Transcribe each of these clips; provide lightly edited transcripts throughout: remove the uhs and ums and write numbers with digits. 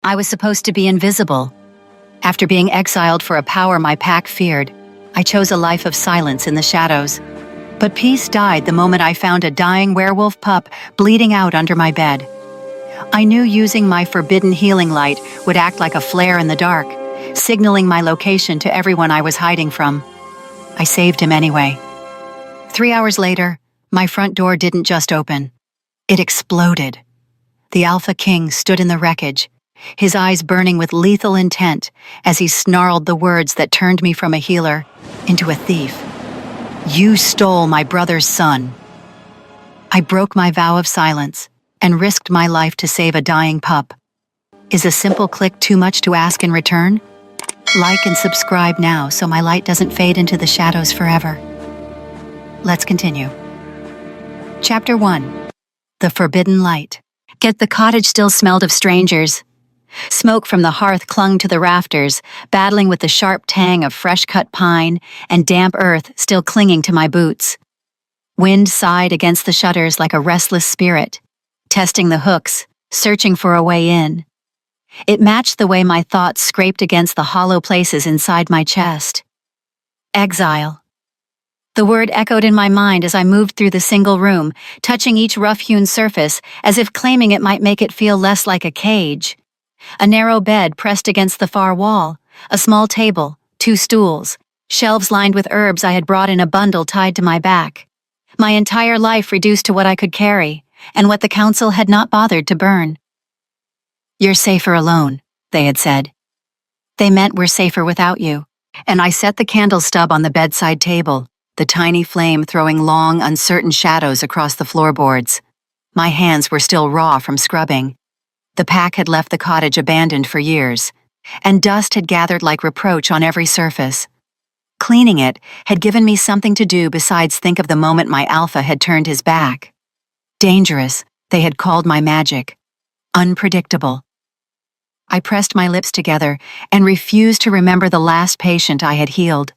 I was supposed to be invisible. After being exiled for a power my pack feared, I chose a life of silence in the shadows. But peace died the moment I found a dying werewolf pup bleeding out under my bed. I knew using my forbidden healing light would act like a flare in the dark, signaling my location to everyone I was hiding from. I saved him anyway. 3 hours later, my front door didn't just open. It exploded. The Alpha King stood in the wreckage, his eyes burning with lethal intent as he snarled the words that turned me from a healer into a thief. "You stole my brother's son." I broke my vow of silence and risked my life to save a dying pup. Is a simple click too much to ask in return? Like and subscribe now so my light doesn't fade into the shadows forever. Let's continue. Chapter 1. The Forbidden Light. Yet the cottage still smelled of strangers. Smoke from the hearth clung to the rafters, battling with the sharp tang of fresh-cut pine and damp earth still clinging to my boots. Wind sighed against the shutters like a restless spirit, testing the hooks, searching for a way in. It matched the way my thoughts scraped against the hollow places inside my chest. Exile. The word echoed in my mind as I moved through the single room, touching each rough-hewn surface as if claiming it might make it feel less like a cage. A narrow bed pressed against the far wall, a small table, 2 stools, shelves lined with herbs I had brought in a bundle tied to my back. My entire life reduced to what I could carry, and what the council had not bothered to burn. "You're safer alone," they had said. They meant we're safer without you, and I set the candle stub on the bedside table, the tiny flame throwing long, uncertain shadows across the floorboards. My hands were still raw from scrubbing. The pack had left the cottage abandoned for years, and dust had gathered like reproach on every surface. Cleaning it had given me something to do besides think of the moment my alpha had turned his back. Dangerous, they had called my magic. Unpredictable. I pressed my lips together and refused to remember the last patient I had healed.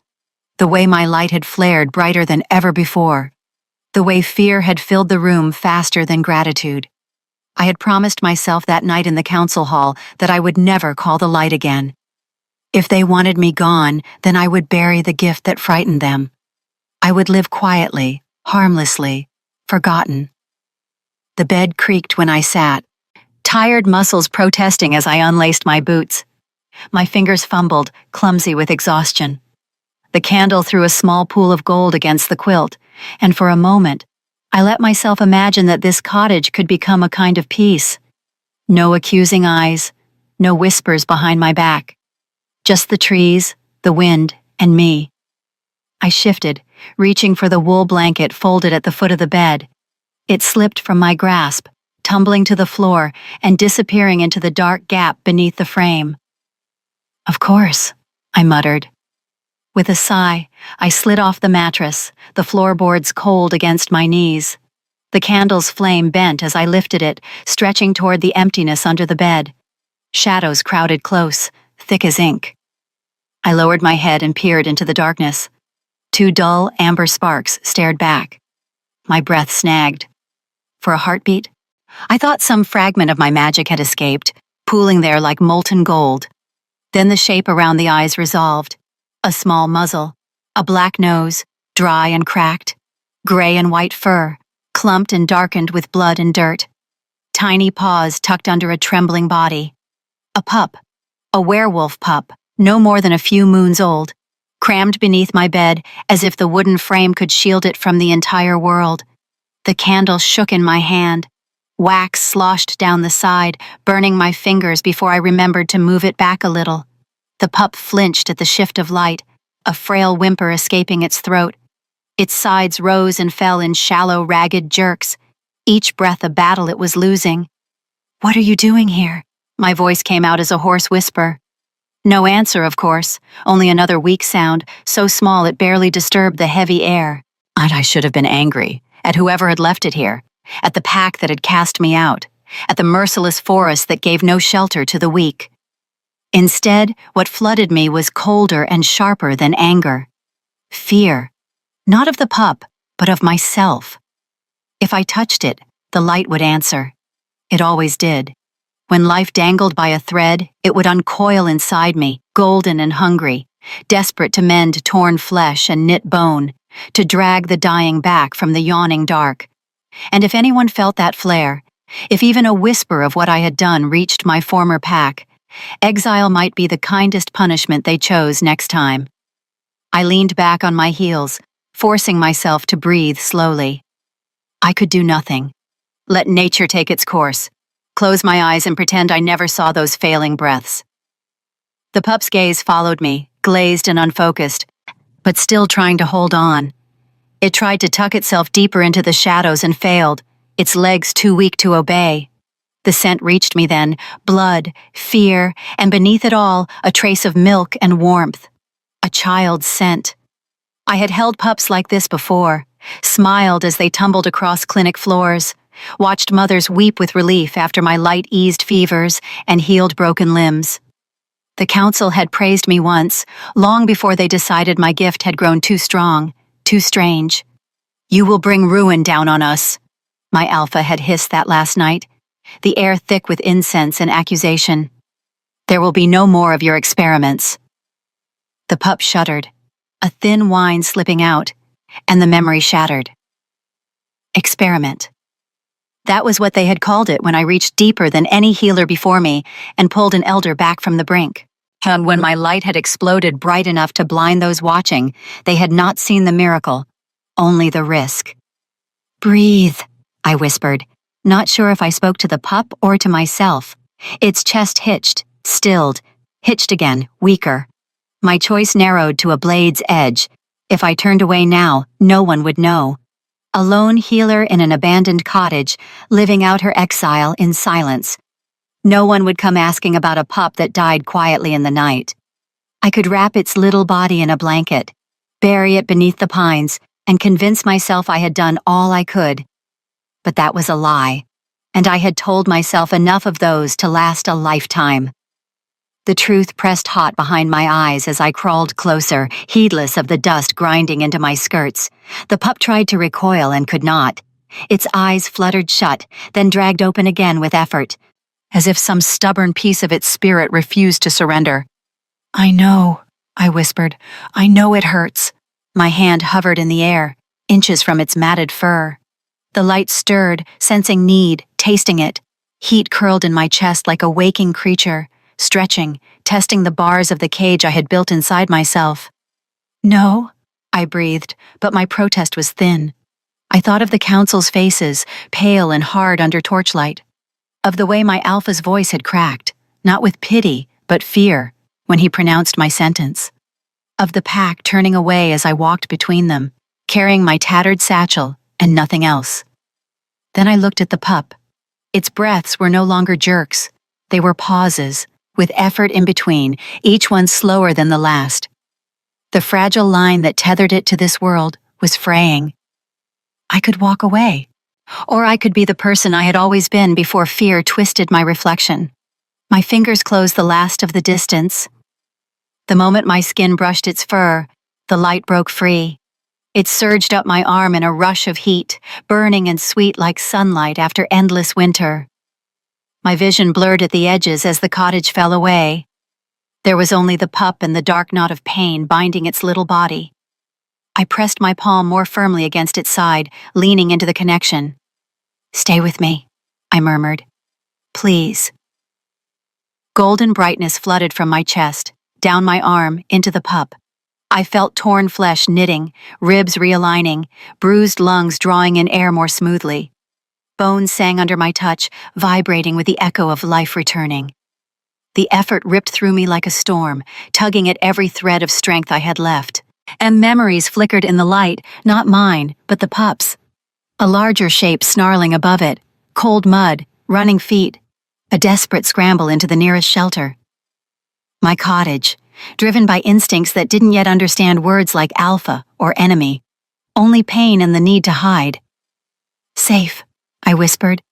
The way my light had flared brighter than ever before. The way fear had filled the room faster than gratitude. I had promised myself that night in the council hall that I would never call the light again. If they wanted me gone, then I would bury the gift that frightened them. I would live quietly, harmlessly, forgotten. The bed creaked when I sat, tired muscles protesting as I unlaced my boots. My fingers fumbled, clumsy with exhaustion. The candle threw a small pool of gold against the quilt, and for a moment, I let myself imagine that this cottage could become a kind of peace. No accusing eyes, no whispers behind my back. Just the trees, the wind, and me. I shifted, reaching for the wool blanket folded at the foot of the bed. It slipped from my grasp, tumbling to the floor and disappearing into the dark gap beneath the frame. "Of course," I muttered. With a sigh, I slid off the mattress, the floorboards cold against my knees. The candle's flame bent as I lifted it, stretching toward the emptiness under the bed. Shadows crowded close, thick as ink. I lowered my head and peered into the darkness. 2 dull, amber sparks stared back. My breath snagged. For a heartbeat, I thought some fragment of my magic had escaped, pooling there like molten gold. Then the shape around the eyes resolved. A small muzzle, a black nose, dry and cracked, gray and white fur, clumped and darkened with blood and dirt. Tiny paws tucked under a trembling body. A pup, a werewolf pup, no more than a few moons old, crammed beneath my bed as if the wooden frame could shield it from the entire world. The candle shook in my hand. Wax sloshed down the side, burning my fingers before I remembered to move it back a little. The pup flinched at the shift of light, a frail whimper escaping its throat. Its sides rose and fell in shallow, ragged jerks, each breath a battle it was losing. "What are you doing here?" My voice came out as a hoarse whisper. No answer, of course, only another weak sound, so small it barely disturbed the heavy air. And I should have been angry, at whoever had left it here, at the pack that had cast me out, at the merciless forest that gave no shelter to the weak. Instead, what flooded me was colder and sharper than anger. Fear, not of the pup, but of myself. If I touched it, the light would answer. It always did. When life dangled by a thread, it would uncoil inside me, golden and hungry, desperate to mend torn flesh and knit bone, to drag the dying back from the yawning dark. And if anyone felt that flare, if even a whisper of what I had done reached my former pack, exile might be the kindest punishment they chose next time. I leaned back on my heels, forcing myself to breathe slowly. I could do nothing. Let nature take its course. Close my eyes and pretend I never saw those failing breaths. The pup's gaze followed me, glazed and unfocused, but still trying to hold on. It tried to tuck itself deeper into the shadows and failed, its legs too weak to obey. The scent reached me then, blood, fear, and beneath it all, a trace of milk and warmth. A child's scent. I had held pups like this before, smiled as they tumbled across clinic floors, watched mothers weep with relief after my light eased fevers and healed broken limbs. The council had praised me once, long before they decided my gift had grown too strong, too strange. "You will bring ruin down on us," my alpha had hissed that last night, the air thick with incense and accusation. "There will be no more of your experiments." The pup shuddered, a thin whine slipping out, and the memory shattered. Experiment. That was what they had called it when I reached deeper than any healer before me and pulled an elder back from the brink. And when my light had exploded bright enough to blind those watching, they had not seen the miracle, only the risk. "Breathe," I whispered, not sure if I spoke to the pup or to myself. Its chest hitched, stilled, hitched again, weaker. My choice narrowed to a blade's edge. If I turned away now, no one would know. A lone healer in an abandoned cottage, living out her exile in silence. No one would come asking about a pup that died quietly in the night. I could wrap its little body in a blanket, bury it beneath the pines, and convince myself I had done all I could. But that was a lie, and I had told myself enough of those to last a lifetime. The truth pressed hot behind my eyes as I crawled closer, heedless of the dust grinding into my skirts. The pup tried to recoil and could not. Its eyes fluttered shut, then dragged open again with effort, as if some stubborn piece of its spirit refused to surrender. "I know," I whispered. "I know it hurts." My hand hovered in the air, inches from its matted fur. The light stirred, sensing need, tasting it. Heat curled in my chest like a waking creature, stretching, testing the bars of the cage I had built inside myself. "No," I breathed, but my protest was thin. I thought of the council's faces, pale and hard under torchlight. Of the way my alpha's voice had cracked, not with pity, but fear, when he pronounced my sentence. Of the pack turning away as I walked between them, carrying my tattered satchel and nothing else. Then I looked at the pup. Its breaths were no longer jerks. They were pauses, with effort in between, each one slower than the last. The fragile line that tethered it to this world was fraying. I could walk away, or I could be the person I had always been before fear twisted my reflection. My fingers closed the last of the distance. The moment my skin brushed its fur, the light broke free. It surged up my arm in a rush of heat, burning and sweet like sunlight after endless winter. My vision blurred at the edges as the cottage fell away. There was only the pup and the dark knot of pain binding its little body. I pressed my palm more firmly against its side, leaning into the connection. "Stay with me," I murmured. "Please." Golden brightness flooded from my chest, down my arm, into the pup. I felt torn flesh knitting, ribs realigning, bruised lungs drawing in air more smoothly. Bones sang under my touch, vibrating with the echo of life returning. The effort ripped through me like a storm, tugging at every thread of strength I had left. And memories flickered in the light, not mine, but the pup's. A larger shape snarling above it, cold mud, running feet, a desperate scramble into the nearest shelter. My cottage, driven by instincts that didn't yet understand words like alpha or enemy, only pain and the need to hide. "Safe," I whispered,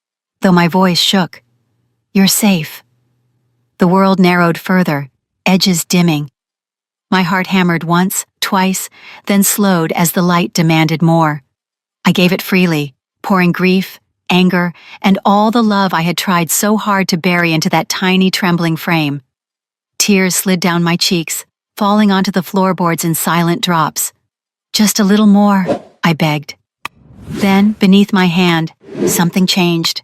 though my voice shook. "You're safe." The world narrowed further, edges dimming. My heart hammered once, twice, then slowed as the light demanded more. I gave it freely, pouring grief, anger, and all the love I had tried so hard to bury into that tiny, trembling frame. Tears slid down my cheeks, falling onto the floorboards in silent drops. "Just a little more," I begged. Then, beneath my hand, something changed.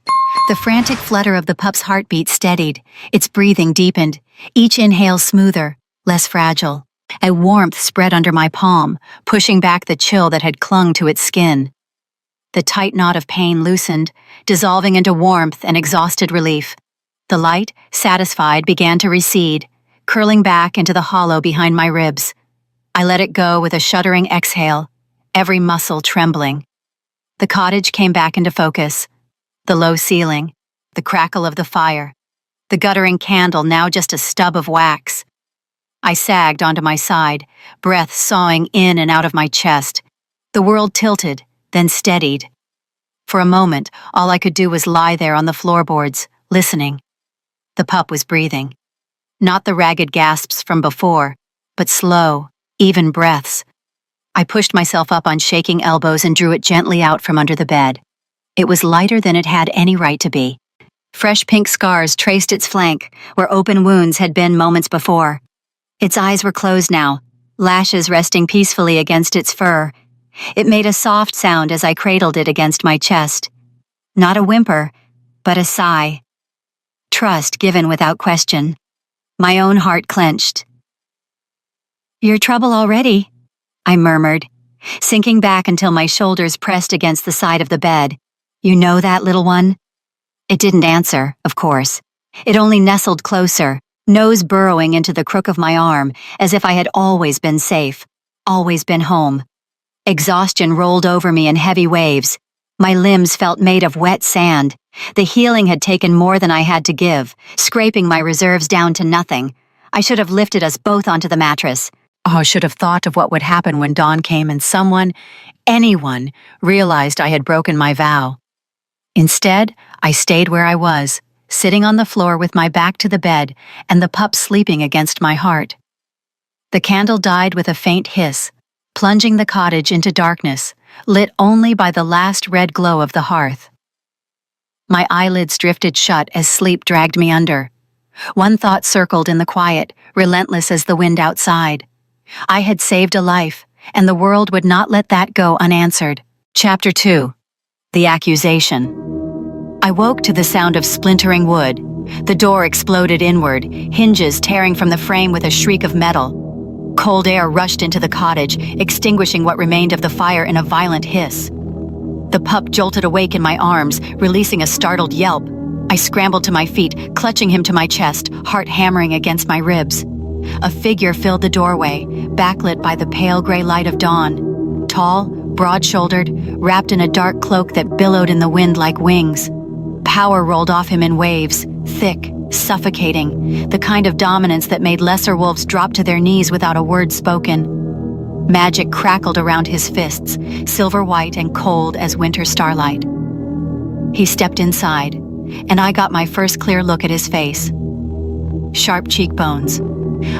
The frantic flutter of the pup's heartbeat steadied, its breathing deepened, each inhale smoother, less fragile. A warmth spread under my palm, pushing back the chill that had clung to its skin. The tight knot of pain loosened, dissolving into warmth and exhausted relief. The light, satisfied, began to recede, curling back into the hollow behind my ribs. I let it go with a shuddering exhale, every muscle trembling. The cottage came back into focus. The low ceiling, the crackle of the fire, the guttering candle now just a stub of wax. I sagged onto my side, breath sawing in and out of my chest. The world tilted, then steadied. For a moment, all I could do was lie there on the floorboards, listening. The pup was breathing. Not the ragged gasps from before, but slow, even breaths. I pushed myself up on shaking elbows and drew it gently out from under the bed. It was lighter than it had any right to be. Fresh pink scars traced its flank, where open wounds had been moments before. Its eyes were closed now, lashes resting peacefully against its fur. It made a soft sound as I cradled it against my chest. Not a whimper, but a sigh. Trust given without question. My own heart clenched. "Your trouble already?" I murmured, sinking back until my shoulders pressed against the side of the bed. "You know that, little one?" It didn't answer, of course. It only nestled closer, nose burrowing into the crook of my arm, as if I had always been safe, always been home. Exhaustion rolled over me in heavy waves. My limbs felt made of wet sand. The healing had taken more than I had to give, scraping my reserves down to nothing. I should have lifted us both onto the mattress. Oh, I should have thought of what would happen when dawn came and someone, anyone, realized I had broken my vow. Instead, I stayed where I was, sitting on the floor with my back to the bed and the pup sleeping against my heart. The candle died with a faint hiss, plunging the cottage into darkness, lit only by the last red glow of the hearth. My eyelids drifted shut as sleep dragged me under. One thought circled in the quiet, relentless as the wind outside. I had saved a life, and the world would not let that go unanswered. Chapter 2. The Accusation. I woke to the sound of splintering wood. The door exploded inward, hinges tearing from the frame with a shriek of metal. Cold air rushed into the cottage, extinguishing what remained of the fire in a violent hiss. The pup jolted awake in my arms, releasing a startled yelp. I scrambled to my feet, clutching him to my chest, heart hammering against my ribs. A figure filled the doorway, backlit by the pale gray light of dawn. Tall, broad-shouldered, wrapped in a dark cloak that billowed in the wind like wings. Power rolled off him in waves, thick, suffocating, the kind of dominance that made lesser wolves drop to their knees without a word spoken. Magic crackled around his fists, silver-white and cold as winter starlight. He stepped inside, and I got my first clear look at his face. Sharp cheekbones,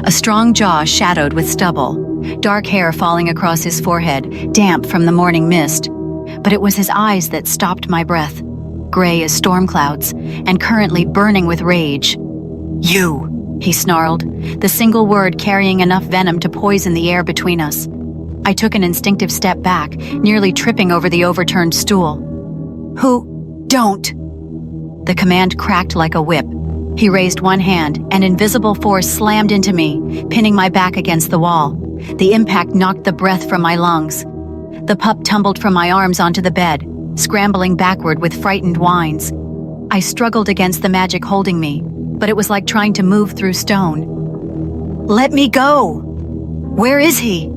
a strong jaw shadowed with stubble, dark hair falling across his forehead, damp from the morning mist. But it was his eyes that stopped my breath, gray as storm clouds, and currently burning with rage. "You," he snarled, the single word carrying enough venom to poison the air between us. I took an instinctive step back, nearly tripping over the overturned stool. "Who? Don't!" The command cracked like a whip. He raised one hand, and invisible force slammed into me, pinning my back against the wall. The impact knocked the breath from my lungs. The pup tumbled from my arms onto the bed, scrambling backward with frightened whines. I struggled against the magic holding me, but it was like trying to move through stone. "Let me go! Where is he?"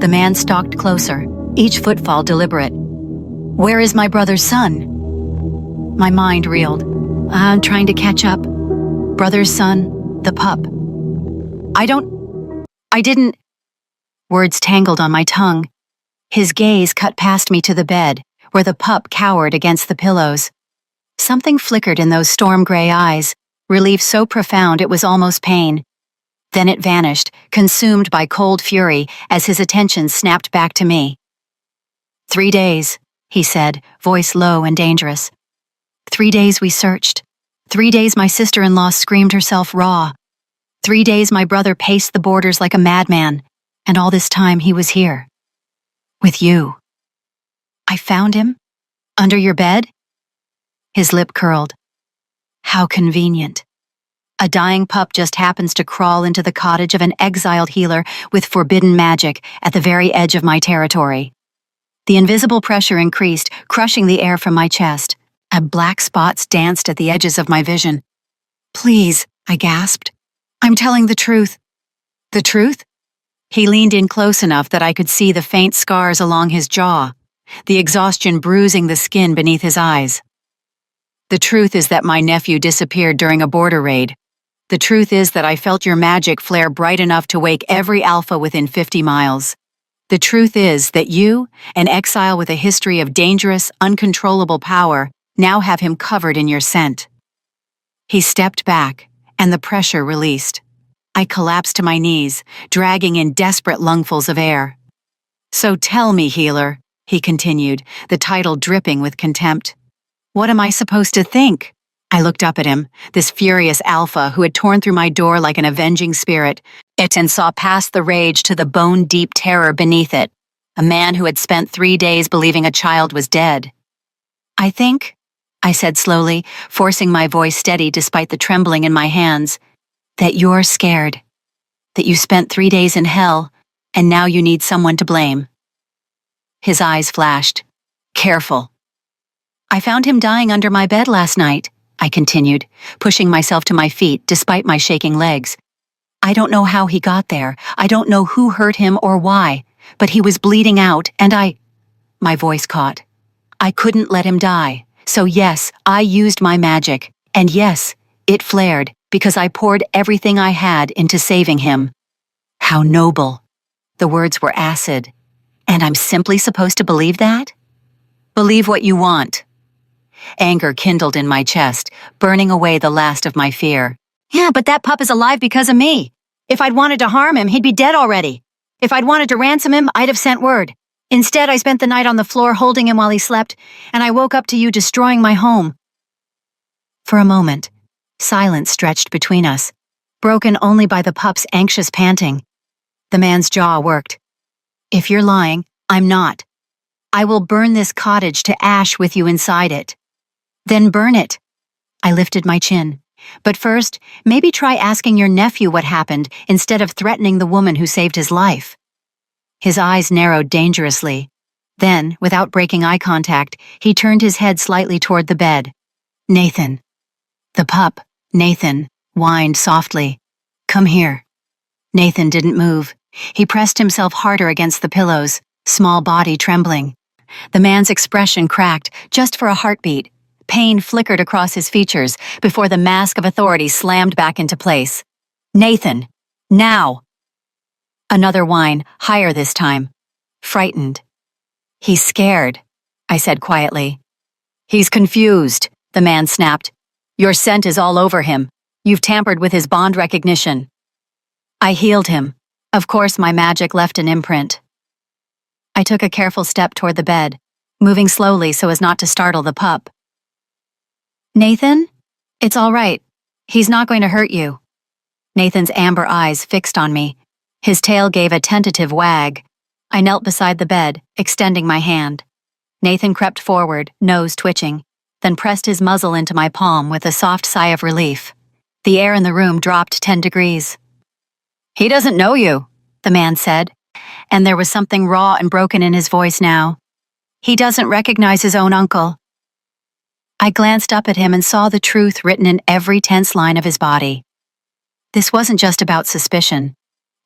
The man stalked closer, each footfall deliberate. "Where is my brother's son?" My mind reeled. I'm trying to catch up. Brother's son, the pup. I didn't... Words tangled on my tongue. His gaze cut past me to the bed, where the pup cowered against the pillows. Something flickered in those storm-gray eyes, relief so profound it was almost pain. Then it vanished, consumed by cold fury as his attention snapped back to me. 3 days, he said, voice low and dangerous. 3 days we searched. 3 days my sister-in-law screamed herself raw. 3 days my brother paced the borders like a madman, and all this time he was here. With you. I found him? Under your bed? His lip curled. How convenient. A dying pup just happens to crawl into the cottage of an exiled healer with forbidden magic at the very edge of my territory. The invisible pressure increased, crushing the air from my chest. Black spots danced at the edges of my vision. Please, I gasped. I'm telling the truth. The truth? He leaned in close enough that I could see the faint scars along his jaw, the exhaustion bruising the skin beneath his eyes. The truth is that my nephew disappeared during a border raid. The truth is that I felt your magic flare bright enough to wake every alpha within 50 miles. The truth is that you, an exile with a history of dangerous, uncontrollable power, now have him covered in your scent. He stepped back, and the pressure released. I collapsed to my knees, dragging in desperate lungfuls of air. So tell me, healer, he continued, the title dripping with contempt. What am I supposed to think? I looked up at him, this furious alpha who had torn through my door like an avenging spirit, and saw past the rage to the bone-deep terror beneath it, a man who had spent 3 days believing a child was dead. I think, I said slowly, forcing my voice steady despite the trembling in my hands, that you're scared, that you spent 3 days in hell, and now you need someone to blame. His eyes flashed. Careful. I found him dying under my bed last night, I continued, pushing myself to my feet despite my shaking legs. I don't know how he got there. I don't know who hurt him or why, but he was bleeding out, and my voice caught. I couldn't let him die. So yes, I used my magic, and yes, it flared because I poured everything I had into saving him. How noble. The words were acid. And I'm simply supposed to believe that? Believe what you want. Anger kindled in my chest, burning away the last of my fear. Yeah, but that pup is alive because of me. If I'd wanted to harm him, he'd be dead already. If I'd wanted to ransom him, I'd have sent word. Instead, I spent the night on the floor holding him while he slept, and I woke up to you destroying my home. For a moment, silence stretched between us, broken only by the pup's anxious panting. The man's jaw worked. If you're lying, I'm not. I will burn this cottage to ash with you inside it. Then burn it. I lifted my chin. But first, maybe try asking your nephew what happened instead of threatening the woman who saved his life. His eyes narrowed dangerously. Then, without breaking eye contact, he turned his head slightly toward the bed. Nathan. The pup, Nathan, whined softly. Come here. Nathan didn't move. He pressed himself harder against the pillows, small body trembling. The man's expression cracked, just for a heartbeat. Pain flickered across his features before the mask of authority slammed back into place. Nathan! Now! Another whine, higher this time. Frightened. He's scared, I said quietly. He's confused, the man snapped. Your scent is all over him. You've tampered with his bond recognition. I healed him. Of course my magic left an imprint. I took a careful step toward the bed, moving slowly so as not to startle the pup. Nathan? It's all right. He's not going to hurt you. Nathan's amber eyes fixed on me. His tail gave a tentative wag. I knelt beside the bed, extending my hand. Nathan crept forward, nose twitching, then pressed his muzzle into my palm with a soft sigh of relief. The air in the room dropped 10 degrees. He doesn't know you, the man said, and there was something raw and broken in his voice now. He doesn't recognize his own uncle. I glanced up at him and saw the truth written in every tense line of his body. This wasn't just about suspicion.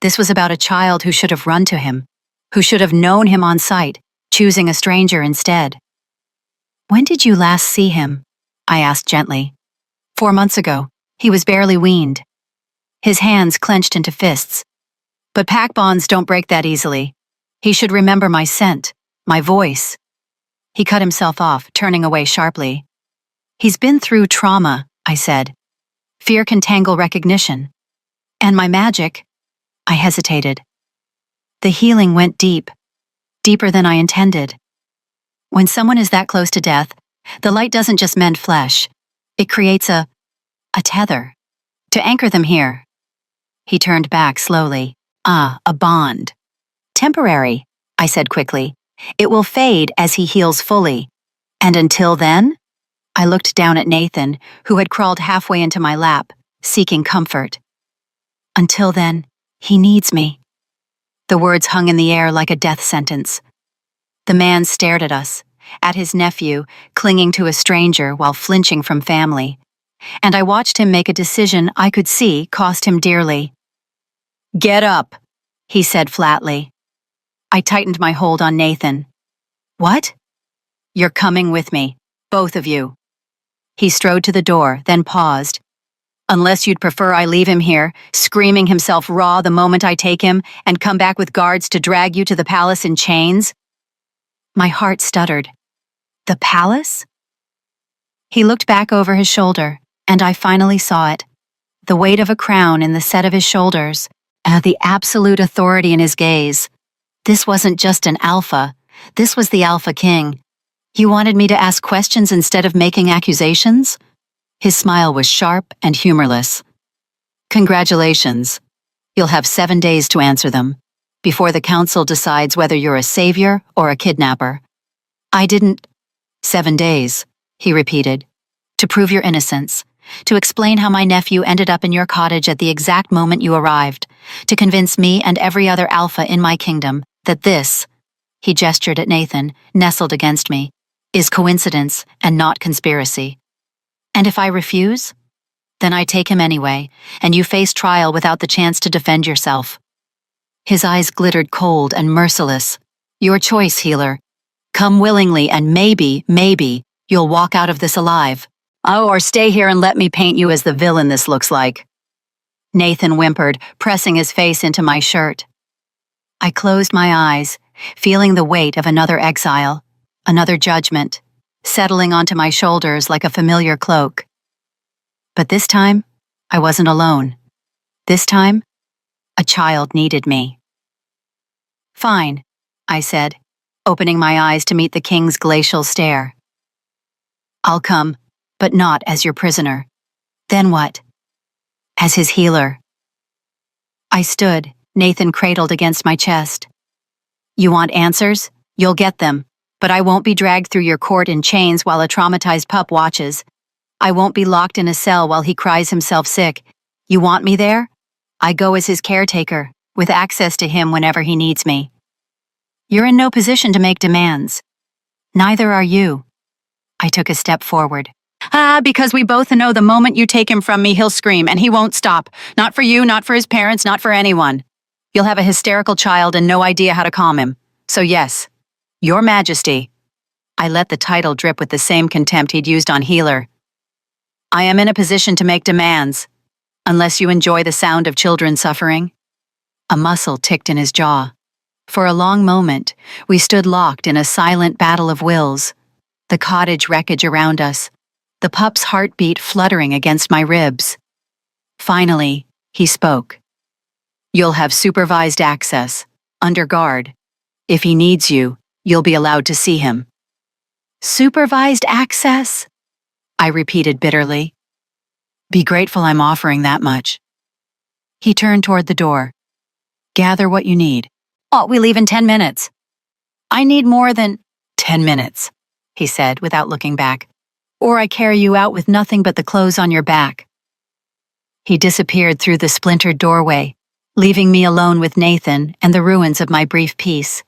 This was about a child who should have run to him, who should have known him on sight, choosing a stranger instead. When did you last see him? I asked gently. 4 months ago. He was barely weaned. His hands clenched into fists. But pack bonds don't break that easily. He should remember my scent, my voice. He cut himself off, turning away sharply. He's been through trauma, I said. Fear can tangle recognition. And my magic. I hesitated. The healing went deep, deeper than I intended. When someone is that close to death, the light doesn't just mend flesh. It creates a tether. To anchor them here. He turned back slowly. Ah, a bond. Temporary, I said quickly. It will fade as he heals fully. And until then? I looked down at Nathan, who had crawled halfway into my lap, seeking comfort. Until then, he needs me. The words hung in the air like a death sentence. The man stared at us, at his nephew, clinging to a stranger while flinching from family. And I watched him make a decision I could see cost him dearly. Get up, he said flatly. I tightened my hold on Nathan. What? You're coming with me, both of you. He strode to the door, then paused. Unless you'd prefer I leave him here, screaming himself raw the moment I take him, and come back with guards to drag you to the palace in chains? My heart stuttered. The palace? He looked back over his shoulder, and I finally saw it. The weight of a crown in the set of his shoulders, the absolute authority in his gaze. This wasn't just an alpha. This was the Alpha King. He wanted me to ask questions instead of making accusations? His smile was sharp and humorless. Congratulations. You'll have 7 days to answer them, before the council decides whether you're a savior or a kidnapper. I didn't... 7 days, he repeated. To prove your innocence. To explain how my nephew ended up in your cottage at the exact moment you arrived. To convince me and every other alpha in my kingdom that this, he gestured at Nathan, nestled against me, is coincidence and not conspiracy. And if I refuse, then I take him anyway, and you face trial without the chance to defend yourself. His eyes glittered cold and merciless. Your choice, healer. Come willingly and maybe, you'll walk out of this alive. Oh, or stay here and let me paint you as the villain this looks like. Nathan whimpered, pressing his face into my shirt. I closed my eyes, feeling the weight of another exile. Another judgment, settling onto my shoulders like a familiar cloak. But this time, I wasn't alone. This time, a child needed me. Fine, I said, opening my eyes to meet the king's glacial stare. I'll come, but not as your prisoner. Then what? As his healer. I stood, Nathan cradled against my chest. You want answers? You'll get them. But I won't be dragged through your court in chains while a traumatized pup watches. I won't be locked in a cell while he cries himself sick. You want me there? I go as his caretaker, with access to him whenever he needs me. You're in no position to make demands. Neither are you. I took a step forward. Because we both know the moment you take him from me, he'll scream, and he won't stop. Not for you, not for his parents, not for anyone. You'll have a hysterical child and no idea how to calm him. So yes. Your Majesty. I let the title drip with the same contempt he'd used on Healer. I am in a position to make demands, unless you enjoy the sound of children suffering. A muscle ticked in his jaw. For a long moment, we stood locked in a silent battle of wills, the cottage wreckage around us, the pup's heartbeat fluttering against my ribs. Finally, he spoke. You'll have supervised access, under guard. If he needs you, you'll be allowed to see him. Supervised access? I repeated bitterly. Be grateful I'm offering that much. He turned toward the door. Gather what you need. Oh, we leave in 10 minutes. I need more than 10 minutes, he said without looking back. Or I carry you out with nothing but the clothes on your back. He disappeared through the splintered doorway, leaving me alone with Nathan and the ruins of my brief peace.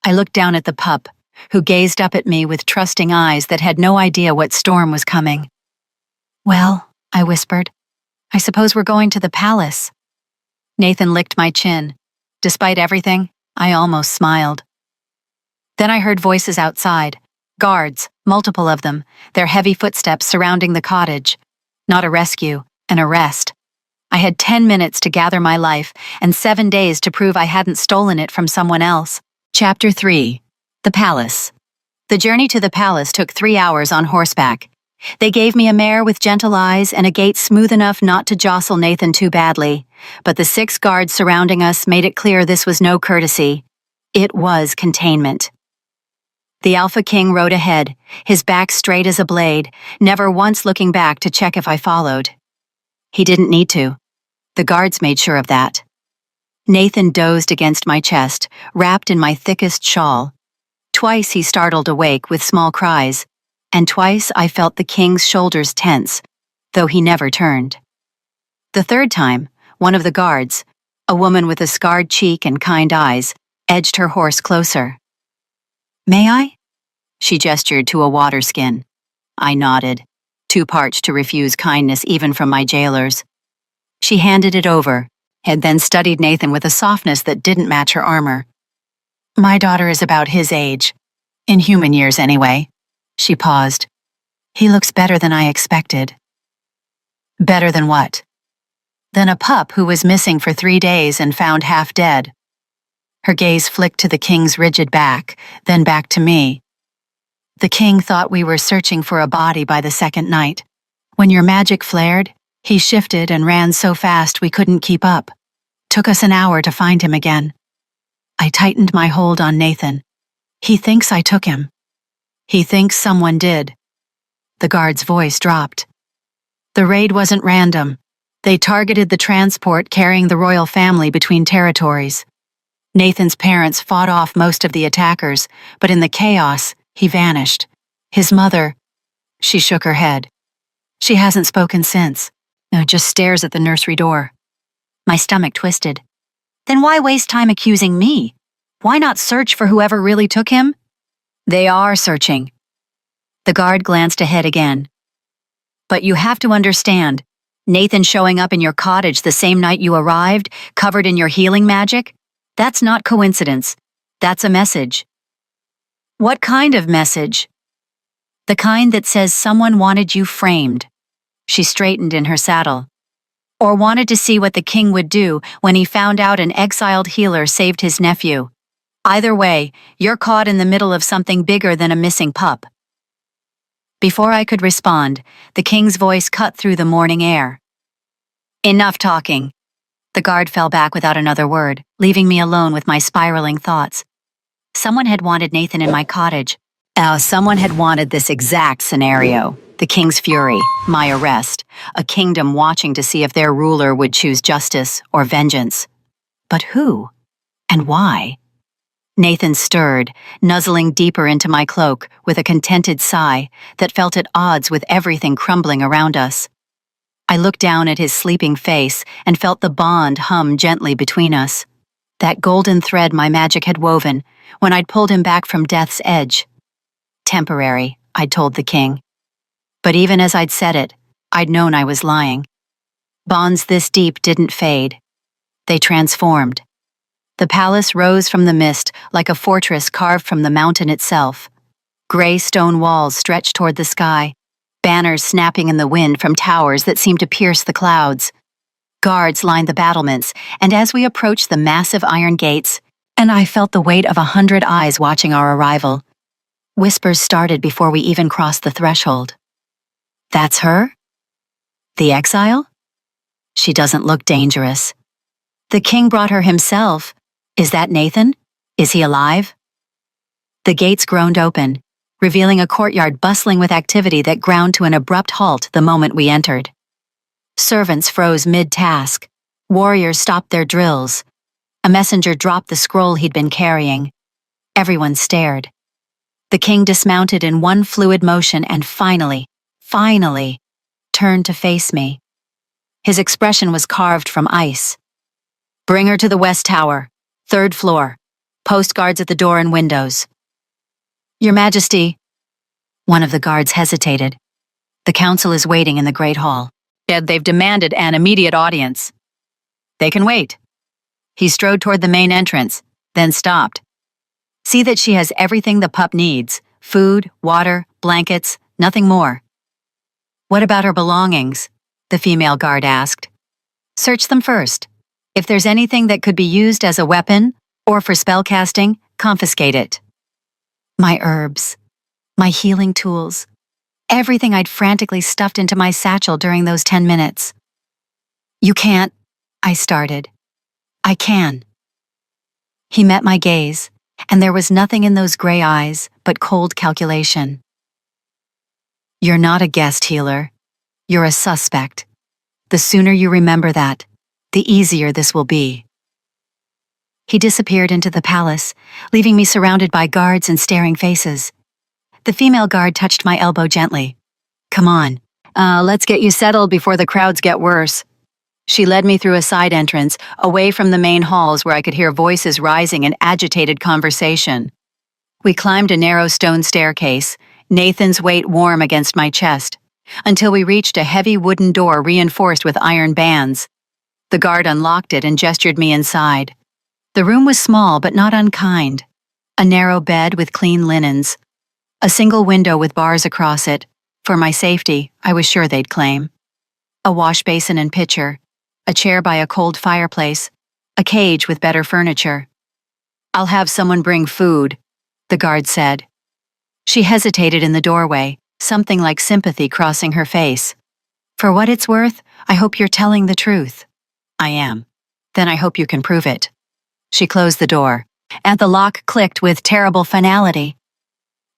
I looked down at the pup, who gazed up at me with trusting eyes that had no idea what storm was coming. Well, I whispered, I suppose we're going to the palace. Nathan licked my chin. Despite everything, I almost smiled. Then I heard voices outside, guards, multiple of them, their heavy footsteps surrounding the cottage. Not a rescue, an arrest. I had 10 minutes to gather my life and 7 days to prove I hadn't stolen it from someone else. Chapter 3. The Palace. The journey to the palace took 3 hours on horseback. They gave me a mare with gentle eyes and a gait smooth enough not to jostle Nathan too badly, but the 6 guards surrounding us made it clear this was no courtesy. It was containment. The Alpha King rode ahead, his back straight as a blade, never once looking back to check if I followed. He didn't need to. The guards made sure of that. Nathan dozed against my chest, wrapped in my thickest shawl. Twice he startled awake with small cries, and twice I felt the king's shoulders tense, though he never turned. The third time, one of the guards, a woman with a scarred cheek and kind eyes, edged her horse closer. "May I?" She gestured to a water skin. I nodded, too parched to refuse kindness even from my jailers. She handed it over, and then studied Nathan with a softness that didn't match her armor. "My daughter is about his age. In human years, anyway." She paused. "He looks better than I expected." "Better than what?" "Than a pup who was missing for 3 days and found half dead." Her gaze flicked to the king's rigid back, then back to me. "The king thought we were searching for a body by the second night. When your magic flared, he shifted and ran so fast we couldn't keep up. Took us an hour to find him again." I tightened my hold on Nathan. "He thinks I took him." "He thinks someone did." The guard's voice dropped. "The raid wasn't random. They targeted the transport carrying the royal family between territories. Nathan's parents fought off most of the attackers, but in the chaos, he vanished. His mother..." She shook her head. "She hasn't spoken since. No, just stares at the nursery door." My stomach twisted. "Then why waste time accusing me? Why not search for whoever really took him?" "They are searching." The guard glanced ahead again. "But you have to understand, Nathan showing up in your cottage the same night you arrived, covered in your healing magic, that's not coincidence. That's a message." "What kind of message?" "The kind that says someone wanted you framed." She straightened in her saddle. "Or wanted to see what the king would do when he found out an exiled healer saved his nephew. Either way, you're caught in the middle of something bigger than a missing pup." Before I could respond, the king's voice cut through the morning air. "Enough talking." The guard fell back without another word, leaving me alone with my spiraling thoughts. Someone had wanted Nathan in my cottage. Someone had wanted this exact scenario. The king's fury, my arrest, a kingdom watching to see if their ruler would choose justice or vengeance. But who? And why? Nathan stirred, nuzzling deeper into my cloak with a contented sigh that felt at odds with everything crumbling around us. I looked down at his sleeping face and felt the bond hum gently between us. That golden thread my magic had woven when I'd pulled him back from death's edge. Temporary, I'd told the king. But even as I'd said it, I'd known I was lying. Bonds this deep didn't fade. They transformed. The palace rose from the mist like a fortress carved from the mountain itself. Gray stone walls stretched toward the sky, banners snapping in the wind from towers that seemed to pierce the clouds. Guards lined the battlements, and as we approached the massive iron gates, and I felt the weight of 100 eyes watching our arrival. Whispers started before we even crossed the threshold. "That's her? The exile? She doesn't look dangerous. The king brought her himself. Is that Nathan? Is he alive?" The gates groaned open, revealing a courtyard bustling with activity that ground to an abrupt halt the moment we entered. Servants froze mid-task. Warriors stopped their drills. A messenger dropped the scroll he'd been carrying. Everyone stared. The king dismounted in one fluid motion and finally, turned to face me. His expression was carved from ice. "Bring her to the West Tower, 3rd floor. Post guards at the door and windows." "Your Majesty." One of the guards hesitated. "The council is waiting in the Great Hall. They've demanded an immediate audience." "They can wait." He strode toward the main entrance, then stopped. "See that she has everything the pup needs: food, water, blankets, nothing more." "What about her belongings?" the female guard asked. "Search them first. If there's anything that could be used as a weapon or for spellcasting, confiscate it." My herbs, my healing tools, everything I'd frantically stuffed into my satchel during those 10 minutes. "You can't," I started. "I can." He met my gaze, and there was nothing in those gray eyes but cold calculation. "You're not a guest healer. You're a suspect. The sooner you remember that, the easier this will be." He disappeared into the palace, leaving me surrounded by guards and staring faces. The female guard touched my elbow gently. "Come on, let's get you settled before the crowds get worse." She led me through a side entrance, away from the main halls where I could hear voices rising in agitated conversation. We climbed a narrow stone staircase, Nathan's weight warm against my chest, until we reached a heavy wooden door reinforced with iron bands. The guard unlocked it and gestured me inside. The room was small but not unkind. A narrow bed with clean linens. A single window with bars across it. For my safety, I was sure they'd claim. A wash basin and pitcher. A chair by a cold fireplace. A cage with better furniture. "I'll have someone bring food," the guard said. She hesitated in the doorway, something like sympathy crossing her face. "For what it's worth, I hope you're telling the truth." "I am." "Then I hope you can prove it." She closed the door, and the lock clicked with terrible finality.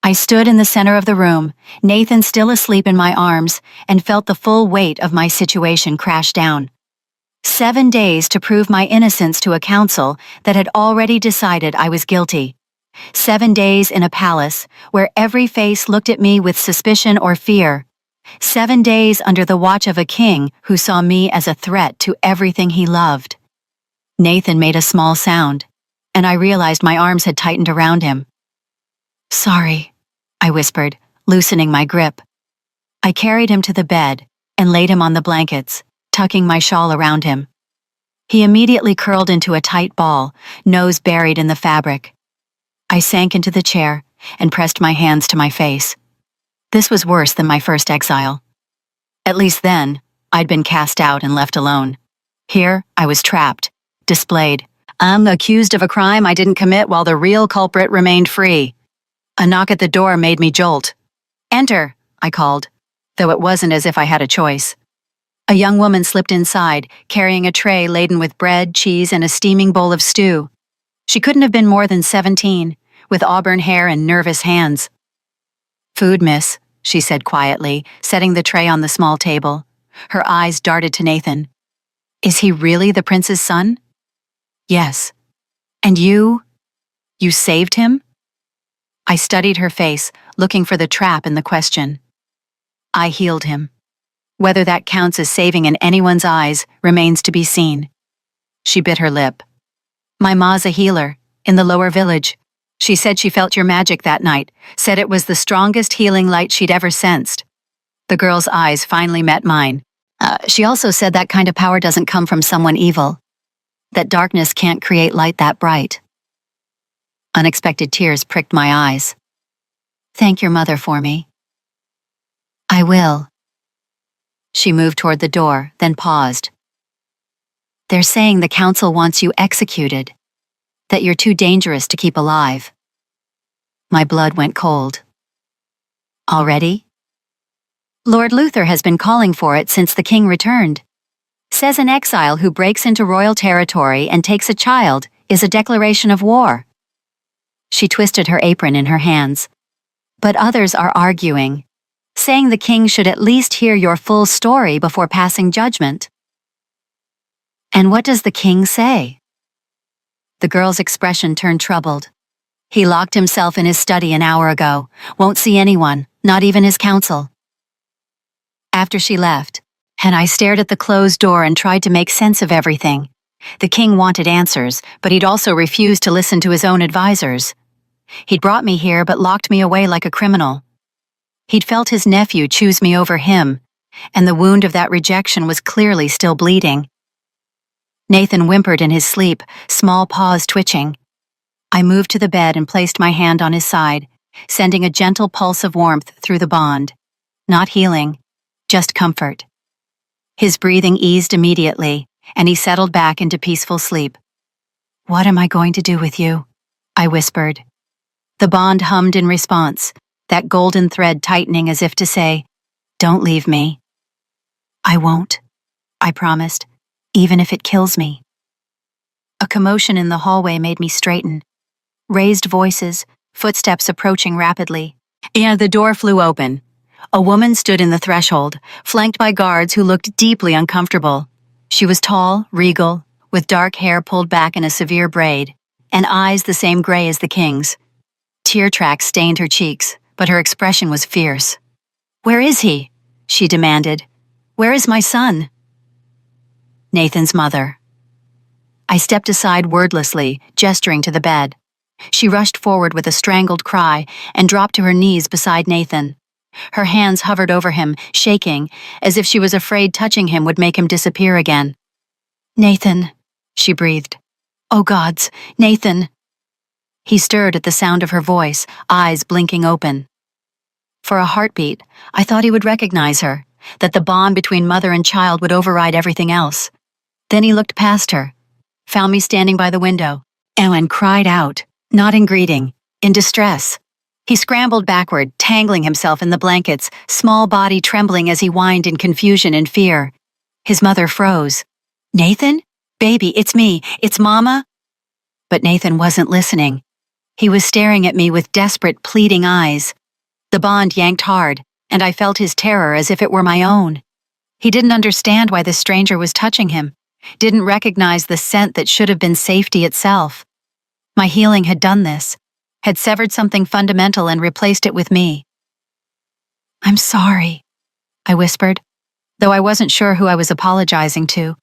I stood in the center of the room, Nathan still asleep in my arms, and felt the full weight of my situation crash down. 7 days to prove my innocence to a council that had already decided I was guilty. 7 days in a palace where every face looked at me with suspicion or fear. 7 days under the watch of a king who saw me as a threat to everything he loved. Nathan made a small sound, and I realized my arms had tightened around him. "Sorry," I whispered, loosening my grip. I carried him to the bed and laid him on the blankets, tucking my shawl around him. He immediately curled into a tight ball, nose buried in the fabric. I sank into the chair and pressed my hands to my face. This was worse than my first exile. At least then, I'd been cast out and left alone. Here, I was trapped, displayed. I'm accused of a crime I didn't commit while the real culprit remained free. A knock at the door made me jolt. "Enter," I called, though it wasn't as if I had a choice. A young woman slipped inside, carrying a tray laden with bread, cheese, and a steaming bowl of stew. She couldn't have been more than 17, with auburn hair and nervous hands. "Food, miss," she said quietly, setting the tray on the small table. Her eyes darted to Nathan. "Is he really the prince's son?" "Yes." "And you saved him?" I studied her face, looking for the trap in the question. "I healed him. Whether that counts as saving in anyone's eyes remains to be seen." She bit her lip. "My ma's a healer, in the lower village. She said she felt your magic that night, said it was the strongest healing light she'd ever sensed." The girl's eyes finally met mine. She also said that kind of power doesn't come from someone evil. That darkness can't create light that bright." Unexpected tears pricked my eyes. "Thank your mother for me." "I will." She moved toward the door, then paused. "They're saying the council wants you executed, that you're too dangerous to keep alive." My blood went cold. "Already?" "Lord Luther has been calling for it since the king returned. Says an exile who breaks into royal territory and takes a child is a declaration of war." She twisted her apron in her hands. "But others are arguing, saying the king should at least hear your full story before passing judgment." "And what does the king say?" The girl's expression turned troubled. "He locked himself in his study an hour ago, won't see anyone, not even his council." After she left, and I stared at the closed door and tried to make sense of everything. The king wanted answers, but he'd also refused to listen to his own advisors. He'd brought me here but locked me away like a criminal. He'd felt his nephew choose me over him, and the wound of that rejection was clearly still bleeding. Nathan whimpered in his sleep, small paws twitching. I moved to the bed and placed my hand on his side, sending a gentle pulse of warmth through the bond. Not healing, just comfort. His breathing eased immediately, and he settled back into peaceful sleep. "What am I going to do with you?" I whispered. The bond hummed in response, that golden thread tightening as if to say, "Don't leave me." "I won't," I promised, "even if it kills me." A commotion in the hallway made me straighten. raised voices, footsteps approaching rapidly. And the door flew open. A woman stood in the threshold, flanked by guards who looked deeply uncomfortable. She was tall, regal, with dark hair pulled back in a severe braid, and eyes the same gray as the king's. Tear tracks stained her cheeks, but her expression was fierce. "Where is he?" she demanded. "Where is my son?" Nathan's mother. I stepped aside wordlessly, gesturing to the bed. She rushed forward with a strangled cry and dropped to her knees beside Nathan. Her hands hovered over him, shaking, as if she was afraid touching him would make him disappear again. "Nathan," she breathed. "Oh gods, Nathan." He stirred at the sound of her voice, eyes blinking open. For a heartbeat, I thought he would recognize her, that the bond between mother and child would override everything else. Then he looked past her, found me standing by the window, and cried out, not in greeting, in distress. He scrambled backward, tangling himself in the blankets, small body trembling as he whined in confusion and fear. His mother froze. "Nathan? Baby, it's me. It's Mama." But Nathan wasn't listening. He was staring at me with desperate, pleading eyes. The bond yanked hard, and I felt his terror as if it were my own. He didn't understand why the stranger was touching him, didn't recognize the scent that should have been safety itself. My healing had done this, had severed something fundamental and replaced it with me. "I'm sorry," I whispered, though I wasn't sure who I was apologizing to.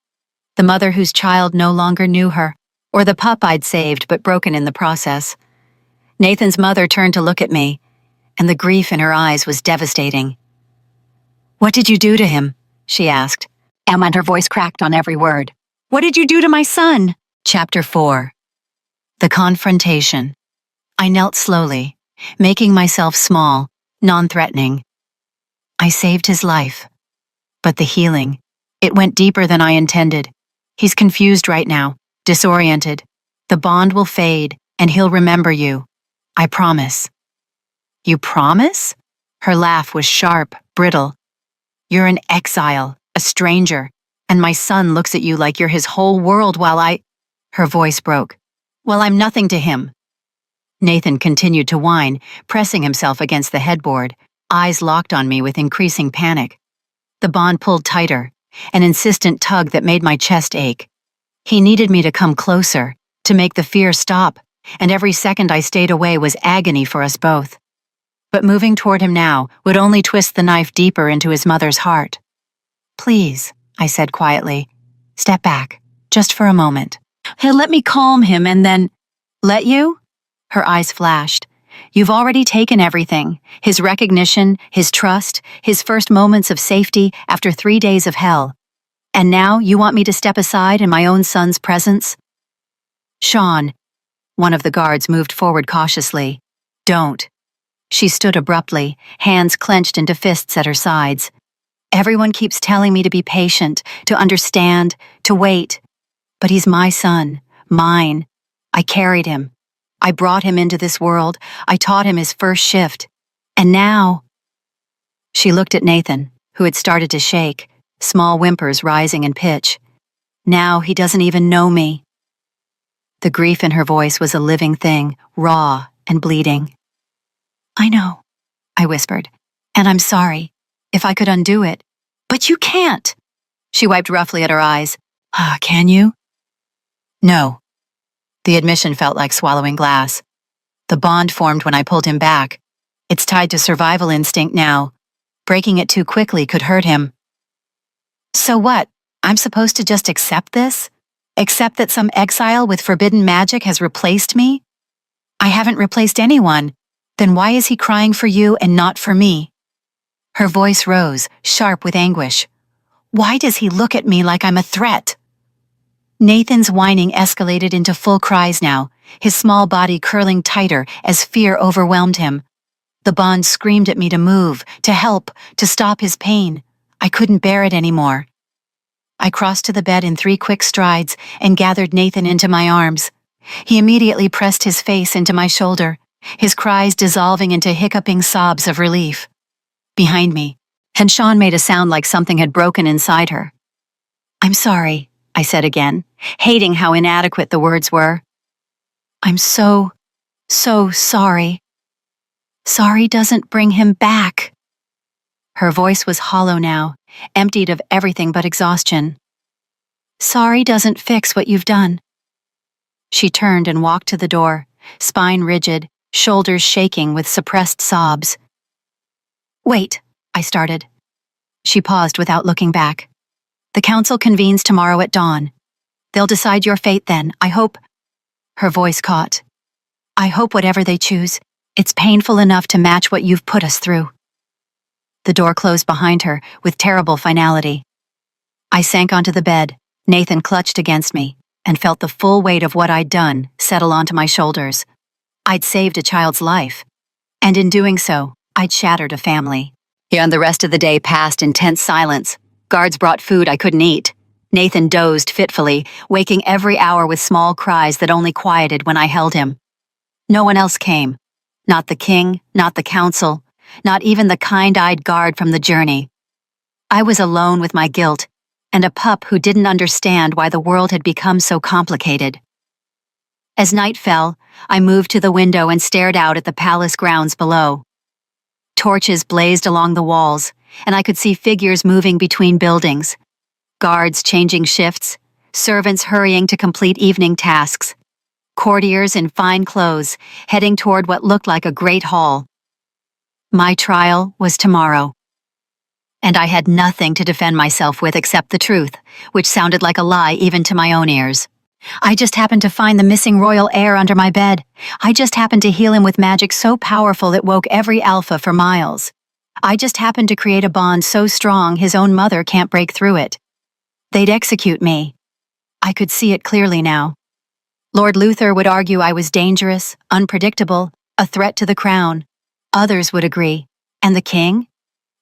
The mother whose child no longer knew her, or the pup I'd saved but broken in the process. Nathan's mother turned to look at me, and the grief in her eyes was devastating. "What did you do to him?" she asked, and her voice cracked on every word. "What did you do to my son?" Chapter 4. The Confrontation. I knelt slowly, making myself small, non-threatening. I saved his life. But the healing, it went deeper than I intended. He's confused right now, disoriented. The bond will fade, and he'll remember you. I promise. "You promise?" Her laugh was sharp, brittle. "You're an exile, a stranger, and my son looks at you like you're his whole world while I—" Her voice broke. "Well, I'm nothing to him." Nathan continued to whine, pressing himself against the headboard, eyes locked on me with increasing panic. The bond pulled tighter, an insistent tug that made my chest ache. He needed me to come closer, to make the fear stop, and every second I stayed away was agony for us both. But moving toward him now would only twist the knife deeper into his mother's heart. "Please," I said quietly, "step back, just for a moment. He'll let me calm him and then—" "Let you?" Her eyes flashed. "You've already taken everything, his recognition, his trust, his first moments of safety after 3 days of hell. And now you want me to step aside in my own son's presence?" "Sean," one of the guards moved forward cautiously. "Don't." She stood abruptly, hands clenched into fists at her sides. "Everyone keeps telling me to be patient, to understand, to wait. But he's my son, mine. I carried him. I brought him into this world. I taught him his first shift. And now—" She looked at Nathan, who had started to shake, small whimpers rising in pitch. "Now he doesn't even know me." The grief in her voice was a living thing, raw and bleeding. "I know," I whispered, "and I'm sorry. If I could undo it. But you can't." She wiped roughly at her eyes. "Can you?" "No." The admission felt like swallowing glass. The bond formed when I pulled him back. It's tied to survival instinct now. Breaking it too quickly could hurt him. "So what? I'm supposed to just accept this? Accept that some exile with forbidden magic has replaced me? I haven't replaced anyone. Then why is he crying for you and not for me?" Her voice rose, sharp with anguish. "Why does he look at me like I'm a threat?" Nathan's whining escalated into full cries now, his small body curling tighter as fear overwhelmed him. The bond screamed at me to move, to help, to stop his pain. I couldn't bear it anymore. I crossed to the bed in 3 quick strides and gathered Nathan into my arms. He immediately pressed his face into my shoulder, his cries dissolving into hiccuping sobs of relief. Behind me, and Sean made a sound like something had broken inside her. "I'm sorry," I said again, hating how inadequate the words were. "I'm so So sorry. Sorry doesn't bring him back. Her voice was hollow now, emptied of everything but exhaustion. Sorry doesn't fix what you've done. She turned and walked to the door, spine rigid, shoulders shaking with suppressed sobs. Wait, I started. She paused without looking back. The council convenes tomorrow at dawn. They'll decide your fate then, I hope. Her voice caught. I hope whatever they choose, it's painful enough to match what you've put us through. The door closed behind her with terrible finality. I sank onto the bed, Nathan clutched against me, and felt the full weight of what I'd done settle onto my shoulders. I'd saved a child's life, and in doing so, I'd shattered a family. And the rest of the day passed in tense silence. Guards brought food I couldn't eat. Nathan dozed fitfully, waking every hour with small cries that only quieted when I held him. No one else came. Not the king, not the council, not even the kind-eyed guard from the journey. I was alone with my guilt, and a pup who didn't understand why the world had become so complicated. As night fell, I moved to the window and stared out at the palace grounds below. Torches blazed along the walls, and I could see figures moving between buildings. Guards changing shifts, servants hurrying to complete evening tasks, courtiers in fine clothes heading toward what looked like a great hall. My trial was tomorrow, and I had nothing to defend myself with except the truth, which sounded like a lie even to my own ears. I just happened to find the missing royal heir under my bed. I just happened to heal him with magic so powerful it woke every alpha for miles. I just happened to create a bond so strong his own mother can't break through it. They'd execute me. I could see it clearly now. Lord Luther would argue I was dangerous, unpredictable, a threat to the crown. Others would agree. And the king?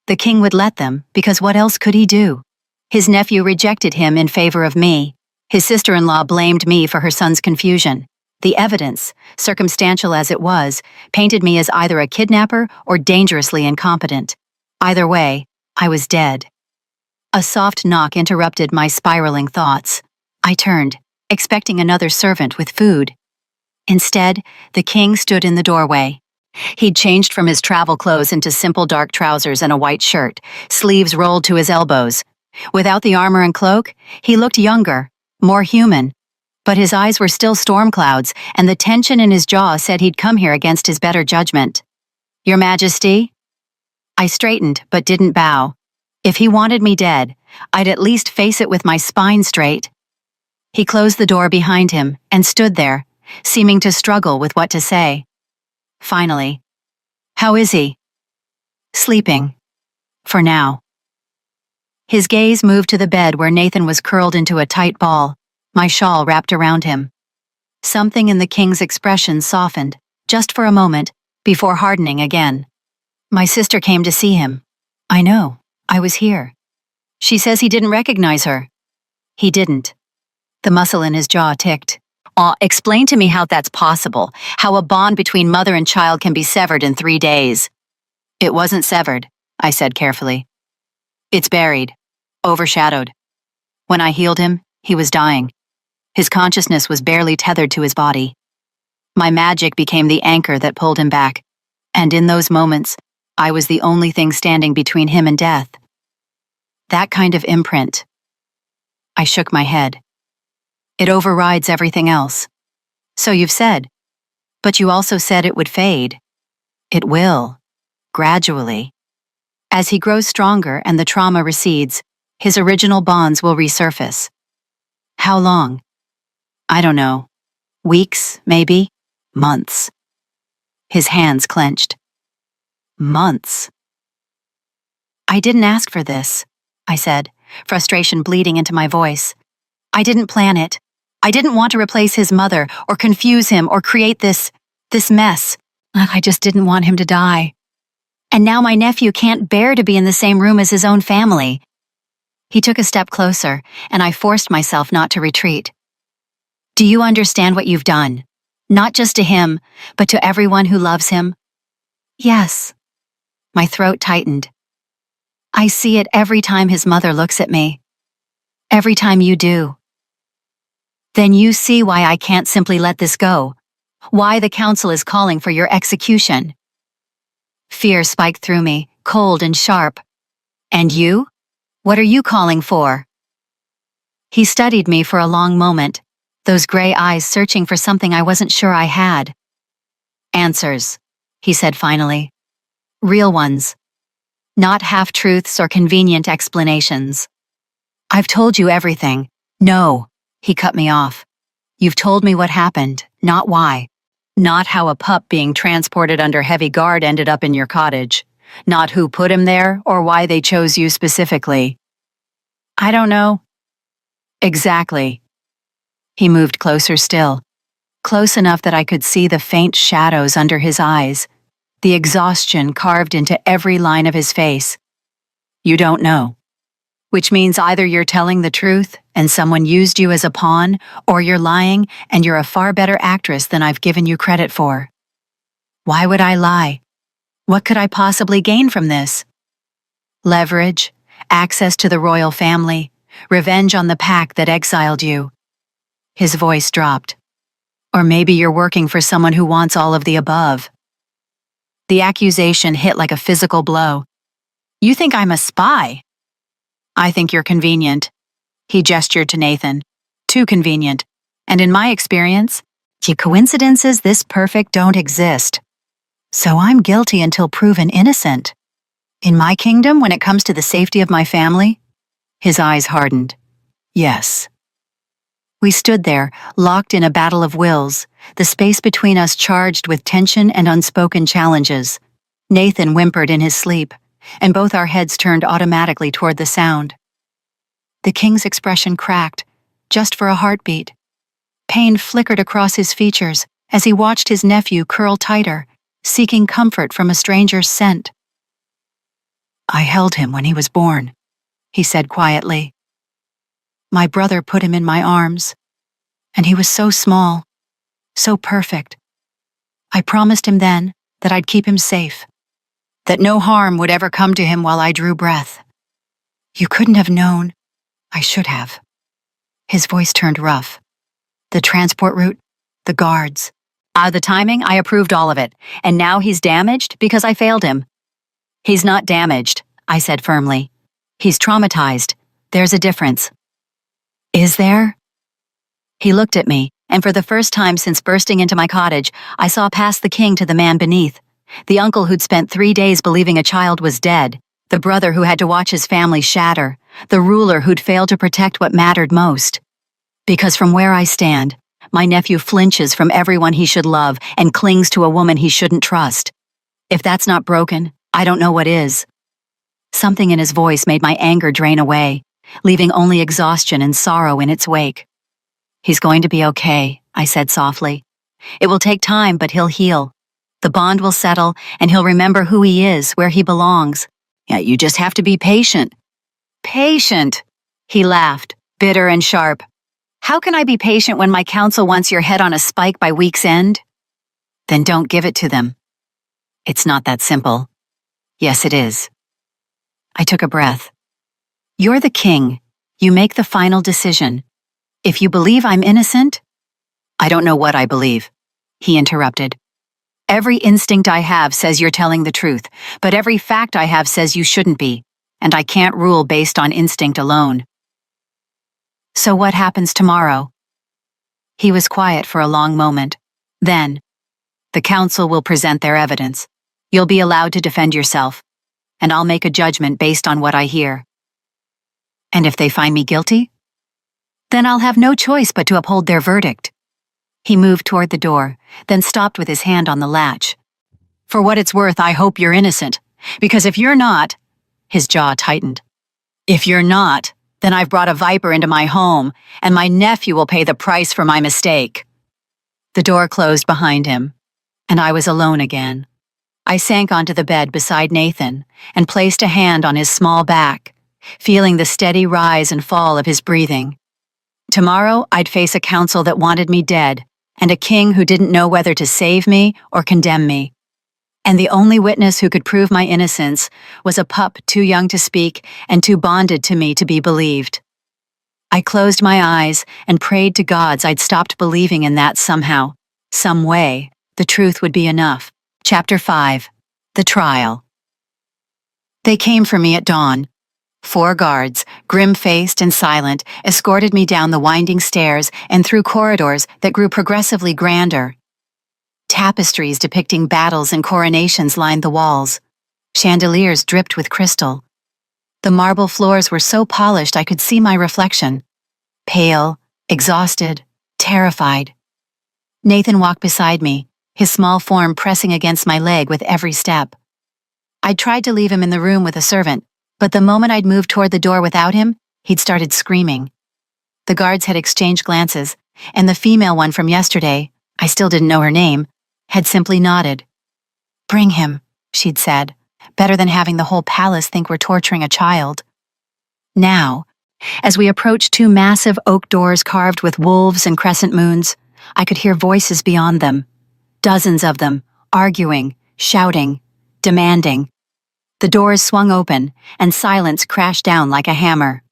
The king would let them, because what else could he do? His nephew rejected him in favor of me. His sister-in-law blamed me for her son's confusion. The evidence, circumstantial as it was, painted me as either a kidnapper or dangerously incompetent. Either way, I was dead. A soft knock interrupted my spiraling thoughts. I turned, expecting another servant with food. Instead, the king stood in the doorway. He'd changed from his travel clothes into simple dark trousers and a white shirt, sleeves rolled to his elbows. Without the armor and cloak, he looked younger, more human. But his eyes were still storm clouds, and the tension in his jaw said he'd come here against his better judgment. Your Majesty? I straightened, but didn't bow. If he wanted me dead, I'd at least face it with my spine straight. He closed the door behind him and stood there, seeming to struggle with what to say. Finally, how is he? Sleeping. For now. His gaze moved to the bed where Nathan was curled into a tight ball, my shawl wrapped around him. Something in the king's expression softened, just for a moment, before hardening again. My sister came to see him. I know, I was here. She says he didn't recognize her. He didn't. The muscle in his jaw ticked. Explain to me how that's possible, how a bond between mother and child can be severed in 3 days. It wasn't severed, I said carefully. It's buried, overshadowed. When I healed him, he was dying. His consciousness was barely tethered to his body. My magic became the anchor that pulled him back, and in those moments, I was the only thing standing between him and death. That kind of imprint. I shook my head. It overrides everything else. So you've said. But you also said it would fade. It will. Gradually. As he grows stronger and the trauma recedes, his original bonds will resurface. How long? I don't know. Weeks, maybe? Months. His hands clenched. Months. I didn't ask for this, I said, frustration bleeding into my voice. I didn't plan it. I didn't want to replace his mother or confuse him or create this mess. I just didn't want him to die. And now my nephew can't bear to be in the same room as his own family. He took a step closer, and I forced myself not to retreat. Do you understand what you've done? Not just to him, but to everyone who loves him? Yes. My throat tightened. I see it every time his mother looks at me. Every time you do. Then you see why I can't simply let this go. Why the council is calling for your execution. Fear spiked through me, cold and sharp. And you? What are you calling for? He studied me for a long moment, those gray eyes searching for something I wasn't sure I had. Answers, he said finally. Real ones. Not half-truths or convenient explanations. I've told you everything. No, he cut me off. You've told me what happened, not why. Not how a pup being transported under heavy guard ended up in your cottage. Not who put him there or why they chose you specifically. I don't know. Exactly. He moved closer still, close enough that I could see the faint shadows under his eyes, the exhaustion carved into every line of his face. You don't know. Which means either you're telling the truth and someone used you as a pawn, or you're lying and you're a far better actress than I've given you credit for. Why would I lie? What could I possibly gain from this? Leverage, access to the royal family, revenge on the pack that exiled you. His voice dropped. Or maybe you're working for someone who wants all of the above. The accusation hit like a physical blow. You think I'm a spy? I think you're convenient. He gestured to Nathan. Too convenient. And in my experience, coincidences this perfect don't exist. So I'm guilty until proven innocent. In my kingdom, when it comes to the safety of my family? His eyes hardened. Yes. We stood there, locked in a battle of wills, the space between us charged with tension and unspoken challenges. Nathan whimpered in his sleep, and both our heads turned automatically toward the sound. The king's expression cracked, just for a heartbeat. Pain flickered across his features as he watched his nephew curl tighter, seeking comfort from a stranger's scent. I held him when he was born, he said quietly. My brother put him in my arms, and he was so small, so perfect. I promised him then that I'd keep him safe, that no harm would ever come to him while I drew breath. You couldn't have known. I should have. His voice turned rough. The transport route, the guards. The timing, I approved all of it, and now he's damaged because I failed him. He's not damaged, I said firmly. He's traumatized. There's a difference. Is there? He looked at me, and for the first time since bursting into my cottage, I saw past the king to the man beneath, the uncle who'd spent 3 days believing a child was dead, the brother who had to watch his family shatter, the ruler who'd failed to protect what mattered most. Because from where I stand, my nephew flinches from everyone he should love and clings to a woman he shouldn't trust. If that's not broken, I don't know what is. Something in his voice made my anger drain away, leaving only exhaustion and sorrow in its wake. He's going to be okay, I said softly. It will take time, but he'll heal. The bond will settle, and he'll remember who he is, where he belongs. Yeah, you just have to be patient. Patient, he laughed, bitter and sharp. How can I be patient when my counsel wants your head on a spike by week's end? Then don't give it to them. It's not that simple. Yes, it is. I took a breath. You're the king. You make the final decision. If you believe I'm innocent, I don't know what I believe, he interrupted. Every instinct I have says you're telling the truth, but every fact I have says you shouldn't be, and I can't rule based on instinct alone. So what happens tomorrow? He was quiet for a long moment. Then, the council will present their evidence. You'll be allowed to defend yourself, and I'll make a judgment based on what I hear. And if they find me guilty? Then I'll have no choice but to uphold their verdict. He moved toward the door, then stopped with his hand on the latch. For what it's worth, I hope you're innocent, because if you're not, his jaw tightened. If you're not, then I've brought a viper into my home, and my nephew will pay the price for my mistake. The door closed behind him, and I was alone again. I sank onto the bed beside Nathan and placed a hand on his small back, feeling the steady rise and fall of his breathing. Tomorrow, I'd face a council that wanted me dead, and a king who didn't know whether to save me or condemn me. And the only witness who could prove my innocence was a pup too young to speak and too bonded to me to be believed. I closed my eyes and prayed to gods I'd stopped believing in that somehow, Some way, the truth would be enough. Chapter 5. The Trial. They came for me at dawn. 4 guards, grim-faced and silent, escorted me down the winding stairs and through corridors that grew progressively grander. Tapestries depicting battles and coronations lined the walls. Chandeliers dripped with crystal. The marble floors were so polished I could see my reflection. Pale, exhausted, terrified. Nathan walked beside me, his small form pressing against my leg with every step. I'd tried to leave him in the room with a servant, but the moment I'd moved toward the door without him, he'd started screaming. The guards had exchanged glances, and the female one from yesterday, I still didn't know her name, had simply nodded. "Bring him," she'd said. "Better than having the whole palace think we're torturing a child." Now, as we approached 2 massive oak doors carved with wolves and crescent moons, I could hear voices beyond them. Dozens of them, arguing, shouting, demanding. The doors swung open, and silence crashed down like a hammer.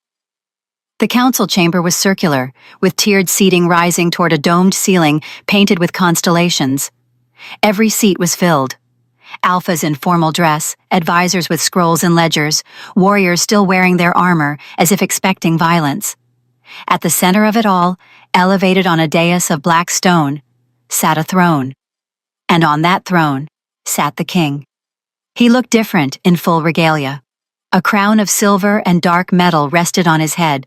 The council chamber was circular, with tiered seating rising toward a domed ceiling painted with constellations. Every seat was filled. Alphas in formal dress, advisors with scrolls and ledgers, warriors still wearing their armor as if expecting violence. At the center of it all, elevated on a dais of black stone, sat a throne. And on that throne sat the king. He looked different in full regalia. A crown of silver and dark metal rested on his head.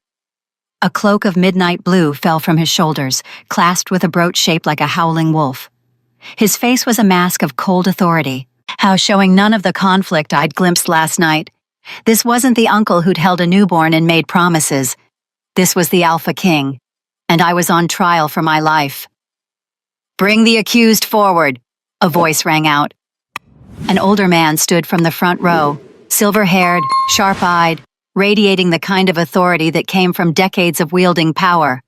A cloak of midnight blue fell from his shoulders, clasped with a brooch shaped like a howling wolf. His face was a mask of cold authority, showing none of the conflict I'd glimpsed last night. This wasn't the uncle who'd held a newborn and made promises. This was the Alpha King, and I was on trial for my life. "Bring the accused forward," a voice rang out. An older man stood from the front row, silver-haired, sharp-eyed, radiating the kind of authority that came from decades of wielding power.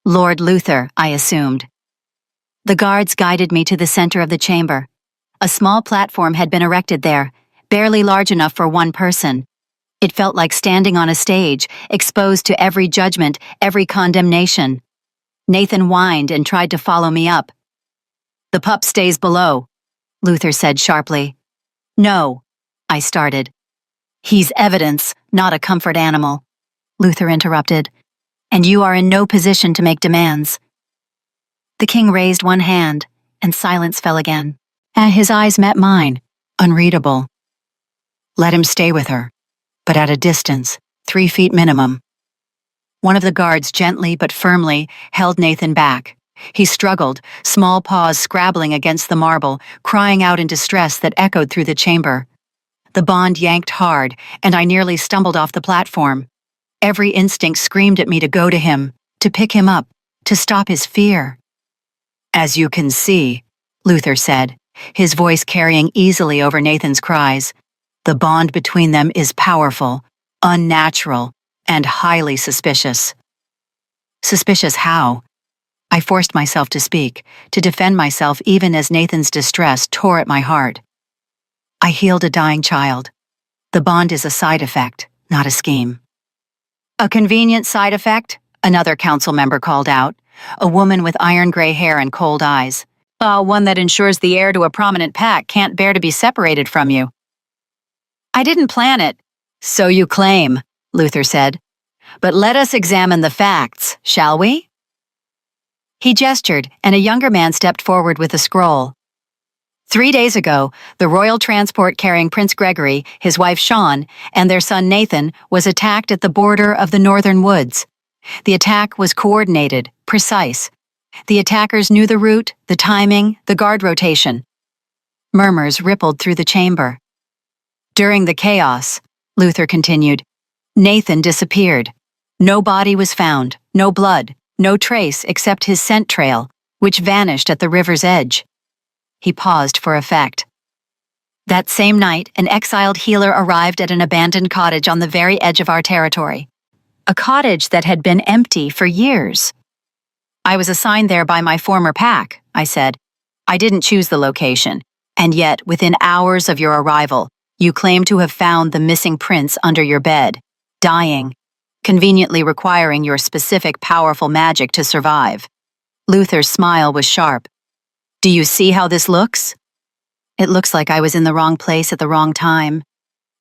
Lord Luther, I assumed. The guards guided me to the center of the chamber. A small platform had been erected there, barely large enough for one person. It felt like standing on a stage, exposed to every judgment, every condemnation. Nathan whined and tried to follow me up. "The pup stays below," Luther said sharply. "No," I started. "He's evidence, not a comfort animal," Luther interrupted. "And you are in no position to make demands." The king raised one hand, and silence fell again. His eyes met mine, unreadable. "Let him stay with her, but at a distance, 3 feet minimum." One of the guards gently but firmly held Nathan back. He struggled, small paws scrabbling against the marble, crying out in distress that echoed through the chamber. The bond yanked hard, and I nearly stumbled off the platform. Every instinct screamed at me to go to him, to pick him up, to stop his fear. "As you can see," Luther said, his voice carrying easily over Nathan's cries, "the bond between them is powerful, unnatural, and highly suspicious." Suspicious how? I forced myself to speak, to defend myself even as Nathan's distress tore at my heart. "I healed a dying child. The bond is a side effect, not a scheme." "A convenient side effect?" another council member called out, a woman with iron-gray hair and cold eyes. "One that ensures the heir to a prominent pack can't bear to be separated from you." "I didn't plan it." "So you claim," Luther said. "But let us examine the facts, shall we?" He gestured, and a younger man stepped forward with a scroll. 3 days ago, the royal transport carrying Prince Gregory, his wife Sean, and their son Nathan was attacked at the border of the northern woods. The attack was coordinated, precise. The attackers knew the route, the timing, the guard rotation. Murmurs rippled through the chamber. "During the chaos," Luther continued, "Nathan disappeared. No body was found, no blood, no trace except his scent trail, which vanished at the river's edge." He paused for effect. "That same night, an exiled healer arrived at an abandoned cottage on the very edge of our territory. A cottage that had been empty for years. I was assigned there by my former pack," I said. "I didn't choose the location, and yet, within hours of your arrival, you claim to have found the missing prince under your bed, dying, conveniently requiring your specific powerful magic to survive." Luther's smile was sharp. Do you see how this looks? It looks like I was in the wrong place at the wrong time.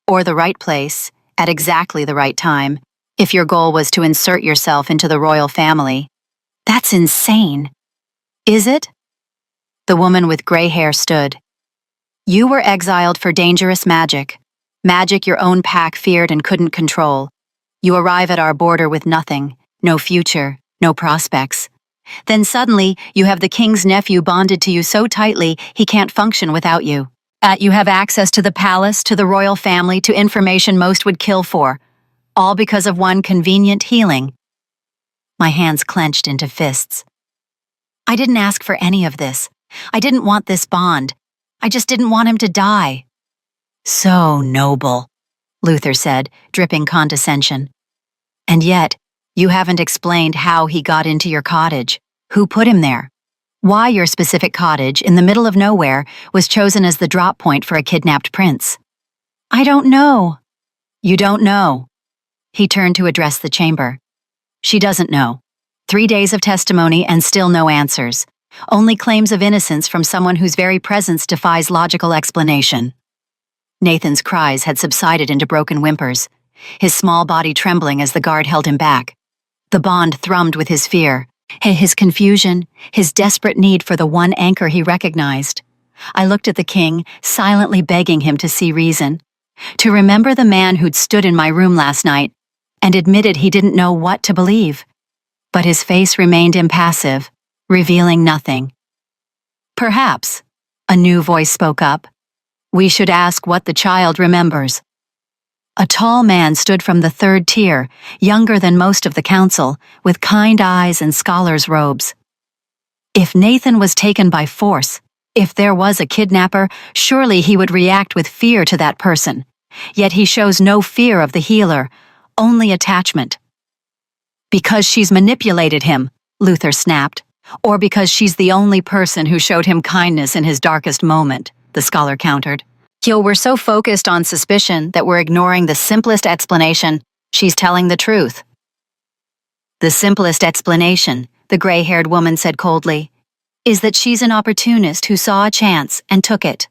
Or the right place, at exactly the right time, if your goal was to insert yourself into the royal family. That's insane. Is it? The woman with gray hair stood. You were exiled for dangerous magic. Magic your own pack feared and couldn't control. You arrive at our border with nothing, no future, no prospects. Then suddenly, you have the king's nephew bonded to you so tightly he can't function without you. You have access to the palace, to the royal family, to information most would kill for. All because of one convenient healing. My hands clenched into fists. I didn't ask for any of this. I didn't want this bond. I just didn't want him to die. So noble, Luther said, dripping condescension. And yet, you haven't explained how he got into your cottage, who put him there, why your specific cottage in the middle of nowhere was chosen as the drop point for a kidnapped prince. I don't know. You don't know. He turned to address the chamber. She doesn't know. 3 days of testimony and still no answers. Only claims of innocence from someone whose very presence defies logical explanation. Nathan's cries had subsided into broken whimpers, his small body trembling as the guard held him back. The bond thrummed with his fear, his confusion, his desperate need for the one anchor he recognized. I looked at the king, silently begging him to see reason, to remember the man who'd stood in my room last night and admitted he didn't know what to believe. But his face remained impassive, revealing nothing. Perhaps, a new voice spoke up, we should ask what the child remembers. A tall man stood from the third tier, younger than most of the council, with kind eyes and scholar's robes. If Nathan was taken by force, if there was a kidnapper, surely he would react with fear to that person. Yet he shows no fear of the healer, only attachment. Because she's manipulated him, Luther snapped, or because she's the only person who showed him kindness in his darkest moment, the scholar countered. We're so focused on suspicion that we're ignoring the simplest explanation. She's telling the truth. The simplest explanation, the gray-haired woman said coldly, is that she's an opportunist who saw a chance and took it.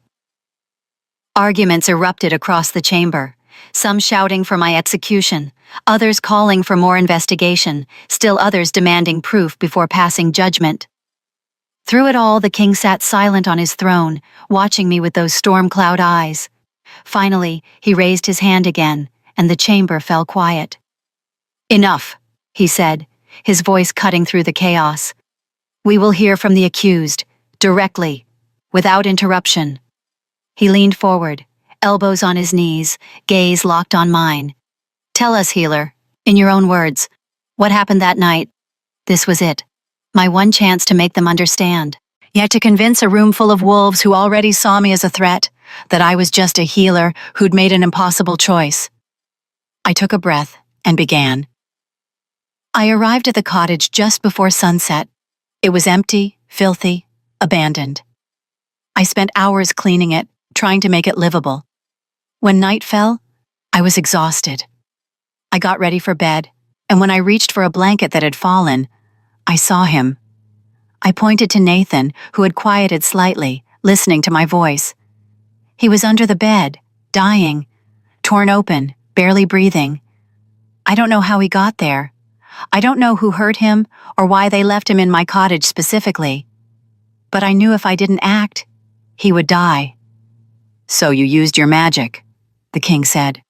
Arguments erupted across the chamber, some shouting for my execution, others calling for more investigation, still others demanding proof before passing judgment. Through it all, the king sat silent on his throne, watching me with those storm cloud eyes. Finally, he raised his hand again, and the chamber fell quiet. Enough, he said, his voice cutting through the chaos. We will hear from the accused, directly, without interruption. He leaned forward, elbows on his knees, gaze locked on mine. Tell us, healer, in your own words, what happened that night? This was it. My one chance to make them understand. Yet to convince a room full of wolves who already saw me as a threat, that I was just a healer who'd made an impossible choice. I took a breath and began. I arrived at the cottage just before sunset. It was empty, filthy, abandoned. I spent hours cleaning it, trying to make it livable. When night fell, I was exhausted. I got ready for bed, and when I reached for a blanket that had fallen, I saw him. I pointed to Nathan, who had quieted slightly, listening to my voice. He was under the bed, dying, torn open, barely breathing. I don't know how he got there. I don't know who hurt him or why they left him in my cottage specifically. But I knew if I didn't act, he would die. So you used your magic, the king said.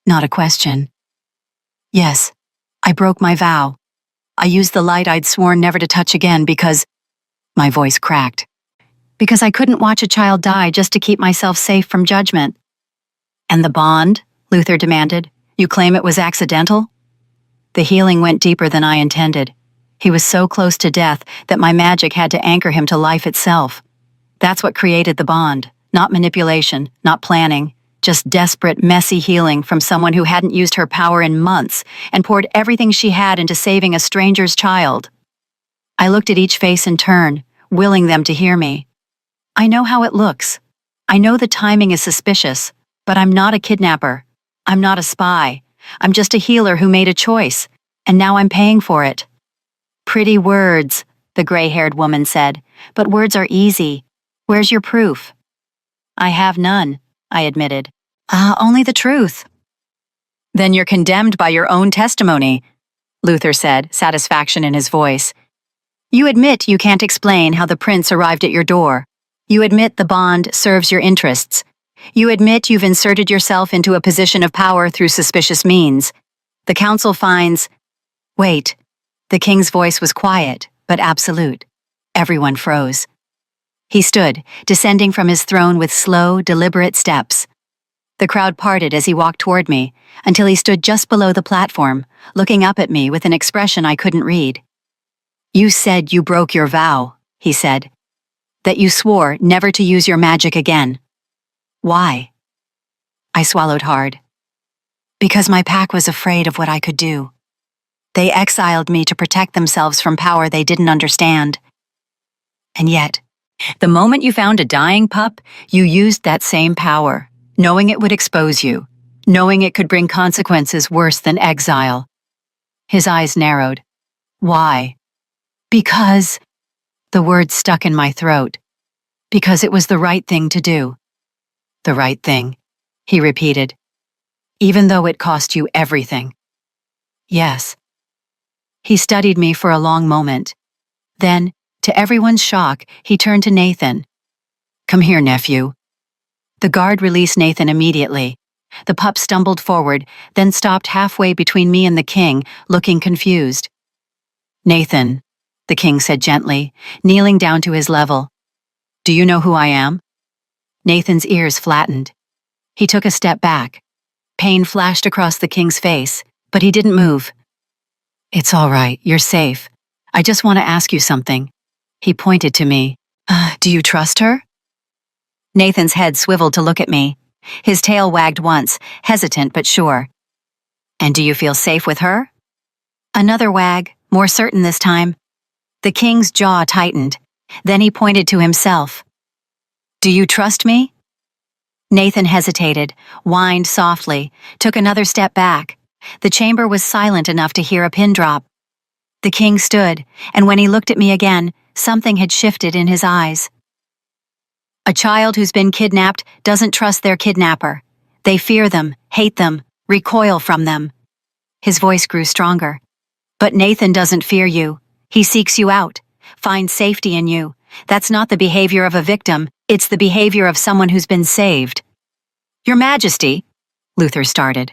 Not a question. Yes, I broke my vow. I used the light I'd sworn never to touch again because... My voice cracked. Because I couldn't watch a child die just to keep myself safe from judgment. And the bond? Luther demanded. You claim it was accidental? The healing went deeper than I intended. He was so close to death that my magic had to anchor him to life itself. That's what created the bond. Not manipulation, not planning. Just desperate, messy healing from someone who hadn't used her power in months and poured everything she had into saving a stranger's child. I looked at each face in turn, willing them to hear me. I know how it looks. I know the timing is suspicious, but I'm not a kidnapper. I'm not a spy. I'm just a healer who made a choice, and now I'm paying for it. Pretty words, the gray-haired woman said. But words are easy. Where's your proof? I have none, I admitted. Only the truth. Then you're condemned by your own testimony, Luther said, satisfaction in his voice. You admit you can't explain how the prince arrived at your door. You admit the bond serves your interests. You admit you've inserted yourself into a position of power through suspicious means. The council finds— Wait. The king's voice was quiet, but absolute. Everyone froze. He stood, descending from his throne with slow, deliberate steps. The crowd parted as he walked toward me, until he stood just below the platform, looking up at me with an expression I couldn't read. You said you broke your vow, he said. That you swore never to use your magic again. Why? I swallowed hard. Because my pack was afraid of what I could do. They exiled me to protect themselves from power they didn't understand. And yet, the moment you found a dying pup, you used that same power, knowing it would expose you, knowing it could bring consequences worse than exile. His eyes narrowed. Why? Because— The words stuck in my throat. Because it was the right thing to do. The right thing, he repeated. Even though it cost you everything. Yes. He studied me for a long moment. Then, to everyone's shock, he turned to Nathan. Come here, nephew. The guard released Nathan immediately. The pup stumbled forward, then stopped halfway between me and the king, looking confused. Nathan, the king said gently, kneeling down to his level. Do you know who I am? Nathan's ears flattened. He took a step back. Pain flashed across the king's face, but he didn't move. It's all right, you're safe. I just want to ask you something. He pointed to me. Do you trust her? Nathan's head swiveled to look at me. His tail wagged once, hesitant but sure. And do you feel safe with her? Another wag, more certain this time. The king's jaw tightened. Then he pointed to himself. Do you trust me? Nathan hesitated, whined softly, took another step back. The chamber was silent enough to hear a pin drop. The king stood, and when he looked at me again, something had shifted in his eyes. A child who's been kidnapped doesn't trust their kidnapper. They fear them, hate them, recoil from them. His voice grew stronger. But Nathan doesn't fear you. He seeks you out, finds safety in you. That's not the behavior of a victim, it's the behavior of someone who's been saved. Your Majesty, Luther started.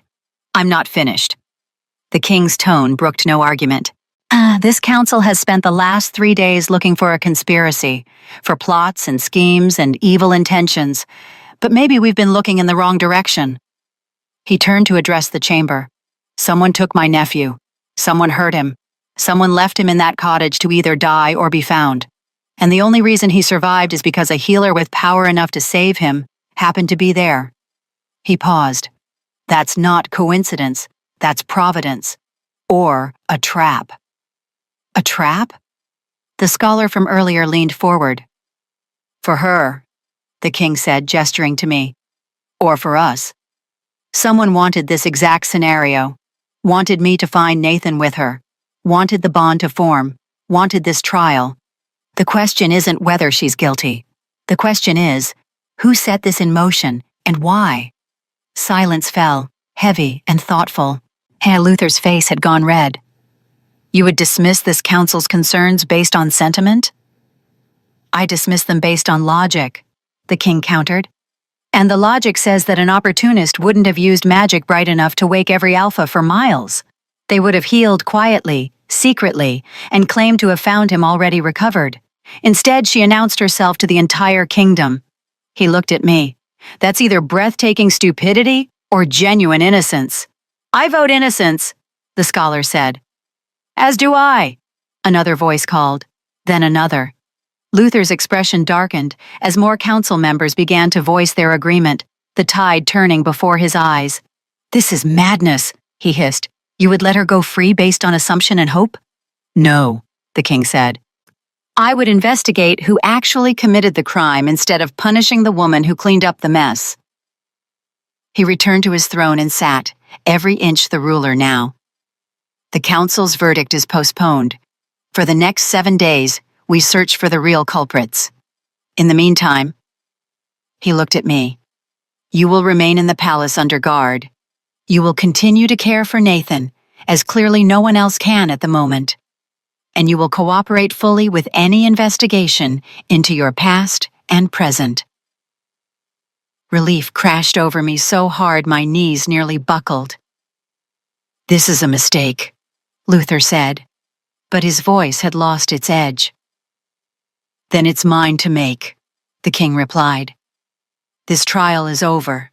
I'm not finished. The king's tone brooked no argument. This council has spent the last 3 days looking for a conspiracy, for plots and schemes and evil intentions, but maybe we've been looking in the wrong direction. He turned to address the chamber. Someone took my nephew. Someone hurt him. Someone left him in that cottage to either die or be found. And the only reason he survived is because a healer with power enough to save him happened to be there. He paused. That's not coincidence. That's providence. Or a trap. A trap? The scholar from earlier leaned forward. For her, the king said, gesturing to me. Or for us. Someone wanted this exact scenario. Wanted me to find Nathan with her. Wanted the bond to form. Wanted this trial. The question isn't whether she's guilty. The question is, who set this in motion and why? Silence fell, heavy and thoughtful. Herr Luther's face had gone red. You would dismiss this council's concerns based on sentiment? I dismiss them based on logic, the king countered. And the logic says that an opportunist wouldn't have used magic bright enough to wake every alpha for miles. They would have healed quietly, secretly, and claimed to have found him already recovered. Instead, she announced herself to the entire kingdom. He looked at me. That's either breathtaking stupidity or genuine innocence. I vote innocence, the scholar said. As do I, another voice called, then another. Luther's expression darkened as more council members began to voice their agreement, the tide turning before his eyes. This is madness, he hissed. You would let her go free based on assumption and hope? No, the king said. I would investigate who actually committed the crime instead of punishing the woman who cleaned up the mess. He returned to his throne and sat, every inch the ruler now. The council's verdict is postponed. For the next 7 days, we search for the real culprits. In the meantime, he looked at me. You will remain in the palace under guard. You will continue to care for Nathan, as clearly no one else can at the moment. And you will cooperate fully with any investigation into your past and present. Relief crashed over me so hard my knees nearly buckled. This is a mistake, Luther said, but his voice had lost its edge. Then it's mine to make, the king replied. This trial is over.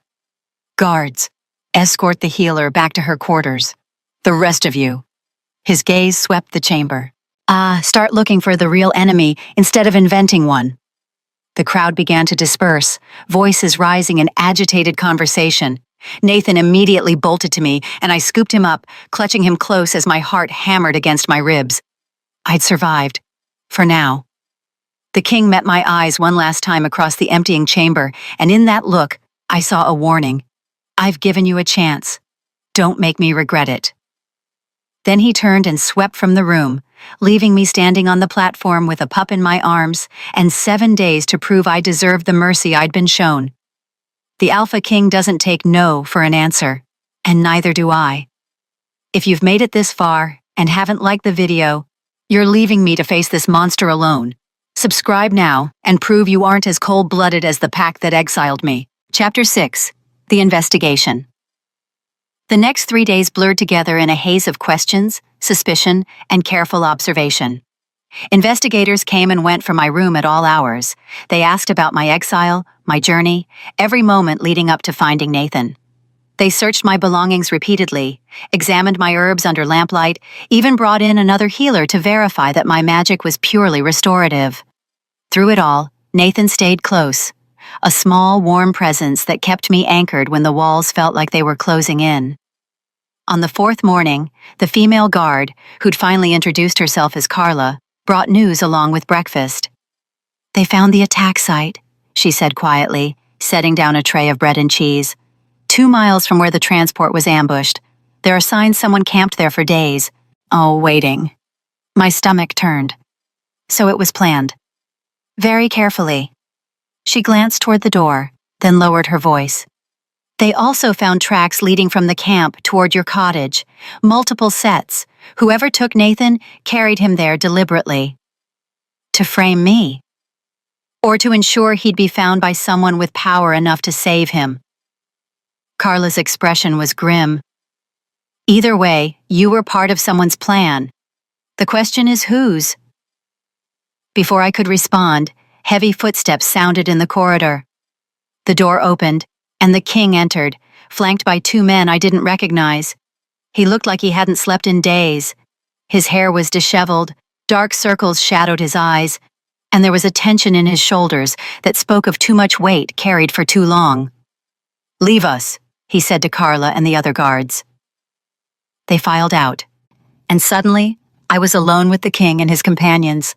Guards, escort the healer back to her quarters. The rest of you. His gaze swept the chamber. Start looking for the real enemy instead of inventing one. The crowd began to disperse, voices rising in agitated conversation. Nathan immediately bolted to me, and I scooped him up, clutching him close as my heart hammered against my ribs. I'd survived. For now. The king met my eyes one last time across the emptying chamber, and in that look, I saw a warning. I've given you a chance. Don't make me regret it. Then he turned and swept from the room, leaving me standing on the platform with a pup in my arms and 7 days to prove I deserved the mercy I'd been shown. The Alpha King doesn't take no for an answer, and neither do I. If you've made it this far and haven't liked the video, you're leaving me to face this monster alone. Subscribe now and prove you aren't as cold-blooded as the pack that exiled me. Chapter 6. The Investigation. The next 3 days blurred together in a haze of questions, suspicion, and careful observation. Investigators came and went from my room at all hours. They asked about my exile, my journey, every moment leading up to finding Nathan. They searched my belongings repeatedly, examined my herbs under lamplight, even brought in another healer to verify that my magic was purely restorative. Through it all, Nathan stayed close, a small, warm presence that kept me anchored when the walls felt like they were closing in. On the 4th morning, the female guard, who'd finally introduced herself as Carla, brought news along with breakfast. They found the attack site, she said quietly, setting down a tray of bread and cheese. 2 miles from where the transport was ambushed. There are signs someone camped there for days. Oh, waiting. My stomach turned. So it was planned. Very carefully. She glanced toward the door, then lowered her voice. They also found tracks leading from the camp toward your cottage. Multiple sets. Whoever took Nathan carried him there deliberately. To frame me. Or to ensure he'd be found by someone with power enough to save him. Carla's expression was grim. Either way, you were part of someone's plan. The question is whose? Before I could respond, heavy footsteps sounded in the corridor. The door opened, and the king entered, flanked by 2 men I didn't recognize. He looked like he hadn't slept in days. His hair was disheveled, dark circles shadowed his eyes, and there was a tension in his shoulders that spoke of too much weight carried for too long. Leave us, he said to Carla and the other guards. They filed out, and suddenly I was alone with the king and his companions.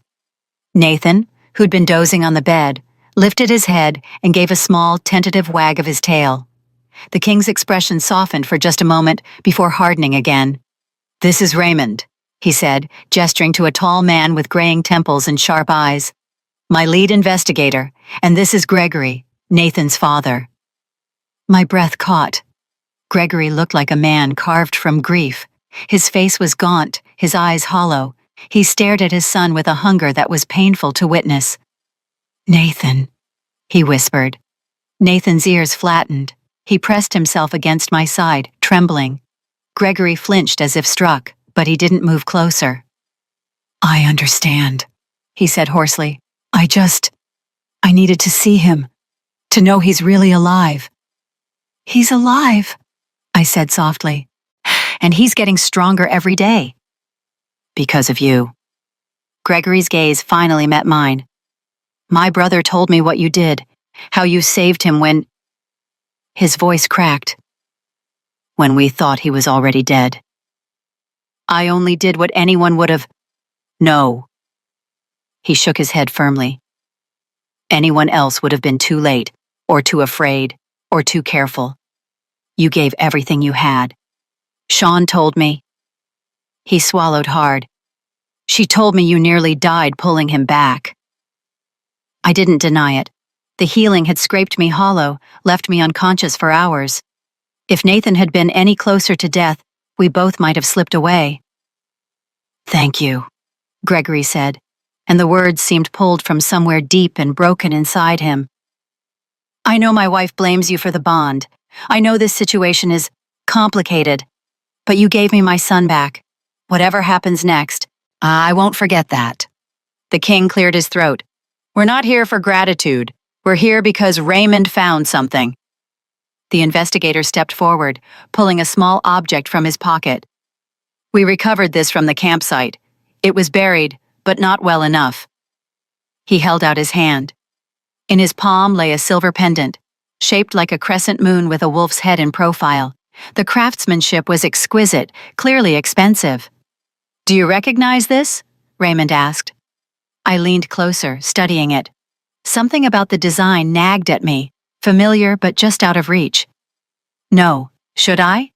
Nathan, who'd been dozing on the bed, lifted his head and gave a small, tentative wag of his tail. The king's expression softened for just a moment before hardening again. This is Raymond, he said, gesturing to a tall man with graying temples and sharp eyes. My lead investigator, and this is Gregory, Nathan's father. My breath caught. Gregory looked like a man carved from grief. His face was gaunt, his eyes hollow. He stared at his son with a hunger that was painful to witness. Nathan, he whispered. Nathan's ears flattened. He pressed himself against my side, trembling. Gregory flinched as if struck, but he didn't move closer. I understand, he said hoarsely. I needed to see him, to know he's really alive. He's alive, I said softly. And he's getting stronger every day. Because of you. Gregory's gaze finally met mine. My brother told me what you did, how you saved him when... His voice cracked. When we thought he was already dead. I only did what anyone would have... No. He shook his head firmly. Anyone else would have been too late, or too afraid, or too careful. You gave everything you had. Sean told me. He swallowed hard. She told me you nearly died pulling him back. I didn't deny it. The healing had scraped me hollow, left me unconscious for hours. If Nathan had been any closer to death, we both might have slipped away. Thank you, Gregory said, and the words seemed pulled from somewhere deep and broken inside him. I know my wife blames you for the bond. I know this situation is complicated, but you gave me my son back. Whatever happens next, I won't forget that. The king cleared his throat. We're not here for gratitude. We're here because Raymond found something. The investigator stepped forward, pulling a small object from his pocket. We recovered this from the campsite. It was buried, but not well enough. He held out his hand. In his palm lay a silver pendant, shaped like a crescent moon with a wolf's head in profile. The craftsmanship was exquisite, clearly expensive. Do you recognize this? Raymond asked. I leaned closer, studying it. Something about the design nagged at me, familiar but just out of reach. No, should I?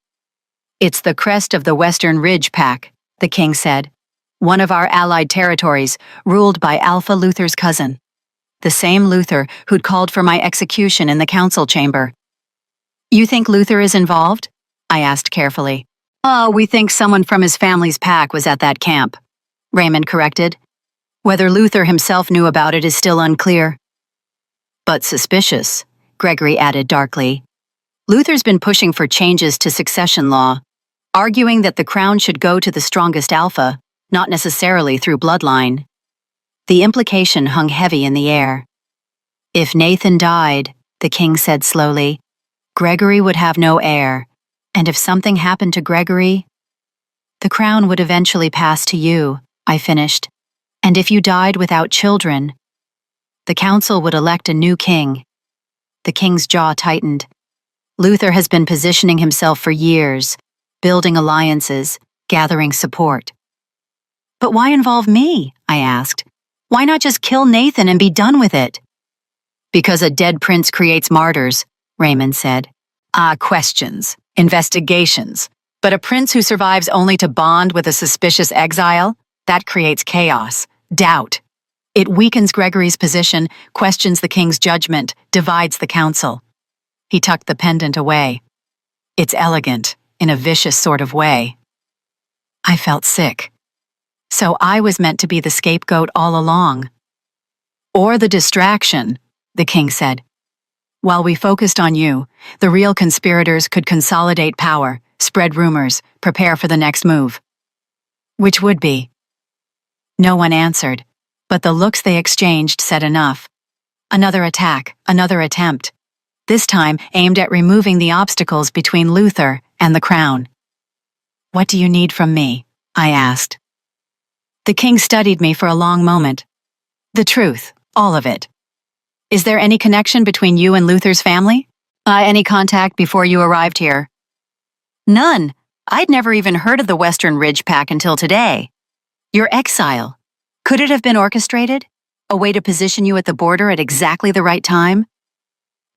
It's the crest of the Western Ridge Pack, the king said. One of our allied territories, ruled by Alpha Luther's cousin. The same Luther who'd called for my execution in the council chamber. You think Luther is involved? I asked carefully. Oh, we think someone from his family's pack was at that camp, Raymond corrected. Whether Luther himself knew about it is still unclear. But suspicious, Gregory added darkly. Luther's been pushing for changes to succession law, arguing that the crown should go to the strongest alpha, not necessarily through bloodline. The implication hung heavy in the air. If Nathan died, the king said slowly, Gregory would have no heir, and if something happened to Gregory, the crown would eventually pass to you, I finished. And if you died without children, the council would elect a new king. The king's jaw tightened. Luther has been positioning himself for years, building alliances, gathering support. But why involve me? I asked. Why not just kill Nathan and be done with it? Because a dead prince creates martyrs, Raymond said. Questions, investigations. But a prince who survives only to bond with a suspicious exile? That creates chaos, doubt. It weakens Gregory's position, questions the king's judgment, divides the council. He tucked the pendant away. It's elegant, in a vicious sort of way. I felt sick. So I was meant to be the scapegoat all along. Or the distraction, the king said. While we focused on you, the real conspirators could consolidate power, spread rumors, prepare for the next move. Which would be? No one answered, but the looks they exchanged said enough. Another attack, another attempt. This time aimed at removing the obstacles between Luther and the crown. What do you need from me? I asked. The king studied me for a long moment. The truth, all of it. Is there any connection between you and Luther's family? Any contact before you arrived here? None. I'd never even heard of the Western Ridge Pack until today. Your exile. Could it have been orchestrated? A way to position you at the border at exactly the right time?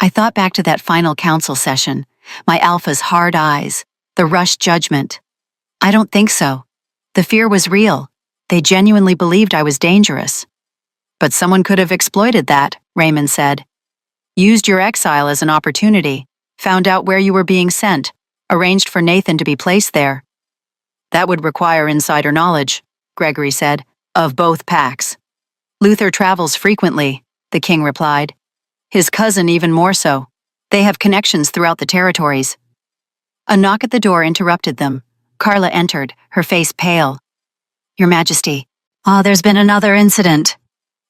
I thought back to that final council session, my alpha's hard eyes, the rushed judgment. I don't think so. The fear was real. They genuinely believed I was dangerous. But someone could have exploited that, Raymond said. Used your exile as an opportunity, found out where you were being sent, arranged for Nathan to be placed there. That would require insider knowledge, Gregory said, of both packs. Luther travels frequently, the king replied. His cousin even more so. They have connections throughout the territories. A knock at the door interrupted them. Carla entered, her face pale. Your Majesty, there's been another incident.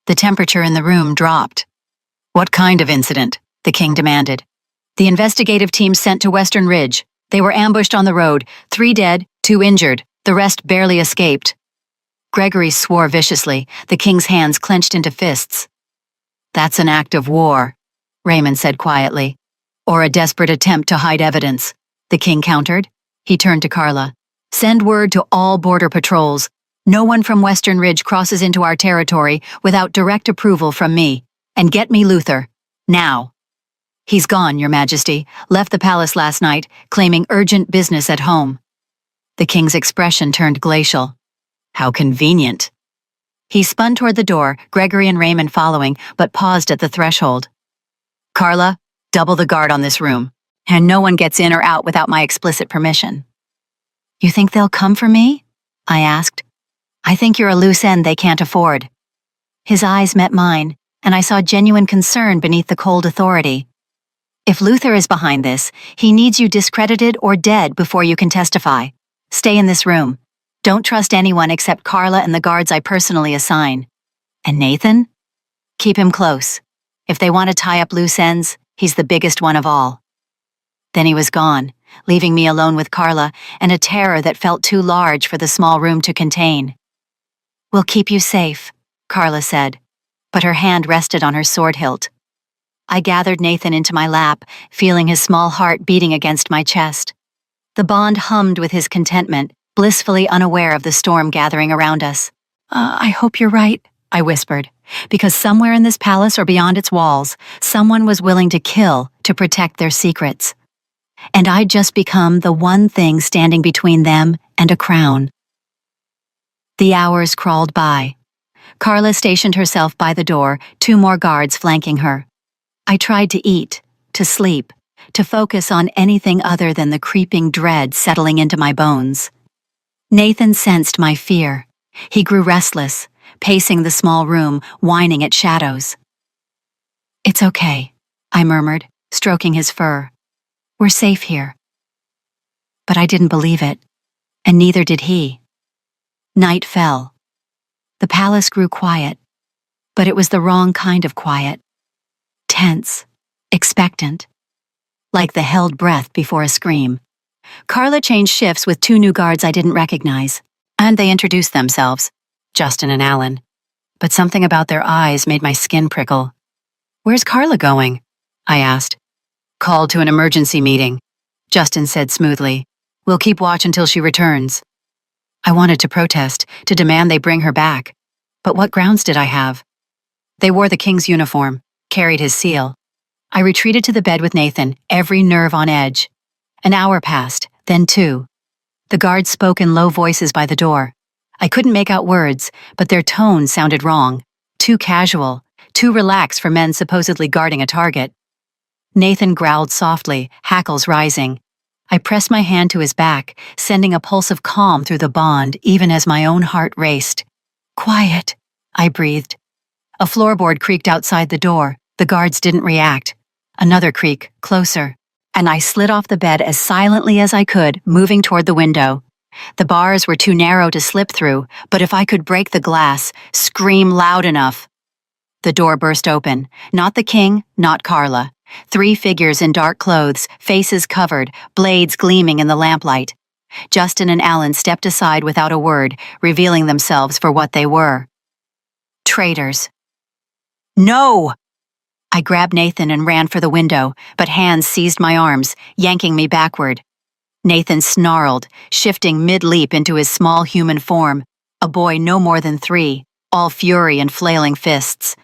The temperature in the room dropped. What kind of incident? The king demanded. The investigative team sent to Western Ridge. They were ambushed on the road, 3 dead, 2 injured, the rest barely escaped. Gregory swore viciously, the king's hands clenched into fists. That's an act of war, Raymond said quietly. Or a desperate attempt to hide evidence, the king countered. He turned to Carla. Send word to all border patrols. No one from Western Ridge crosses into our territory without direct approval from me. And get me Luther. Now. He's gone, Your Majesty. Left the palace last night, claiming urgent business at home. The king's expression turned glacial. How convenient. He spun toward the door, Gregory and Raymond following, but paused at the threshold. Carla, double the guard on this room, and no one gets in or out without my explicit permission. You think they'll come for me? I asked. I think you're a loose end they can't afford. His eyes met mine, and I saw genuine concern beneath the cold authority. If Luther is behind this, he needs you discredited or dead before you can testify. Stay in this room. Don't trust anyone except Carla and the guards I personally assign. And Nathan? Keep him close. If they want to tie up loose ends, he's the biggest one of all. Then he was gone, leaving me alone with Carla and a terror that felt too large for the small room to contain. We'll keep you safe, Carla said, but her hand rested on her sword hilt. I gathered Nathan into my lap, feeling his small heart beating against my chest. The bond hummed with his contentment, blissfully unaware of the storm gathering around us. I hope you're right, I whispered, because somewhere in this palace or beyond its walls, someone was willing to kill to protect their secrets. And I'd just become the one thing standing between them and a crown. The hours crawled by. Carla stationed herself by the door, 2 more guards flanking her. I tried to eat, to sleep, to focus on anything other than the creeping dread settling into my bones. Nathan sensed my fear. He grew restless, pacing the small room, whining at shadows. It's okay, I murmured, stroking his fur. We're safe here. But I didn't believe it, and neither did he. Night fell. The palace grew quiet, but it was the wrong kind of quiet. Tense, expectant, like the held breath before a scream. Carla changed shifts with 2 new guards I didn't recognize, and they introduced themselves, Justin and Alan. But something about their eyes made my skin prickle. Where's Carla going? I asked. Called to an emergency meeting, Justin said smoothly. We'll keep watch until she returns. I wanted to protest, to demand they bring her back. But what grounds did I have? They wore the king's uniform, carried his seal. I retreated to the bed with Nathan, every nerve on edge. An hour passed, then 2. The guards spoke in low voices by the door. I couldn't make out words, but their tone sounded wrong. Too casual, too relaxed for men supposedly guarding a target. Nathan growled softly, hackles rising. I pressed my hand to his back, sending a pulse of calm through the bond even as my own heart raced. Quiet, I breathed. A floorboard creaked outside the door. The guards didn't react. Another creak, closer, and I slid off the bed as silently as I could, moving toward the window. The bars were too narrow to slip through, but if I could break the glass, scream loud enough. The door burst open. Not the king, not Carla. 3 figures in dark clothes, faces covered, blades gleaming in the lamplight. Justin and Alan stepped aside without a word, revealing themselves for what they were. Traitors. No! I grabbed Nathan and ran for the window, but hands seized my arms, yanking me backward. Nathan snarled, shifting mid-leap into his small human form, a boy no more than 3, all fury and flailing fists.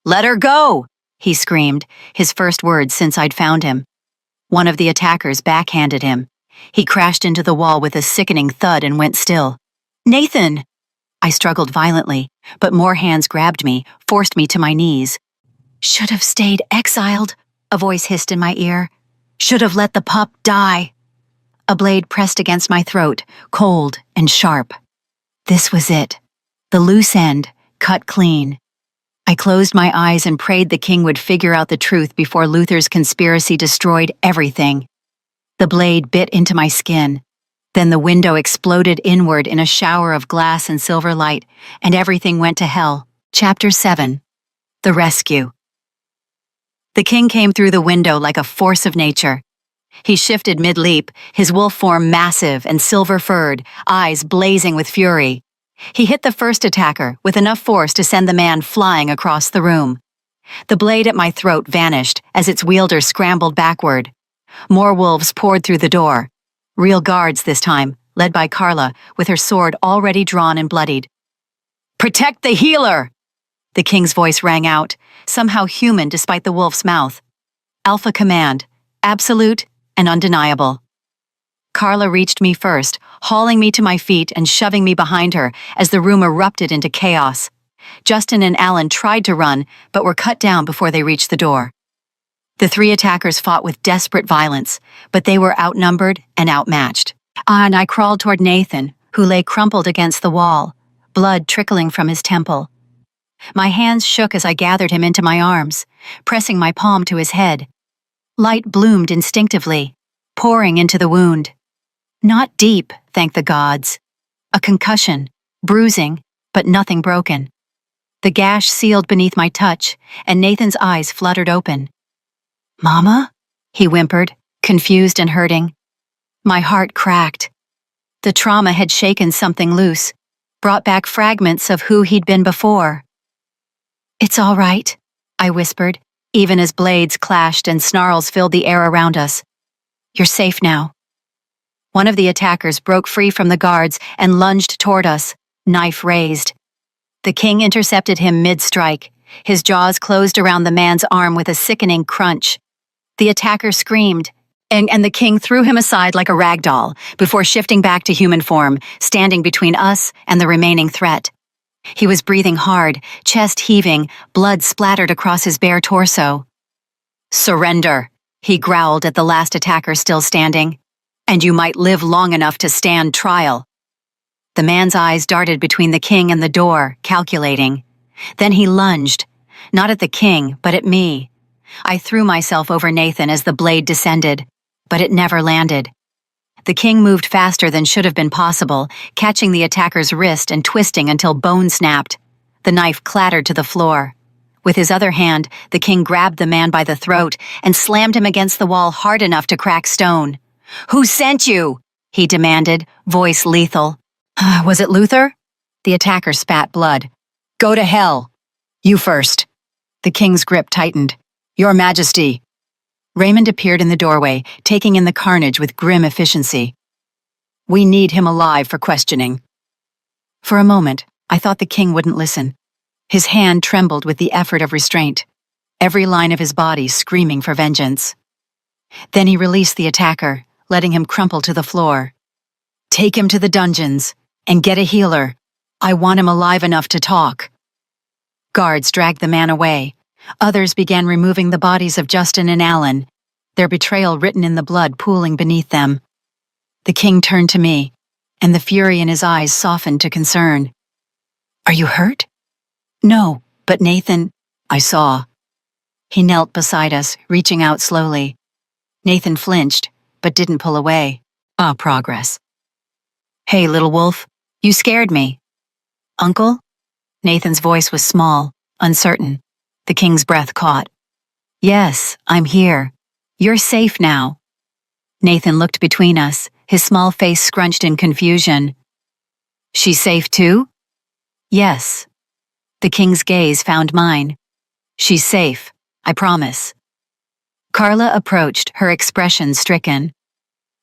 Let her go! He screamed, his first words since I'd found him. One of the attackers backhanded him. He crashed into the wall with a sickening thud and went still. Nathan! I struggled violently, but more hands grabbed me, forced me to my knees. Should have stayed exiled, a voice hissed in my ear. Should have let the pup die. A blade pressed against my throat, cold and sharp. This was it. The loose end, cut clean. I closed my eyes and prayed the king would figure out the truth before Luther's conspiracy destroyed everything. The blade bit into my skin. Then the window exploded inward in a shower of glass and silver light, and everything went to hell. Chapter 7. The Rescue. The king came through the window like a force of nature. He shifted mid-leap, his wolf form massive and silver-furred, eyes blazing with fury. He hit the first attacker with enough force to send the man flying across the room. The blade at my throat vanished as its wielder scrambled backward. More wolves poured through the door. Real guards this time, led by Carla, with her sword already drawn and bloodied. Protect the healer! The king's voice rang out, somehow human despite the wolf's mouth. Alpha command, absolute and undeniable. Carla reached me first, hauling me to my feet and shoving me behind her as the room erupted into chaos. Justin and Alan tried to run, but were cut down before they reached the door. The three attackers fought with desperate violence, but they were outnumbered and outmatched. And I crawled toward Nathan, who lay crumpled against the wall, blood trickling from his temple. My hands shook as I gathered him into my arms, pressing my palm to his head. Light bloomed instinctively, pouring into the wound. Not deep, thank the gods. A concussion, bruising, but nothing broken. The gash sealed beneath my touch, and Nathan's eyes fluttered open. "Mama?" he whimpered, confused and hurting. My heart cracked. The trauma had shaken something loose, brought back fragments of who he'd been before. "It's all right," I whispered, even as blades clashed and snarls filled the air around us. "You're safe now." One of the attackers broke free from the guards and lunged toward us, knife raised. The king intercepted him mid-strike. His jaws closed around the man's arm with a sickening crunch. The attacker screamed, and the king threw him aside like a rag doll before shifting back to human form, standing between us and the remaining threat. He was breathing hard, chest heaving, blood splattered across his bare torso. "Surrender," he growled at the last attacker still standing, "and you might live long enough to stand trial." The man's eyes darted between the king and the door, calculating. Then he lunged, not at the king, but at me. I threw myself over Nathan as the blade descended, but it never landed. The king moved faster than should have been possible, catching the attacker's wrist and twisting until bone snapped. The knife clattered to the floor. With his other hand, the king grabbed the man by the throat and slammed him against the wall hard enough to crack stone. "Who sent you?" he demanded, voice lethal. "Was it Luther?" The attacker spat blood. "Go to hell. You first." The king's grip tightened. "Your Majesty." Raymond appeared in the doorway, taking in the carnage with grim efficiency. "We need him alive for questioning." For a moment, I thought the king wouldn't listen. His hand trembled with the effort of restraint, every line of his body screaming for vengeance. Then he released the attacker, letting him crumple to the floor. "Take him to the dungeons, and get a healer. I want him alive enough to talk." Guards dragged the man away. Others began removing the bodies of Justin and Alan, their betrayal written in the blood pooling beneath them. The king turned to me, and the fury in his eyes softened to concern. "Are you hurt?" "No, but Nathan—" I saw. He knelt beside us, reaching out slowly. Nathan flinched, but didn't pull away. Progress. "Hey, little wolf, you scared me." "Uncle?" Nathan's voice was small, uncertain. The king's breath caught. "Yes, I'm here. You're safe now." Nathan looked between us, his small face scrunched in confusion. "She's safe too?" "Yes." The king's gaze found mine. "She's safe, I promise." Carla approached, her expression stricken.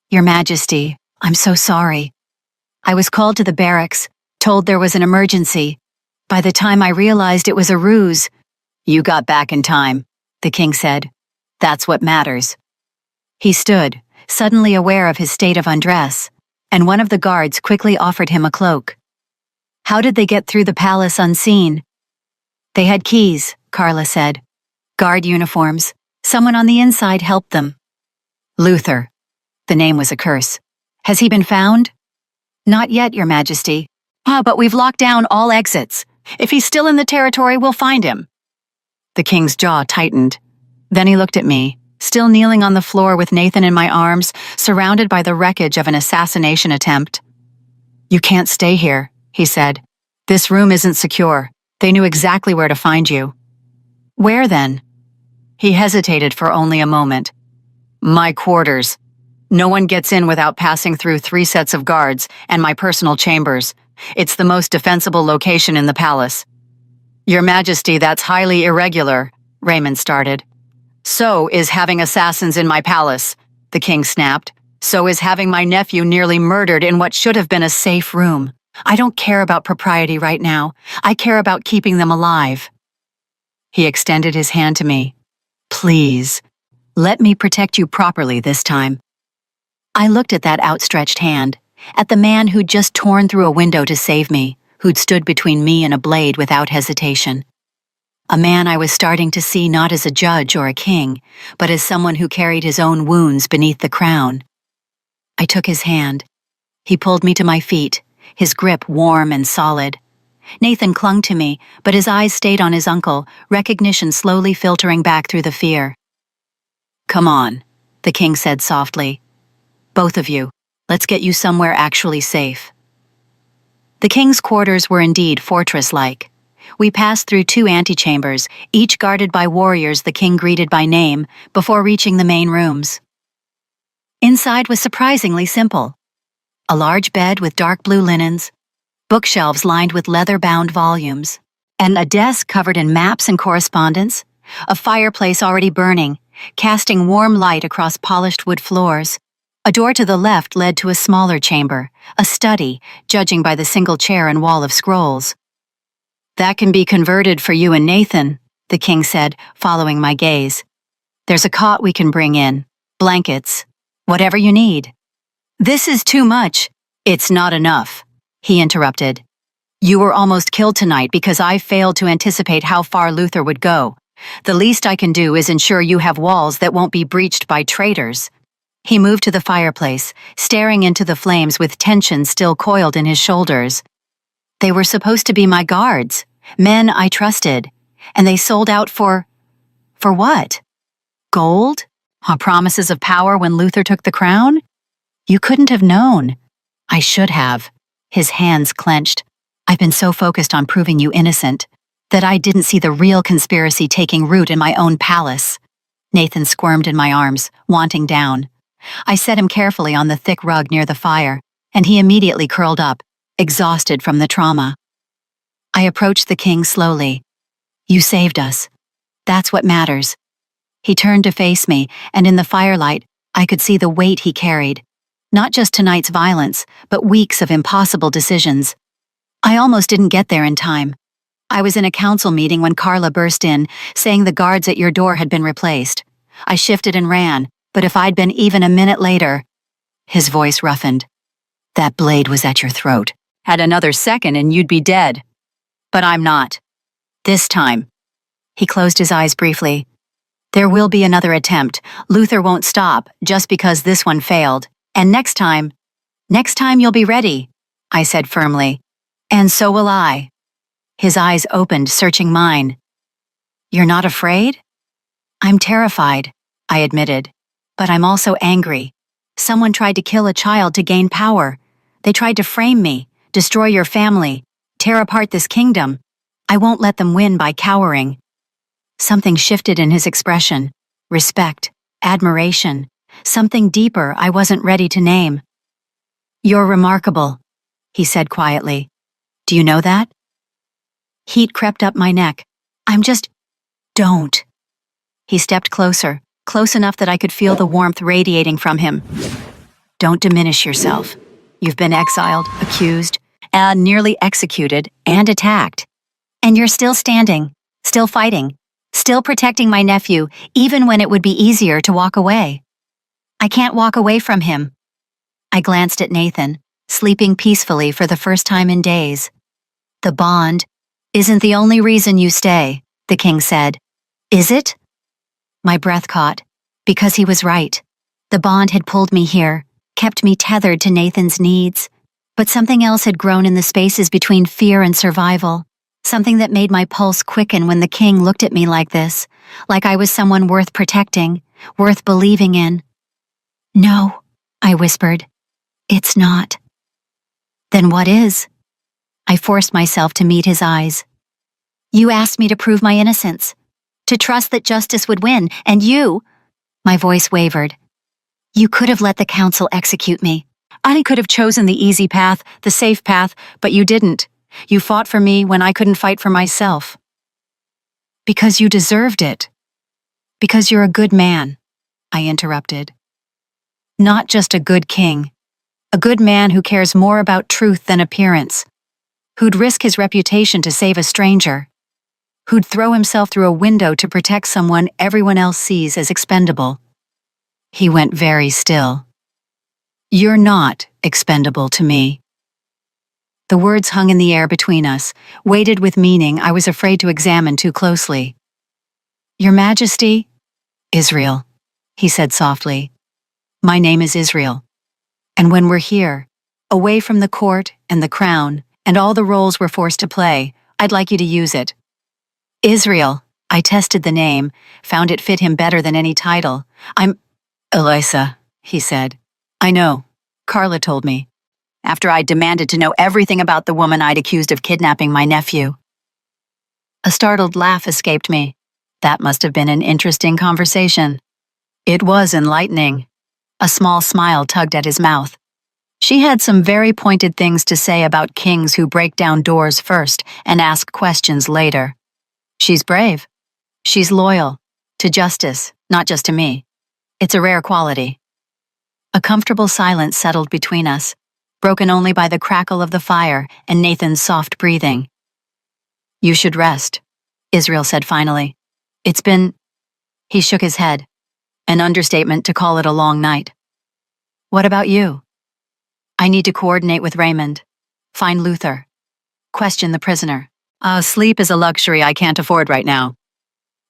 "Your Majesty, I'm so sorry. I was called to the barracks, told there was an emergency. By the time I realized it was a ruse—" "You got back in time," the king said. "That's what matters." He stood, suddenly aware of his state of undress, and one of the guards quickly offered him a cloak. "How did they get through the palace unseen?" "They had keys," Carla said. "Guard uniforms. Someone on the inside helped them." "Luther." The name was a curse. "Has he been found?" "Not yet, Your Majesty. But we've locked down all exits. If he's still in the territory, we'll find him." The king's jaw tightened. Then he looked at me, still kneeling on the floor with Nathan in my arms, surrounded by the wreckage of an assassination attempt. "You can't stay here," he said. "This room isn't secure. They knew exactly where to find you." "Where then?" He hesitated for only a moment. "My quarters. No one gets in without passing through 3 sets of guards and my personal chambers. It's the most defensible location in the palace." "Your Majesty, that's highly irregular," Raymond started. "So is having assassins in my palace," the king snapped. "So is having my nephew nearly murdered in what should have been a safe room. I don't care about propriety right now. I care about keeping them alive." He extended his hand to me. "Please, let me protect you properly this time." I looked at that outstretched hand, at the man who'd just torn through a window to save me, who'd stood between me and a blade without hesitation. A man I was starting to see not as a judge or a king, but as someone who carried his own wounds beneath the crown. I took his hand. He pulled me to my feet, his grip warm and solid. Nathan clung to me, but his eyes stayed on his uncle, recognition slowly filtering back through the fear. "Come on," the king said softly. "Both of you, let's get you somewhere actually safe." The king's quarters were indeed fortress-like. We passed through 2 antechambers, each guarded by warriors the king greeted by name, before reaching the main rooms. Inside was surprisingly simple. A large bed with dark blue linens, bookshelves lined with leather-bound volumes, and a desk covered in maps and correspondence, a fireplace already burning, casting warm light across polished wood floors. A door to the left led to a smaller chamber, a study, judging by the single chair and wall of scrolls. "That can be converted for you and Nathan," the king said, following my gaze. "There's a cot we can bring in, blankets, whatever you need." "This is too much." "It's not enough," he interrupted. "You were almost killed tonight because I failed to anticipate how far Luther would go. The least I can do is ensure you have walls that won't be breached by traitors." He moved to the fireplace, staring into the flames with tension still coiled in his shoulders. They were supposed to be my guards, men I trusted, and they sold out for what? Gold? Promises of power when Luther took the crown? You couldn't have known. I should have. His hands clenched. I've been so focused on proving you innocent that I didn't see the real conspiracy taking root in my own palace. Nathan squirmed in my arms, wanting down. I set him carefully on the thick rug near the fire, and he immediately curled up, exhausted from the trauma. I approached the king slowly. "You saved us. That's what matters." He turned to face me, and in the firelight, I could see the weight he carried. Not just tonight's violence, but weeks of impossible decisions. I almost didn't get there in time. I was in a council meeting when Carla burst in, saying the guards at your door had been replaced. I shifted and ran, but if I'd been even a minute later— His voice roughened. "That blade was at your throat. Had another second and you'd be dead. But I'm not. This time." He closed his eyes briefly. "There will be another attempt. Luther won't stop just because this one failed. And next time you'll be ready," I said firmly. "And so will I." His eyes opened, searching mine. "You're not afraid?" "I'm terrified," I admitted. "But I'm also angry. Someone tried to kill a child to gain power. They tried to frame me, destroy your family, tear apart this kingdom. I won't let them win by cowering." Something shifted in his expression. Respect, admiration, something deeper I wasn't ready to name. "You're remarkable," he said quietly. "Do you know that?" Heat crept up my neck. Don't." He stepped closer, close enough that I could feel the warmth radiating from him. "Don't diminish yourself. You've been exiled, accused, and nearly executed and attacked. And you're still standing, still fighting, still protecting my nephew, even when it would be easier to walk away. I can't walk away from him." I glanced at Nathan, sleeping peacefully for the first time in days. "The bond isn't the only reason you stay," the king said. "Is it?" My breath caught, because he was right. The bond had pulled me here, kept me tethered to Nathan's needs. But something else had grown in the spaces between fear and survival, something that made my pulse quicken when the king looked at me like this, like I was someone worth protecting, worth believing in. "No," I whispered. "It's not." "Then what is?" I forced myself to meet his eyes. "You asked me to prove my innocence, to trust that justice would win, and you—" My voice wavered. "You could have let the council execute me. I could have chosen the easy path, the safe path, but you didn't. You fought for me when I couldn't fight for myself." "Because you deserved it. Because you're a good man," I interrupted. "Not just a good king. A good man who cares more about truth than appearance. Who'd risk his reputation to save a stranger. Who'd throw himself through a window to protect someone everyone else sees as expendable." He went very still. You're not expendable to me. The words hung in the air between us, weighted with meaning I was afraid to examine too closely. Your Majesty? Israel, he said softly. My name is Israel. And when we're here, away from the court and the crown and all the roles we're forced to play, I'd like you to use it. Israel, I tested the name, found it fit him better than any title. I'm Elisa, he said. I know. Carla told me. After I demanded to know everything about the woman I'd accused of kidnapping my nephew. A startled laugh escaped me. That must have been an interesting conversation. It was enlightening. A small smile tugged at his mouth. She had some very pointed things to say about kings who break down doors first and ask questions later. She's brave. She's loyal. To justice, not just to me. It's a rare quality. A comfortable silence settled between us, broken only by the crackle of the fire and Nathan's soft breathing. You should rest, Israel said finally. It's been... He shook his head. An understatement to call it a long night. What about you? I need to coordinate with Raymond. Find Luther. Question the prisoner. Sleep is a luxury I can't afford right now.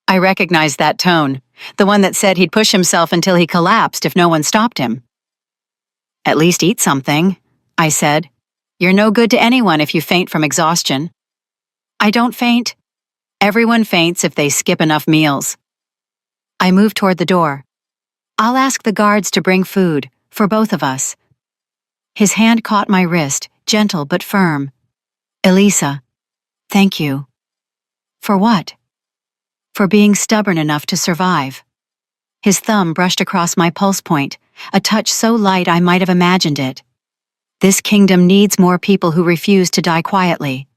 I recognized that tone, the one that said he'd push himself until he collapsed if no one stopped him. At least eat something, I said. You're no good to anyone if you faint from exhaustion. I don't faint. Everyone faints if they skip enough meals. I moved toward the door. I'll ask the guards to bring food, for both of us. His hand caught my wrist, gentle but firm. Elisa, thank you. For what? For being stubborn enough to survive. His thumb brushed across my pulse point, a touch so light I might have imagined it. This kingdom needs more people who refuse to die quietly.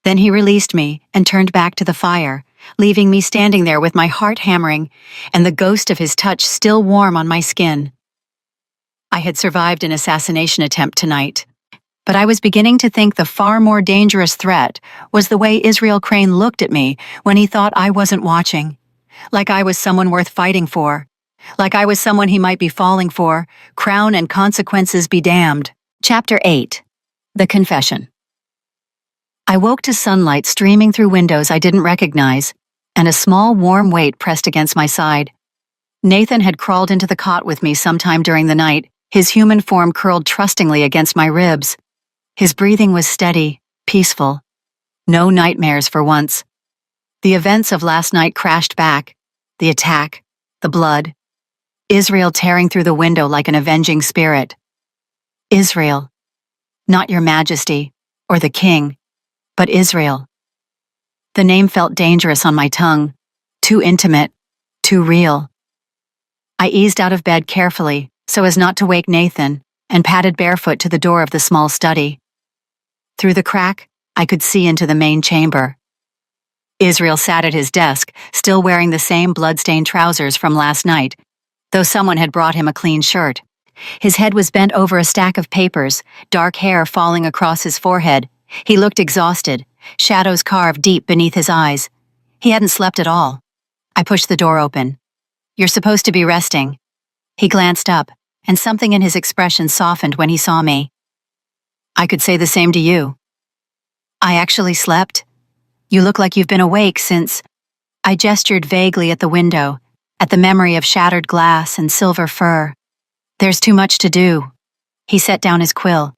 Then he released me and turned back to the fire, leaving me standing there with my heart hammering and the ghost of his touch still warm on my skin. I had survived an assassination attempt tonight, but I was beginning to think the far more dangerous threat was the way Israel Crane looked at me when he thought I wasn't watching, like I was someone worth fighting for, like I was someone he might be falling for, crown and consequences be damned. Chapter 8. The Confession. I woke to sunlight streaming through windows I didn't recognize, and a small warm weight pressed against my side. Nathan had crawled into the cot with me sometime during the night, his human form curled trustingly against my ribs. His breathing was steady, peaceful. No nightmares for once. The events of last night crashed back. The attack, the blood. Israel tearing through the window like an avenging spirit. Israel. Not your Majesty, or the king, but Israel. The name felt dangerous on my tongue, too intimate, too real. I eased out of bed carefully, so as not to wake Nathan, and padded barefoot to the door of the small study. Through the crack, I could see into the main chamber. Israel sat at his desk, still wearing the same blood-stained trousers from last night, though someone had brought him a clean shirt. His head was bent over a stack of papers, dark hair falling across his forehead. He looked exhausted, shadows carved deep beneath his eyes. He hadn't slept at all. I pushed the door open. You're supposed to be resting. He glanced up, and something in his expression softened when he saw me. I could say the same to you. I actually slept. You look like you've been awake since... I gestured vaguely at the window, at the memory of shattered glass and silver fur. There's too much to do. He set down his quill.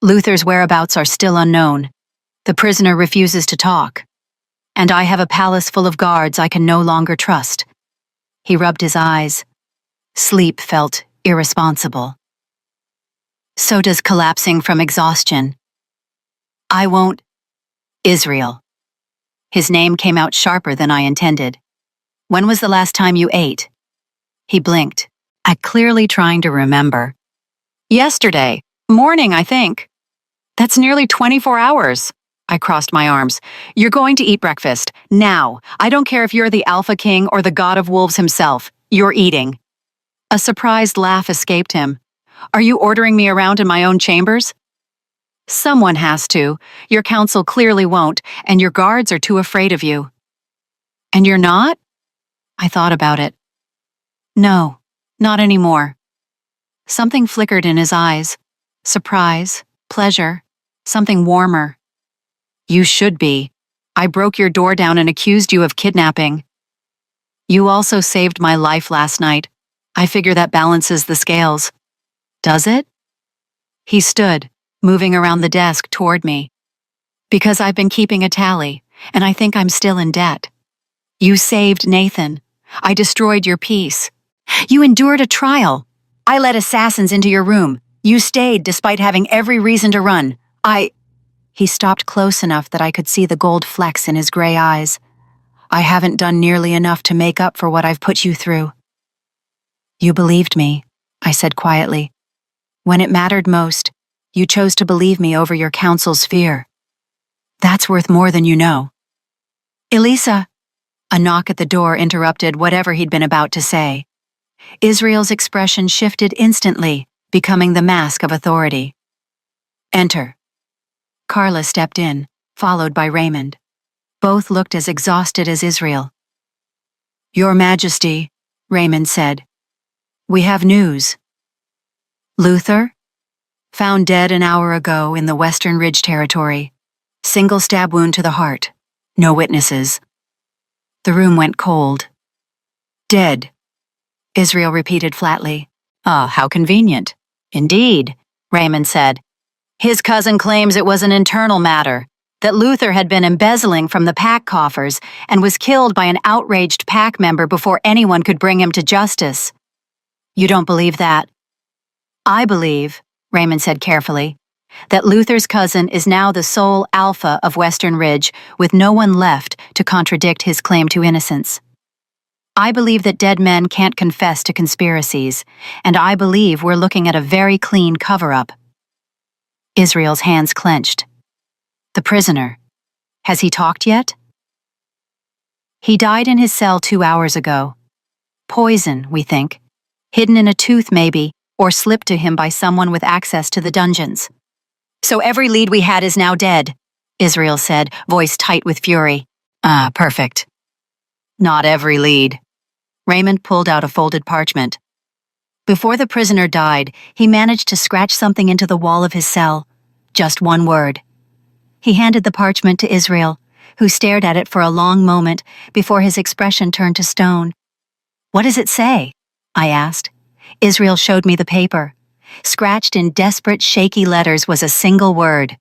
Luther's whereabouts are still unknown. The prisoner refuses to talk. And I have a palace full of guards I can no longer trust. He rubbed his eyes. Sleep felt irresponsible. So does collapsing from exhaustion. I won't... Israel. His name came out sharper than I intended. When was the last time you ate? He blinked, clearly trying to remember. Yesterday. Morning, I think. That's nearly 24 hours. I crossed my arms. You're going to eat breakfast. Now. I don't care if you're the Alpha King or the God of Wolves himself. You're eating. A surprised laugh escaped him. Are you ordering me around in my own chambers? Someone has to. Your council clearly won't, and your guards are too afraid of you. And you're not? I thought about it. No, not anymore. Something flickered in his eyes. Surprise, pleasure, something warmer. You should be. I broke your door down and accused you of kidnapping. You also saved my life last night. I figure that balances the scales. Does it? He stood, moving around the desk toward me. Because I've been keeping a tally, and I think I'm still in debt. You saved Nathan. I destroyed your peace. You endured a trial. I let assassins into your room. You stayed despite having every reason to run. He stopped close enough that I could see the gold flecks in his gray eyes. I haven't done nearly enough to make up for what I've put you through. You believed me, I said quietly. When it mattered most, you chose to believe me over your counsel's fear. That's worth more than you know. Elisa! A knock at the door interrupted whatever he'd been about to say. Israel's expression shifted instantly, becoming the mask of authority. Enter. Carla stepped in, followed by Raymond. Both looked as exhausted as Israel. Your Majesty, Raymond said. We have news. Luther? Found dead an hour ago in the Western Ridge Territory. Single stab wound to the heart. No witnesses. The room went cold. Dead, Israel repeated flatly. Ah, how convenient. Indeed, Raymond said. His cousin claims it was an internal matter, that Luther had been embezzling from the pack coffers and was killed by an outraged pack member before anyone could bring him to justice. You don't believe that? I believe, Raymond said carefully, that Luther's cousin is now the sole alpha of Western Ridge, with no one left to contradict his claim to innocence. I believe that dead men can't confess to conspiracies, and I believe we're looking at a very clean cover-up. Israel's hands clenched. The prisoner. Has he talked yet? He died in his cell 2 hours ago. Poison, we think. Hidden in a tooth, maybe, or slipped to him by someone with access to the dungeons. So every lead we had is now dead, Israel said, voice tight with fury. Ah, perfect. Not every lead. Raymond pulled out a folded parchment. Before the prisoner died, he managed to scratch something into the wall of his cell. Just one word. He handed the parchment to Israel, who stared at it for a long moment before his expression turned to stone. What does it say? I asked. Israel showed me the paper. Scratched in desperate, shaky letters was a single word.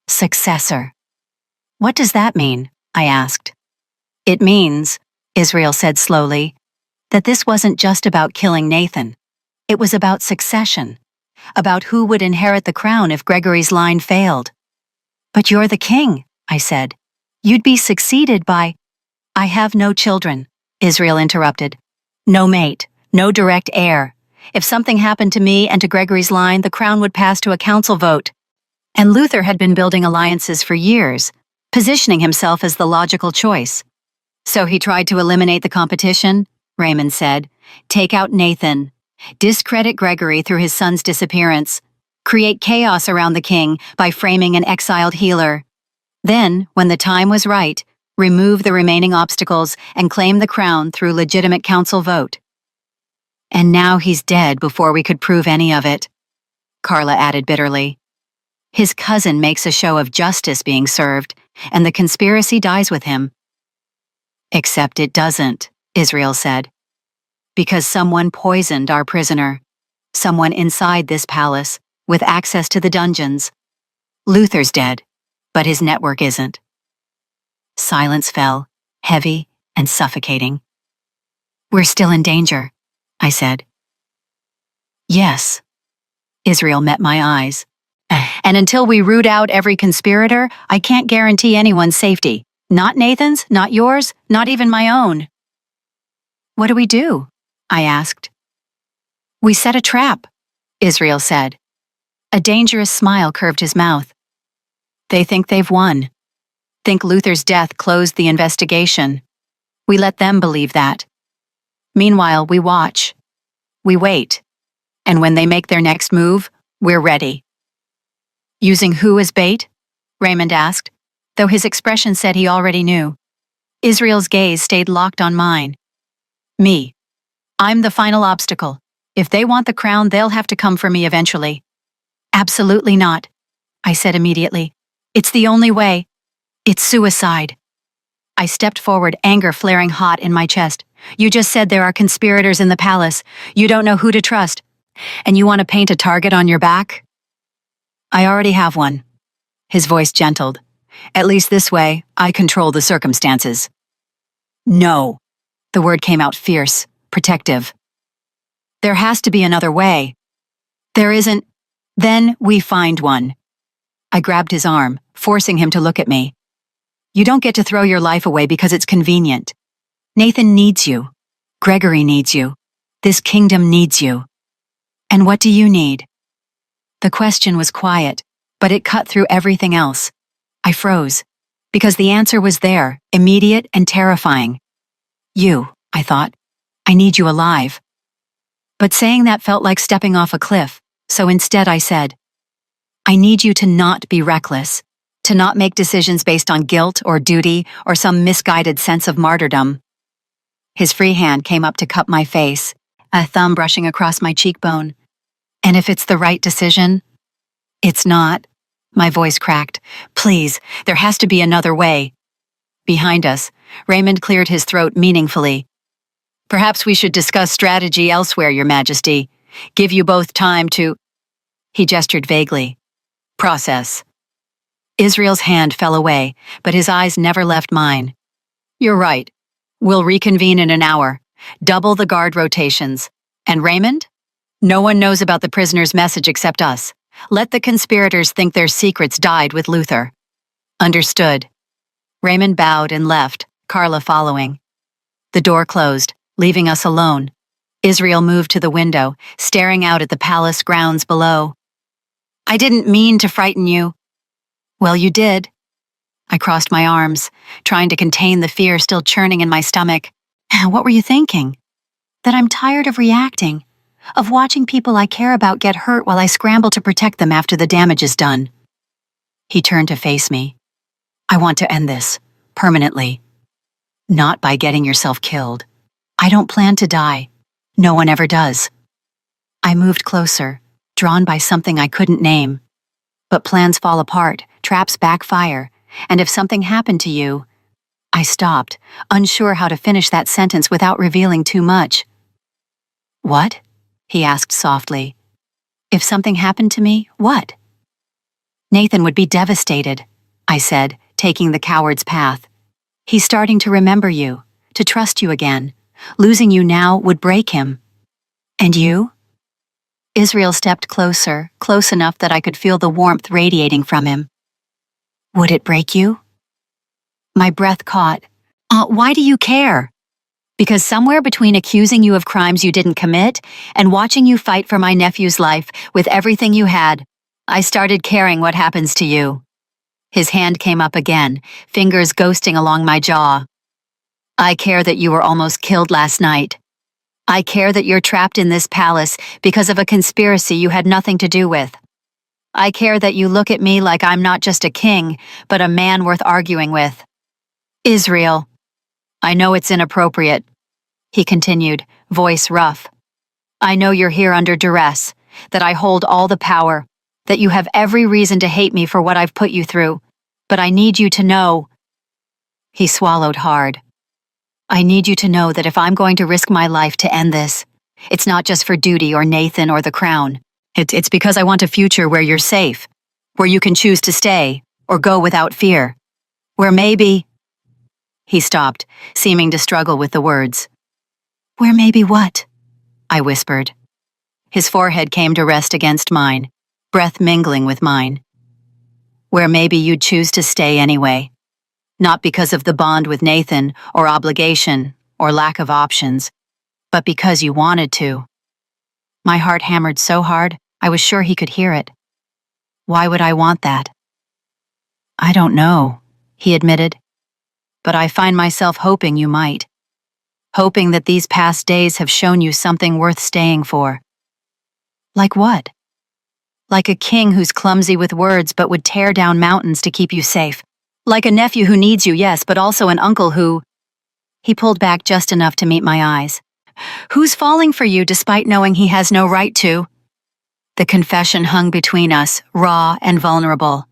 Successor. What does that mean? I asked. It means, Israel said slowly, that this wasn't just about killing Nathan. It was about succession, about who would inherit the crown if Gregory's line failed. But you're the king, I said. You'd be succeeded by— I have no children, Israel interrupted. No mate, no direct heir. If something happened to me and to Gregory's line, the crown would pass to a council vote. And Luther had been building alliances for years, positioning himself as the logical choice. So he tried to eliminate the competition, Raymond said. Take out Nathan. Discredit Gregory through his son's disappearance. Create chaos around the king by framing an exiled healer. Then, when the time was right, remove the remaining obstacles and claim the crown through legitimate council vote. And now he's dead before we could prove any of it, Carla added bitterly. His cousin makes a show of justice being served, and the conspiracy dies with him. Except it doesn't, Israel said. Because someone poisoned our prisoner. Someone inside this palace, with access to the dungeons. Luther's dead, but his network isn't. Silence fell, heavy and suffocating. We're still in danger, I said. Yes. Israel met my eyes. And until we root out every conspirator, I can't guarantee anyone's safety. Not Nathan's, not yours, not even my own. What do we do? I asked. We set a trap, Israel said. A dangerous smile curved his mouth. They think they've won. Think Luther's death closed the investigation. We let them believe that. Meanwhile, we watch. We wait. And when they make their next move, we're ready. Using who as bait? Raymond asked, though his expression said he already knew. Israel's gaze stayed locked on mine. Me. I'm the final obstacle. If they want the crown, they'll have to come for me eventually. Absolutely not, I said immediately. It's the only way. It's suicide. I stepped forward, anger flaring hot in my chest. You just said there are conspirators in the palace. You don't know who to trust. And you want to paint a target on your back? I already have one. His voice gentled. At least this way, I control the circumstances. No. The word came out fierce, protective. There has to be another way. There isn't. Then we find one. I grabbed his arm, forcing him to look at me. You don't get to throw your life away because it's convenient. Nathan needs you. Gregory needs you. This kingdom needs you. And what do you need? The question was quiet, but it cut through everything else. I froze, because the answer was there, immediate and terrifying. You, I thought. I need you alive. But saying that felt like stepping off a cliff, so instead I said, I need you to not be reckless, to not make decisions based on guilt or duty or some misguided sense of martyrdom. His free hand came up to cup my face, a thumb brushing across my cheekbone. And if it's the right decision? It's not. My voice cracked. Please, there has to be another way. Behind us, Raymond cleared his throat meaningfully. Perhaps we should discuss strategy elsewhere, Your Majesty. Give you both time to... He gestured vaguely. Process. Israel's hand fell away, but his eyes never left mine. You're right. We'll reconvene in an hour. Double the guard rotations. And Raymond? No one knows about the prisoner's message except us. Let the conspirators think their secrets died with Luther. Understood. Raymond bowed and left, Carla following. The door closed, leaving us alone. Israel moved to the window, staring out at the palace grounds below. I didn't mean to frighten you. Well, you did. I crossed my arms, trying to contain the fear still churning in my stomach. What were you thinking? That I'm tired of reacting, of watching people I care about get hurt while I scramble to protect them after the damage is done. He turned to face me. I want to end this, permanently. Not by getting yourself killed. I don't plan to die. No one ever does. I moved closer, drawn by something I couldn't name. But plans fall apart, traps backfire, and if something happened to you... I stopped, unsure how to finish that sentence without revealing too much. What? He asked softly. If something happened to me, what? Nathan would be devastated, I said, taking the coward's path. He's starting to remember you, to trust you again. Losing you now would break him. And you? Israel stepped closer, close enough that I could feel the warmth radiating from him. Would it break you? My breath caught. Why do you care? Because somewhere between accusing you of crimes you didn't commit and watching you fight for my nephew's life with everything you had, I started caring what happens to you. His hand came up again, fingers ghosting along my jaw. I care that you were almost killed last night. I care that you're trapped in this palace because of a conspiracy you had nothing to do with. I care that you look at me like I'm not just a king, but a man worth arguing with. Israel. I know it's inappropriate, he continued, voice rough. I know you're here under duress, that I hold all the power, that you have every reason to hate me for what I've put you through, but I need you to know. He swallowed hard. I need you to know that if I'm going to risk my life to end this, it's not just for duty or Nathan or the crown. It's because I want a future where you're safe, where you can choose to stay or go without fear, where maybe... He stopped, seeming to struggle with the words. Where maybe what? I whispered. His forehead came to rest against mine, breath mingling with mine. Where maybe you'd choose to stay anyway. Not because of the bond with Nathan, or obligation, or lack of options, but because you wanted to. My heart hammered so hard, I was sure he could hear it. Why would I want that? I don't know, he admitted. But I find myself hoping you might. Hoping that these past days have shown you something worth staying for. Like what? Like a king who's clumsy with words but would tear down mountains to keep you safe. Like a nephew who needs you, yes, but also an uncle who... He pulled back just enough to meet my eyes, Who's falling for you despite knowing he has no right to? The confession hung between us, raw and vulnerable.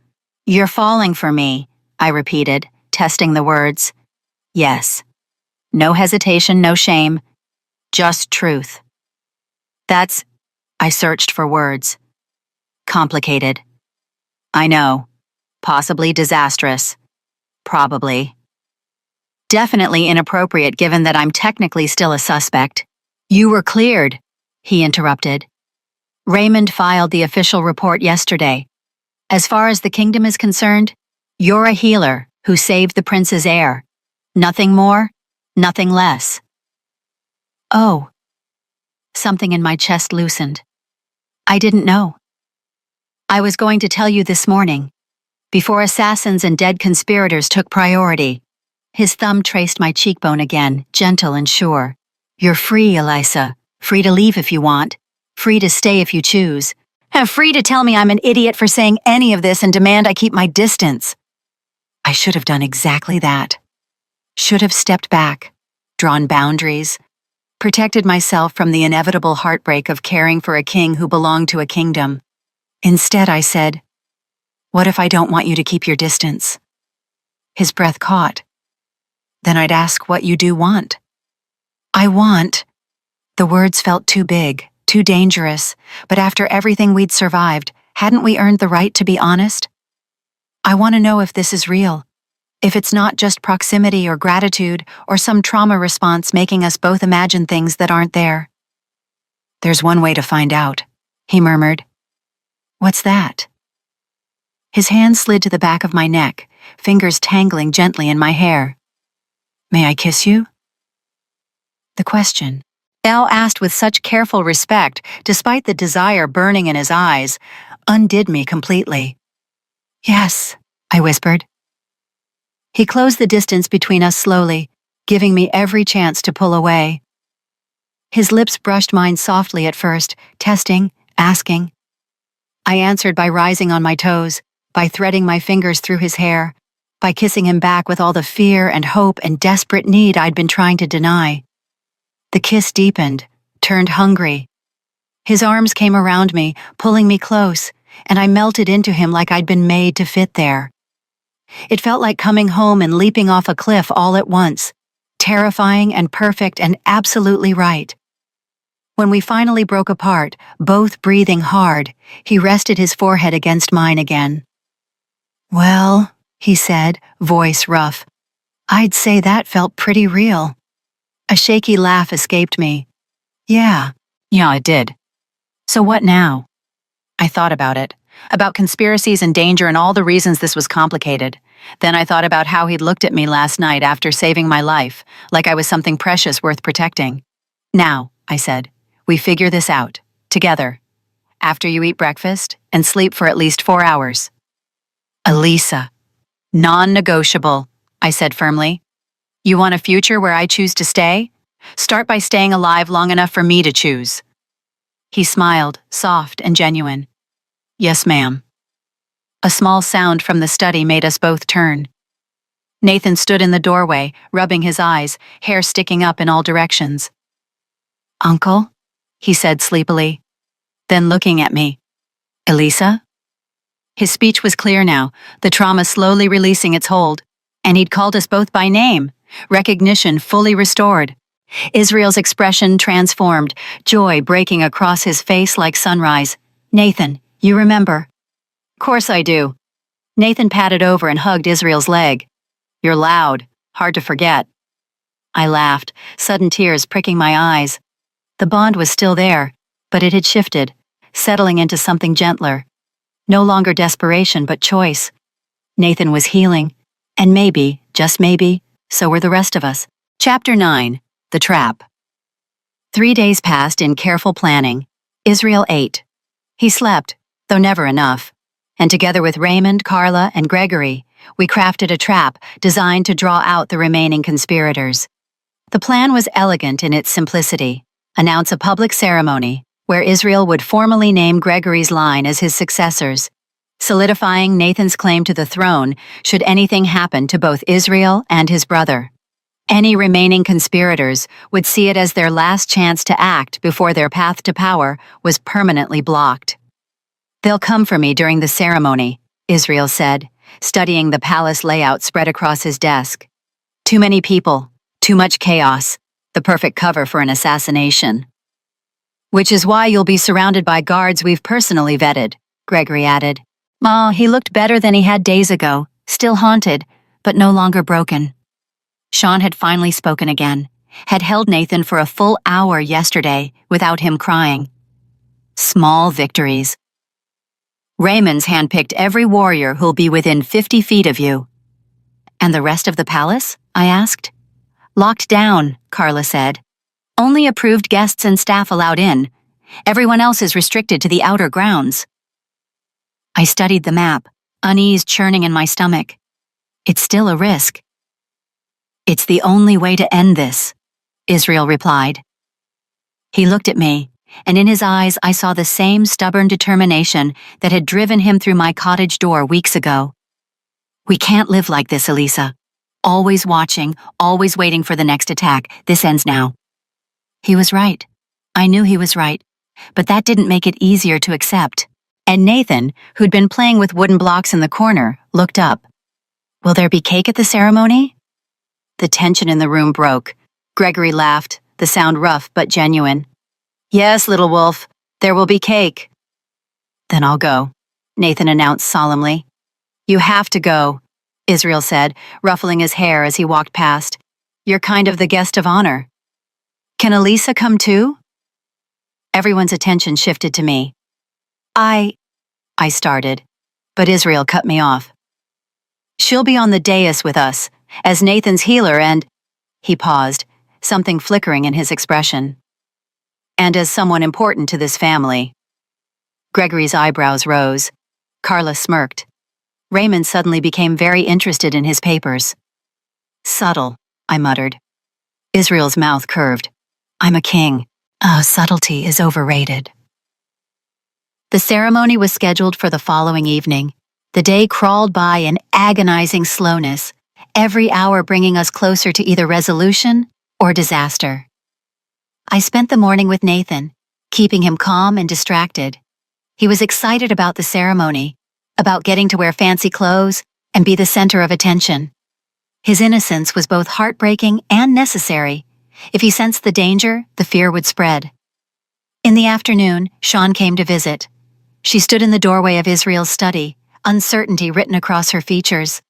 You're falling for me, I repeated, testing the words. Yes. No hesitation, no shame. Just truth. I searched for words. Complicated. I know. Possibly disastrous. Probably. Definitely inappropriate given that I'm technically still a suspect. You were cleared, he interrupted. Raymond filed the official report yesterday. As far as the kingdom is concerned, you're a healer who saved the prince's heir. Nothing more, nothing less. Oh. Something in my chest loosened. I didn't know. I was going to tell you this morning, before assassins and dead conspirators took priority. His thumb traced my cheekbone again, gentle and sure. You're free, Elisa. Free to leave if you want. Free to stay if you choose. And free to tell me I'm an idiot for saying any of this and demand I keep my distance. I should have done exactly that. Should have stepped back, drawn boundaries, protected myself from the inevitable heartbreak of caring for a king who belonged to a kingdom. Instead, I said, "What if I don't want you to keep your distance?" His breath caught. Then I'd ask what you do want. I want. The words felt too big, too dangerous, but after everything we'd survived, hadn't we earned the right to be honest? I want to know if this is real, if it's not just proximity or gratitude or some trauma response making us both imagine things that aren't there. There's one way to find out, he murmured. What's that? His hand slid to the back of my neck, fingers tangling gently in my hair. May I kiss you? The question, now asked with such careful respect, despite the desire burning in his eyes, undid me completely. Yes, I whispered. He closed the distance between us slowly, giving me every chance to pull away. His lips brushed mine softly at first, testing, asking. I answered by rising on my toes, by threading my fingers through his hair, by kissing him back with all the fear and hope and desperate need I'd been trying to deny. The kiss deepened, turned hungry. His arms came around me, pulling me close, and I melted into him like I'd been made to fit there. It felt like coming home and leaping off a cliff all at once, terrifying and perfect and absolutely right. When we finally broke apart, both breathing hard, he rested his forehead against mine again. Well, he said, voice rough, I'd say that felt pretty real. A shaky laugh escaped me. Yeah, it did. So what now? I thought about it, about conspiracies and danger and all the reasons this was complicated. Then I thought about how he'd looked at me last night after saving my life, like I was something precious worth protecting. Now, I said, we figure this out, together, after you eat breakfast and sleep for at least 4 hours. Elisa. Non-negotiable, I said firmly. You want a future where I choose to stay? Start by staying alive long enough for me to choose. He smiled, soft and genuine. Yes, ma'am. A small sound from the study made us both turn. Nathan stood in the doorway, rubbing his eyes, hair sticking up in all directions. Uncle? He said sleepily. Then looking at me. Elisa? His speech was clear now, the trauma slowly releasing its hold, and he'd called us both by name, recognition fully restored. Israel's expression transformed, joy breaking across his face like sunrise. Nathan, you remember? Course I do. Nathan patted over and hugged Israel's leg. You're loud, hard to forget. I laughed, sudden tears pricking my eyes. The bond was still there, but it had shifted, settling into something gentler. No longer desperation, but choice. Nathan was healing, and maybe, just maybe, so were the rest of us. Chapter 9. The Trap. 3 days passed in careful planning. Israel ate. He slept, though never enough. And together with Raymond, Carla, and Gregory, we crafted a trap designed to draw out the remaining conspirators. The plan was elegant in its simplicity. Announce a public ceremony where Israel would formally name Gregory's line as his successors, solidifying Nathan's claim to the throne should anything happen to both Israel and his brother. Any remaining conspirators would see it as their last chance to act before their path to power was permanently blocked. "They'll come for me during the ceremony," Israel said, studying the palace layout spread across his desk. "Too many people, too much chaos, the perfect cover for an assassination." "Which is why you'll be surrounded by guards we've personally vetted," Gregory added. He looked better than he had days ago, still haunted, but no longer broken. Sean had finally spoken again, had held Nathan for a full hour yesterday without him crying. Small victories. "Raymond's handpicked every warrior who'll be within 50 feet of you." "And the rest of the palace?" I asked. "Locked down," Carla said. "Only approved guests and staff allowed in. Everyone else is restricted to the outer grounds." I studied the map, unease churning in my stomach. It's still a risk. "It's the only way to end this," Israel replied. He looked at me, and in his eyes I saw the same stubborn determination that had driven him through my cottage door weeks ago. "We can't live like this, Elisa. Always watching, always waiting for the next attack. This ends now." He was right. I knew he was right, but that didn't make it easier to accept. And Nathan, who'd been playing with wooden blocks in the corner, looked up. "Will there be cake at the ceremony?" The tension in the room broke. Gregory laughed, the sound rough but genuine. "Yes, little wolf, there will be cake." "Then I'll go," Nathan announced solemnly. "You have to go," Israel said, ruffling his hair as he walked past. "You're kind of the guest of honor." "Can Elisa come too?" Everyone's attention shifted to me. I started, but Israel cut me off. "She'll be on the dais with us, as Nathan's healer and—" He paused, something flickering in his expression. "And as someone important to this family." Gregory's eyebrows rose. Carla smirked. Raymond suddenly became very interested in his papers. "Subtle," I muttered. Israel's mouth curved. "I'm a king. Subtlety is overrated." The ceremony was scheduled for the following evening. The day crawled by in agonizing slowness, every hour bringing us closer to either resolution or disaster. I spent the morning with Nathan, keeping him calm and distracted. He was excited about the ceremony, about getting to wear fancy clothes and be the center of attention. His innocence was both heartbreaking and necessary. If he sensed the danger, the fear would spread. In the afternoon, Sean came to visit. She stood in the doorway of Israel's study, uncertainty written across her features.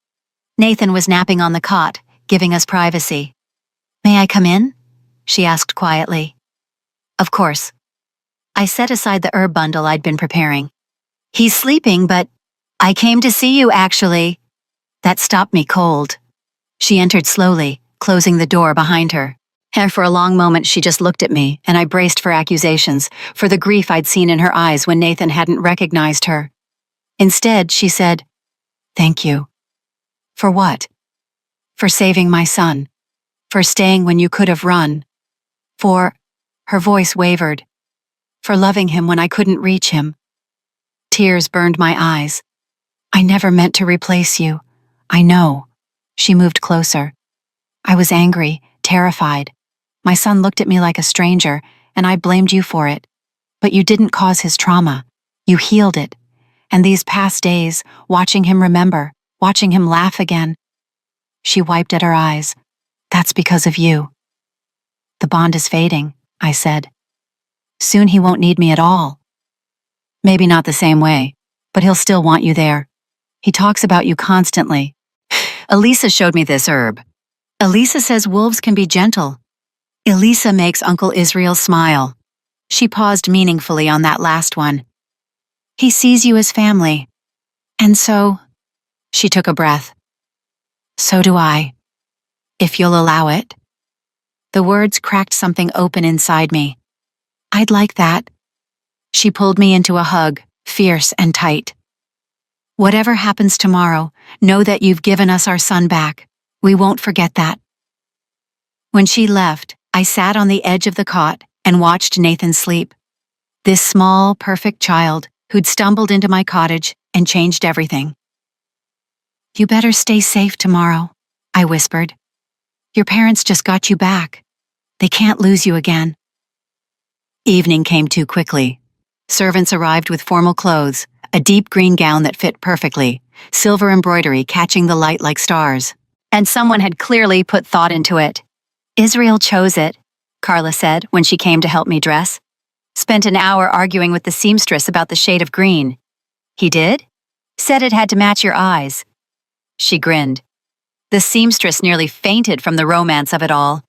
Nathan was napping on the cot, giving us privacy. "May I come in?" she asked quietly. "Of course." I set aside the herb bundle I'd been preparing. "He's sleeping, but I came to see you, actually." That stopped me cold. She entered slowly, closing the door behind her. And for a long moment she just looked at me, and I braced for accusations, for the grief I'd seen in her eyes when Nathan hadn't recognized her. Instead, she said, "Thank you." "For what?" "For saving my son. For staying when you could have run. For—" her voice wavered. "For loving him when I couldn't reach him." Tears burned my eyes. "I never meant to replace you. I know." She moved closer. I was angry, terrified. My son looked at me like a stranger, and I blamed you for it. But you didn't cause his trauma. You healed it. And these past days, watching him remember, watching him laugh again. She wiped at her eyes. "That's because of you." "The bond is fading," I said. "Soon he won't need me at all." "Maybe not the same way, but he'll still want you there. He talks about you constantly. Elisa showed me this herb. Elisa says wolves can be gentle. Elisa makes Uncle Israel smile." She paused meaningfully on that last one. "He sees you as family. And so—" She took a breath. "So do I. If you'll allow it." The words cracked something open inside me. "I'd like that." She pulled me into a hug, fierce and tight. "Whatever happens tomorrow, know that you've given us our son back. We won't forget that." When she left, I sat on the edge of the cot and watched Nathan sleep. This small, perfect child who'd stumbled into my cottage and changed everything. "You better stay safe tomorrow," I whispered. Your parents just got you back. They can't lose you again." Evening came too quickly. Servants arrived with formal clothes, a deep green gown that fit perfectly, silver embroidery catching the light like stars. And someone had clearly put thought into it. "Israel chose it," Carla said when she came to help me dress. "Spent an hour arguing with the seamstress about the shade of green." "He did?" "Said it had to match your eyes." She grinned. The seamstress nearly fainted from the romance of it all.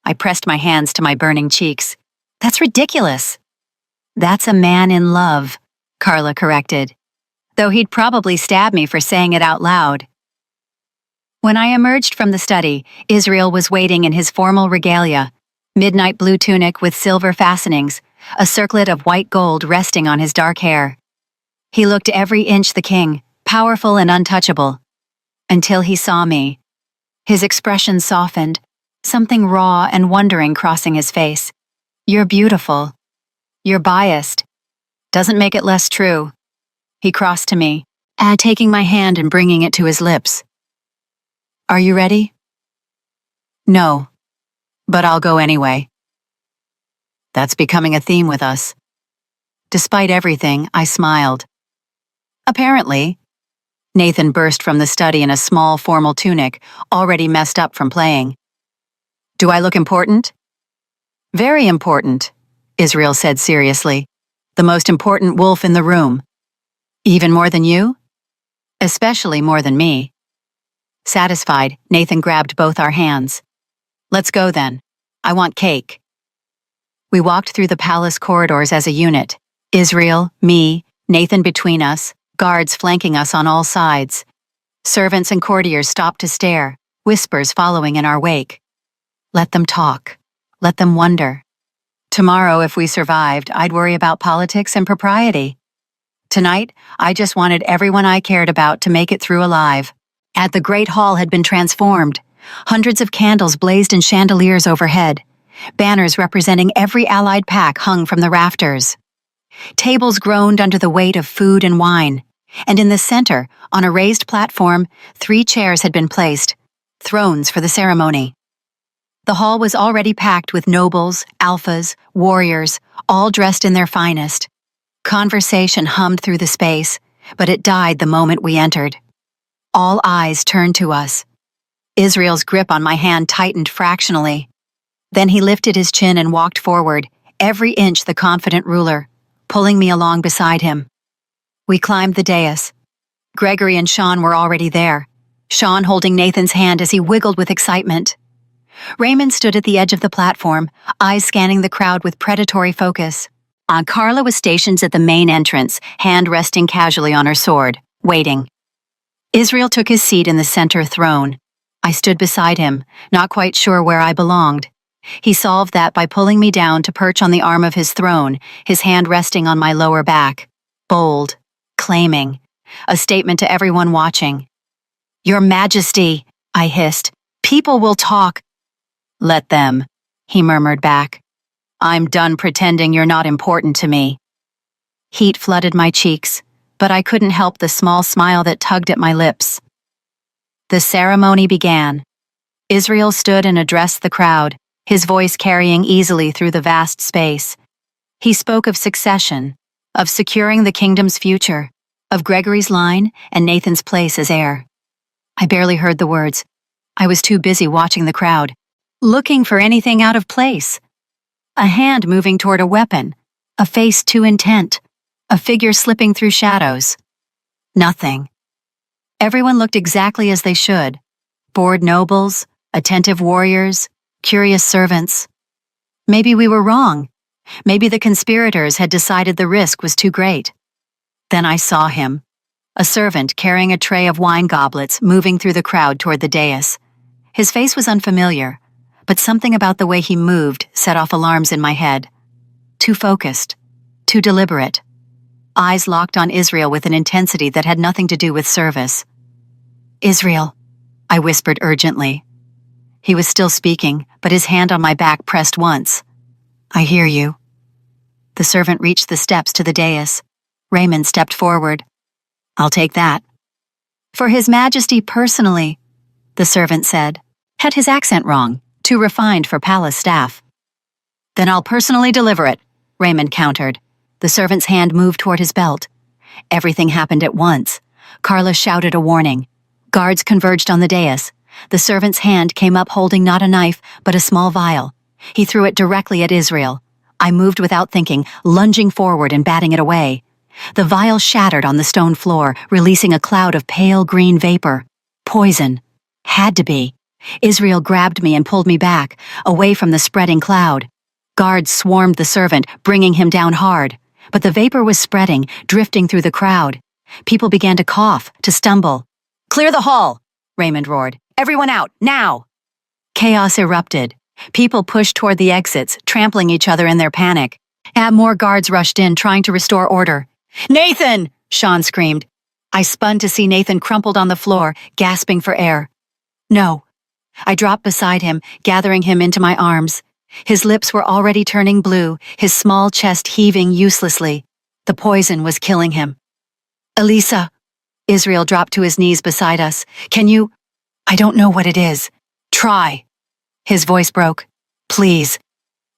I pressed my hands to my burning cheeks. "That's ridiculous." "That's a man in love," Carla corrected, though he'd probably stab me for saying it out loud. When I emerged from the study, Israel was waiting in his formal regalia, midnight blue tunic with silver fastenings, a circlet of white gold resting on his dark hair. He looked every inch the king, powerful and untouchable. Until he saw me. His expression softened, something raw and wondering crossing his face. "You're beautiful. You're biased. Doesn't make it less true." He crossed to me, taking my hand and bringing it to his lips. "Are you ready?" "No, but I'll go anyway." That's becoming a theme with us. Despite everything, I smiled. "Apparently." Nathan burst from the study in a small formal tunic, already messed up from playing. "Do I look important?" "Very important," Israel said seriously. "The most important wolf in the room." "Even more than you?" "Especially more than me." Satisfied, Nathan grabbed both our hands. "Let's go then. I want cake." We walked through the palace corridors as a unit. Israel, me, Nathan between us, guards flanking us on all sides. Servants and courtiers stopped to stare, whispers following in our wake. Let them talk. Let them wonder. Tomorrow, if we survived, I'd worry about politics and propriety. Tonight, I just wanted everyone I cared about to make it through alive. The great hall had been transformed. Hundreds of candles blazed in chandeliers overhead. Banners representing every allied pack hung from the rafters. Tables groaned under the weight of food and wine, and in the center, on a raised platform, 3 chairs had been placed, thrones for the ceremony. The hall was already packed with nobles, alphas, warriors, all dressed in their finest. Conversation hummed through the space, but it died the moment we entered. All eyes turned to us. Israel's grip on my hand tightened fractionally. Then he lifted his chin and walked forward, every inch the confident ruler, pulling me along beside him. We climbed the dais. Gregory and Sean were already there, Sean holding Nathan's hand as he wiggled with excitement. Raymond stood at the edge of the platform, eyes scanning the crowd with predatory focus. Carla was stationed at the main entrance, hand resting casually on her sword, waiting. Israel took his seat in the center throne. I stood beside him, not quite sure where I belonged. He solved that by pulling me down to perch on the arm of his throne, his hand resting on my lower back. Bold, claiming, a statement to everyone watching. "Your Majesty," I hissed, "people will talk." "Let them," he murmured back. "I'm done pretending you're not important to me." Heat flooded my cheeks, but I couldn't help the small smile that tugged at my lips. The ceremony began. Israel stood and addressed the crowd, his voice carrying easily through the vast space. He spoke of succession, of securing the kingdom's future, of Gregory's line and Nathan's place as heir. I barely heard the words. I was too busy watching the crowd, looking for anything out of place. A hand moving toward a weapon, a face too intent, a figure slipping through shadows. Nothing. Everyone looked exactly as they should. Bored nobles, attentive warriors, curious servants. Maybe we were wrong. Maybe the conspirators had decided the risk was too great. Then I saw him, a servant carrying a tray of wine goblets moving through the crowd toward the dais. His face was unfamiliar, but something about the way he moved set off alarms in my head. Too focused, too deliberate. Eyes locked on Israel with an intensity that had nothing to do with service. "Israel," I whispered urgently. He was still speaking, but his hand on my back pressed once. "I hear you." The servant reached the steps to the dais. Raymond stepped forward. "I'll take that." "For His Majesty personally," the servant said. Had his accent wrong, too refined for palace staff. Then I'll personally deliver it, Raymond countered. The servant's hand moved toward his belt. Everything happened at once. Carla shouted a warning. Guards converged on the dais. The servant's hand came up holding not a knife, but a small vial. He threw it directly at Israel. I moved without thinking, lunging forward and batting it away. The vial shattered on the stone floor, releasing a cloud of pale green vapor. Poison. Had to be. Israel grabbed me and pulled me back, away from the spreading cloud. Guards swarmed the servant, bringing him down hard. But the vapor was spreading, drifting through the crowd. People began to cough, to stumble. "Clear the hall!" Raymond roared. "Everyone out, now!" Chaos erupted. People pushed toward the exits, trampling each other in their panic. More guards rushed in, trying to restore order. "Nathan!" Sean screamed. I spun to see Nathan crumpled on the floor, gasping for air. "No." I dropped beside him, gathering him into my arms. His lips were already turning blue, his small chest heaving uselessly. The poison was killing him. "Elisa." Israel dropped to his knees beside us. "Can you—" "I don't know what it is." "Try." His voice broke. "Please."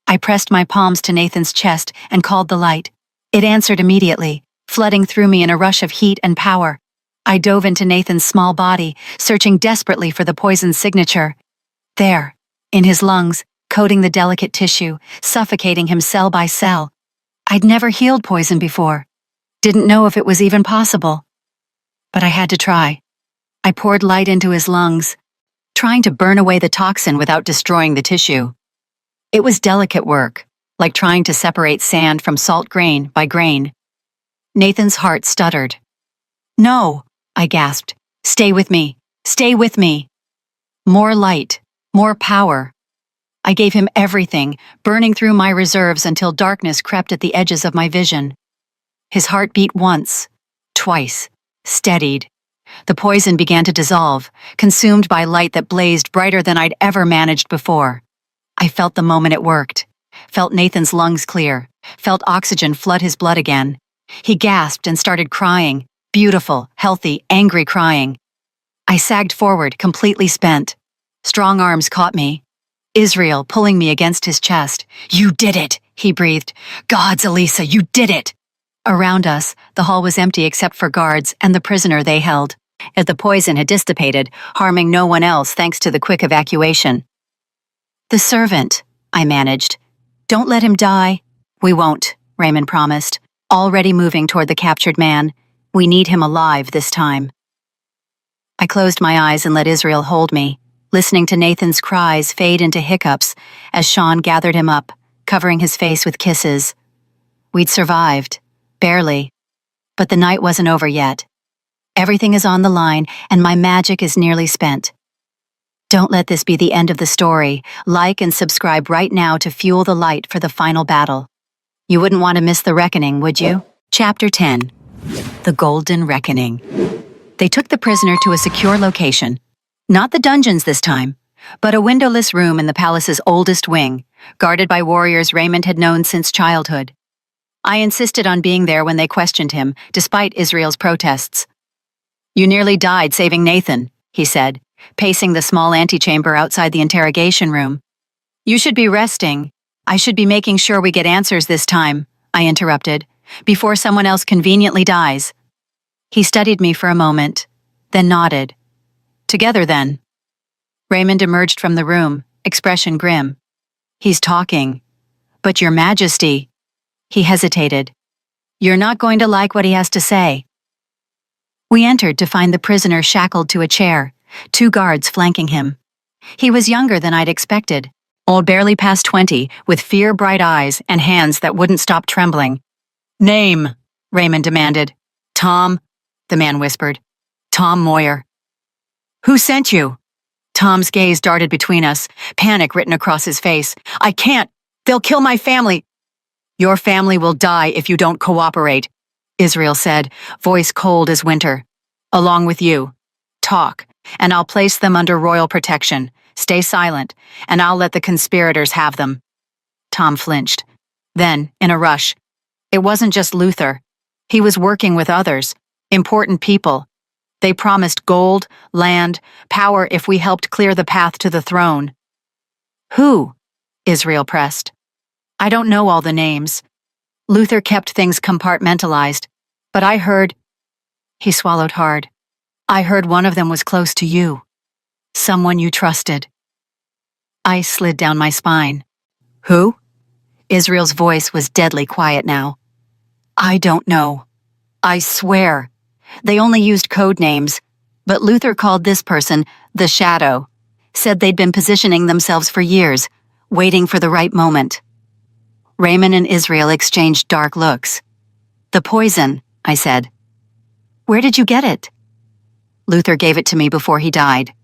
I pressed my palms to Nathan's chest and called the light. It answered immediately, flooding through me in a rush of heat and power. I dove into Nathan's small body, searching desperately for the poison's signature. There, in his lungs, coating the delicate tissue, suffocating him cell by cell. I'd never healed poison before. Didn't know if it was even possible. But I had to try. I poured light into his lungs, trying to burn away the toxin without destroying the tissue. It was delicate work, like trying to separate sand from salt grain by grain. Nathan's heart stuttered. "No," I gasped. "Stay with me. Stay with me." More light, more power. I gave him everything, burning through my reserves until darkness crept at the edges of my vision. His heart beat once, twice, steadied. The poison began to dissolve, consumed by light that blazed brighter than I'd ever managed before. I felt the moment it worked, felt Nathan's lungs clear, felt oxygen flood his blood again. He gasped and started crying, beautiful, healthy, angry crying. I sagged forward, completely spent. Strong arms caught me. Israel pulling me against his chest. "You did it," he breathed. "Gods, Elisa, you did it." Around us, the hall was empty except for guards and the prisoner they held, as the poison had dissipated, harming no one else thanks to the quick evacuation. "The servant," I managed. "Don't let him die." "We won't," Raymond promised, already moving toward the captured man. "We need him alive this time." I closed my eyes and let Israel hold me, listening to Nathan's cries fade into hiccups as Sean gathered him up, covering his face with kisses. We'd survived, barely, but the night wasn't over yet. Everything is on the line, and my magic is nearly spent. Don't let this be the end of the story. Like and subscribe right now to fuel the light for the final battle. You wouldn't want to miss the reckoning, would you? Chapter 10. The Golden Reckoning. They took the prisoner to a secure location. Not the dungeons this time, but a windowless room in the palace's oldest wing, guarded by warriors Raymond had known since childhood. I insisted on being there when they questioned him, despite Israel's protests. "You nearly died saving Nathan," he said, pacing the small antechamber outside the interrogation room. "You should be resting. I should be making sure we get answers this time," I interrupted, "before someone else conveniently dies." He studied me for a moment, then nodded. "Together, then." Raymond emerged from the room, expression grim. "He's talking. But Your Majesty—" He hesitated. "You're not going to like what he has to say." We entered to find the prisoner shackled to a chair, 2 guards flanking him. He was younger than I'd expected, old barely past 20, with fear-bright eyes and hands that wouldn't stop trembling. "Name," Raymond demanded. "Tom," the man whispered. "Tom Moyer." "Who sent you?" Tom's gaze darted between us, panic written across his face. "I can't. They'll kill my family." "Your family will die if you don't cooperate," Israel said, voice cold as winter. "Along with you. Talk, and I'll place them under royal protection. Stay silent, and I'll let the conspirators have them." Tom flinched. Then, in a rush, "It wasn't just Luther. He was working with others, important people. They promised gold, land, power if we helped clear the path to the throne. Who? Israel pressed. I don't know all the names. Luther kept things compartmentalized, but I heard— He swallowed hard. I heard one of them was close to you. Someone you trusted. Ice slid down my spine. Who? Israel's voice was deadly quiet now. I don't know. I swear. They only used code names, but Luther called this person the Shadow, said they'd been positioning themselves for years, waiting for the right moment. Raymond and Israel exchanged dark looks. The poison, I said. Where did you get it? Luther gave it to me before he died.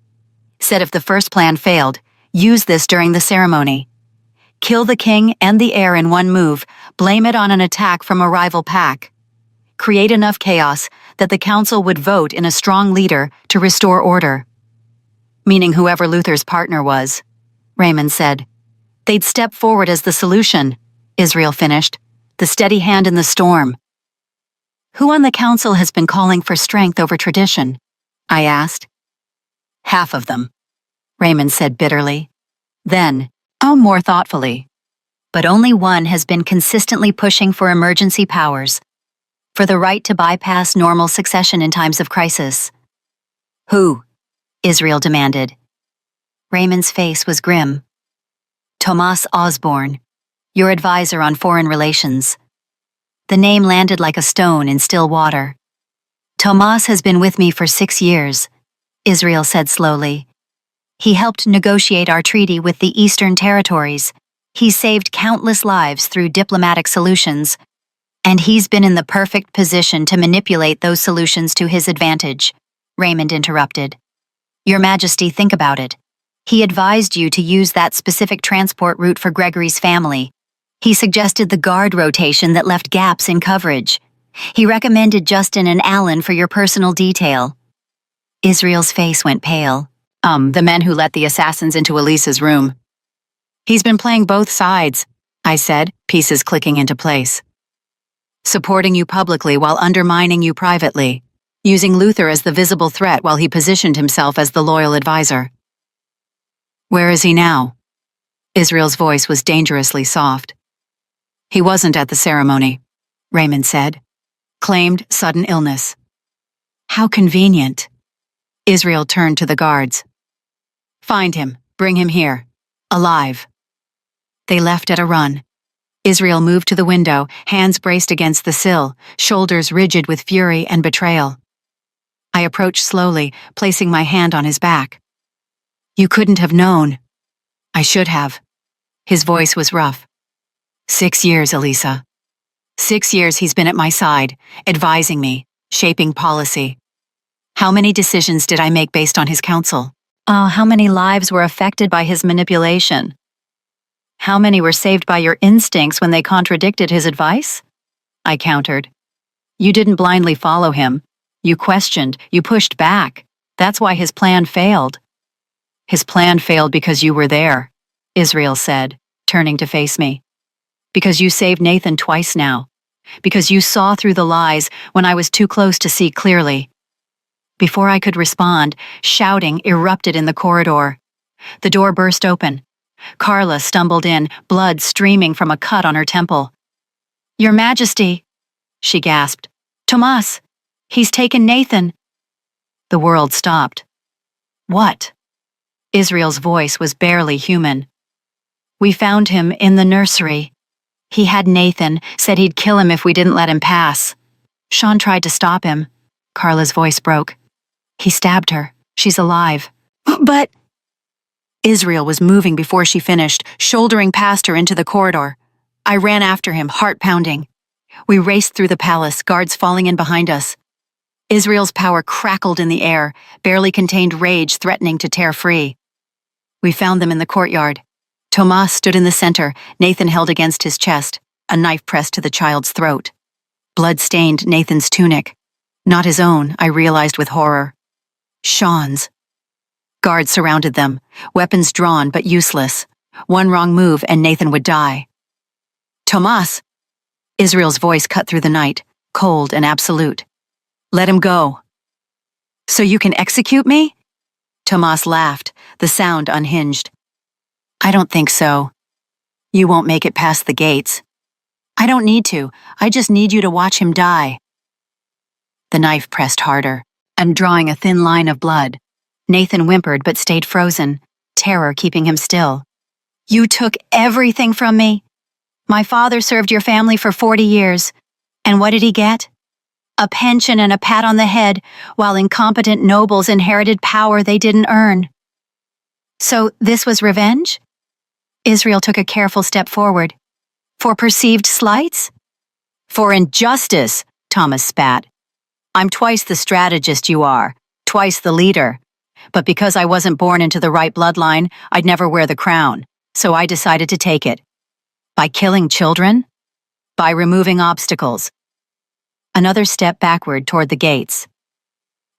Said if the first plan failed, use this during the ceremony. Kill the king and the heir in one move, blame it on an attack from a rival pack. Create enough chaos that the council would vote in a strong leader to restore order. Meaning whoever Luther's partner was, Raymond said. They'd step forward as the solution, Israel finished, the steady hand in the storm. Who on the council has been calling for strength over tradition? I asked. Half of them, Raymond said bitterly. Then, more thoughtfully. But only one has been consistently pushing for emergency powers, for the right to bypass normal succession in times of crisis. Who? Israel demanded. Raymond's face was grim. Tomas Osborne, your advisor on foreign relations. The name landed like a stone in still water. Tomas has been with me for 6 years, Israel said slowly. He helped negotiate our treaty with the Eastern Territories. He saved countless lives through diplomatic solutions, and he's been in the perfect position to manipulate those solutions to his advantage, Raymond interrupted. Your Majesty, think about it. He advised you to use that specific transport route for Gregory's family. He suggested the guard rotation that left gaps in coverage. He recommended Justin and Alan for your personal detail. Israel's face went pale. The men who let the assassins into Elisa's room. He's been playing both sides, I said, pieces clicking into place. Supporting you publicly while undermining you privately, using Luther as the visible threat while he positioned himself as the loyal advisor. Where is he now? Israel's voice was dangerously soft. He wasn't at the ceremony, Raymond said. Claimed sudden illness. How convenient. Israel turned to the guards. Find him, bring him here. Alive. They left at a run. Israel moved to the window, hands braced against the sill, shoulders rigid with fury and betrayal. I approached slowly, placing my hand on his back. You couldn't have known. I should have. His voice was rough. 6 years, Elisa. 6 years he's been at my side, advising me, shaping policy. How many decisions did I make based on his counsel? How many lives were affected by his manipulation? How many were saved by your instincts when they contradicted his advice? I countered. You didn't blindly follow him. You questioned, you pushed back. That's why his plan failed. His plan failed because you were there, Israel said, turning to face me. Because you saved Nathan twice now. Because you saw through the lies when I was too close to see clearly. Before I could respond, shouting erupted in the corridor. The door burst open. Carla stumbled in, blood streaming from a cut on her temple. Your Majesty, she gasped. Tomas, he's taken Nathan. The world stopped. What? Israel's voice was barely human. We found him in the nursery. He had Nathan, said he'd kill him if we didn't let him pass. Sean tried to stop him. Carla's voice broke. He stabbed her. She's alive. But— Israel was moving before she finished, shouldering past her into the corridor. I ran after him, heart pounding. We raced through the palace, guards falling in behind us. Israel's power crackled in the air, barely contained rage threatening to tear free. We found them in the courtyard. Tomas stood in the center, Nathan held against his chest, a knife pressed to the child's throat. Blood stained Nathan's tunic. Not his own, I realized with horror. Sean's. Guards surrounded them, weapons drawn but useless. One wrong move and Nathan would die. Tomas! Israel's voice cut through the night, cold and absolute. Let him go. So you can execute me? Tomas laughed, the sound unhinged. I don't think so. You won't make it past the gates. I don't need to. I just need you to watch him die. The knife pressed harder, and drawing a thin line of blood. Nathan whimpered but stayed frozen, terror keeping him still. You took everything from me. My father served your family for 40 years. And what did he get? A pension and a pat on the head, while incompetent nobles inherited power they didn't earn. So this was revenge? Israel took a careful step forward. For perceived slights? For injustice, Thomas spat. I'm twice the strategist you are, twice the leader. But because I wasn't born into the right bloodline, I'd never wear the crown, so I decided to take it. By killing children? By removing obstacles. Another step backward toward the gates.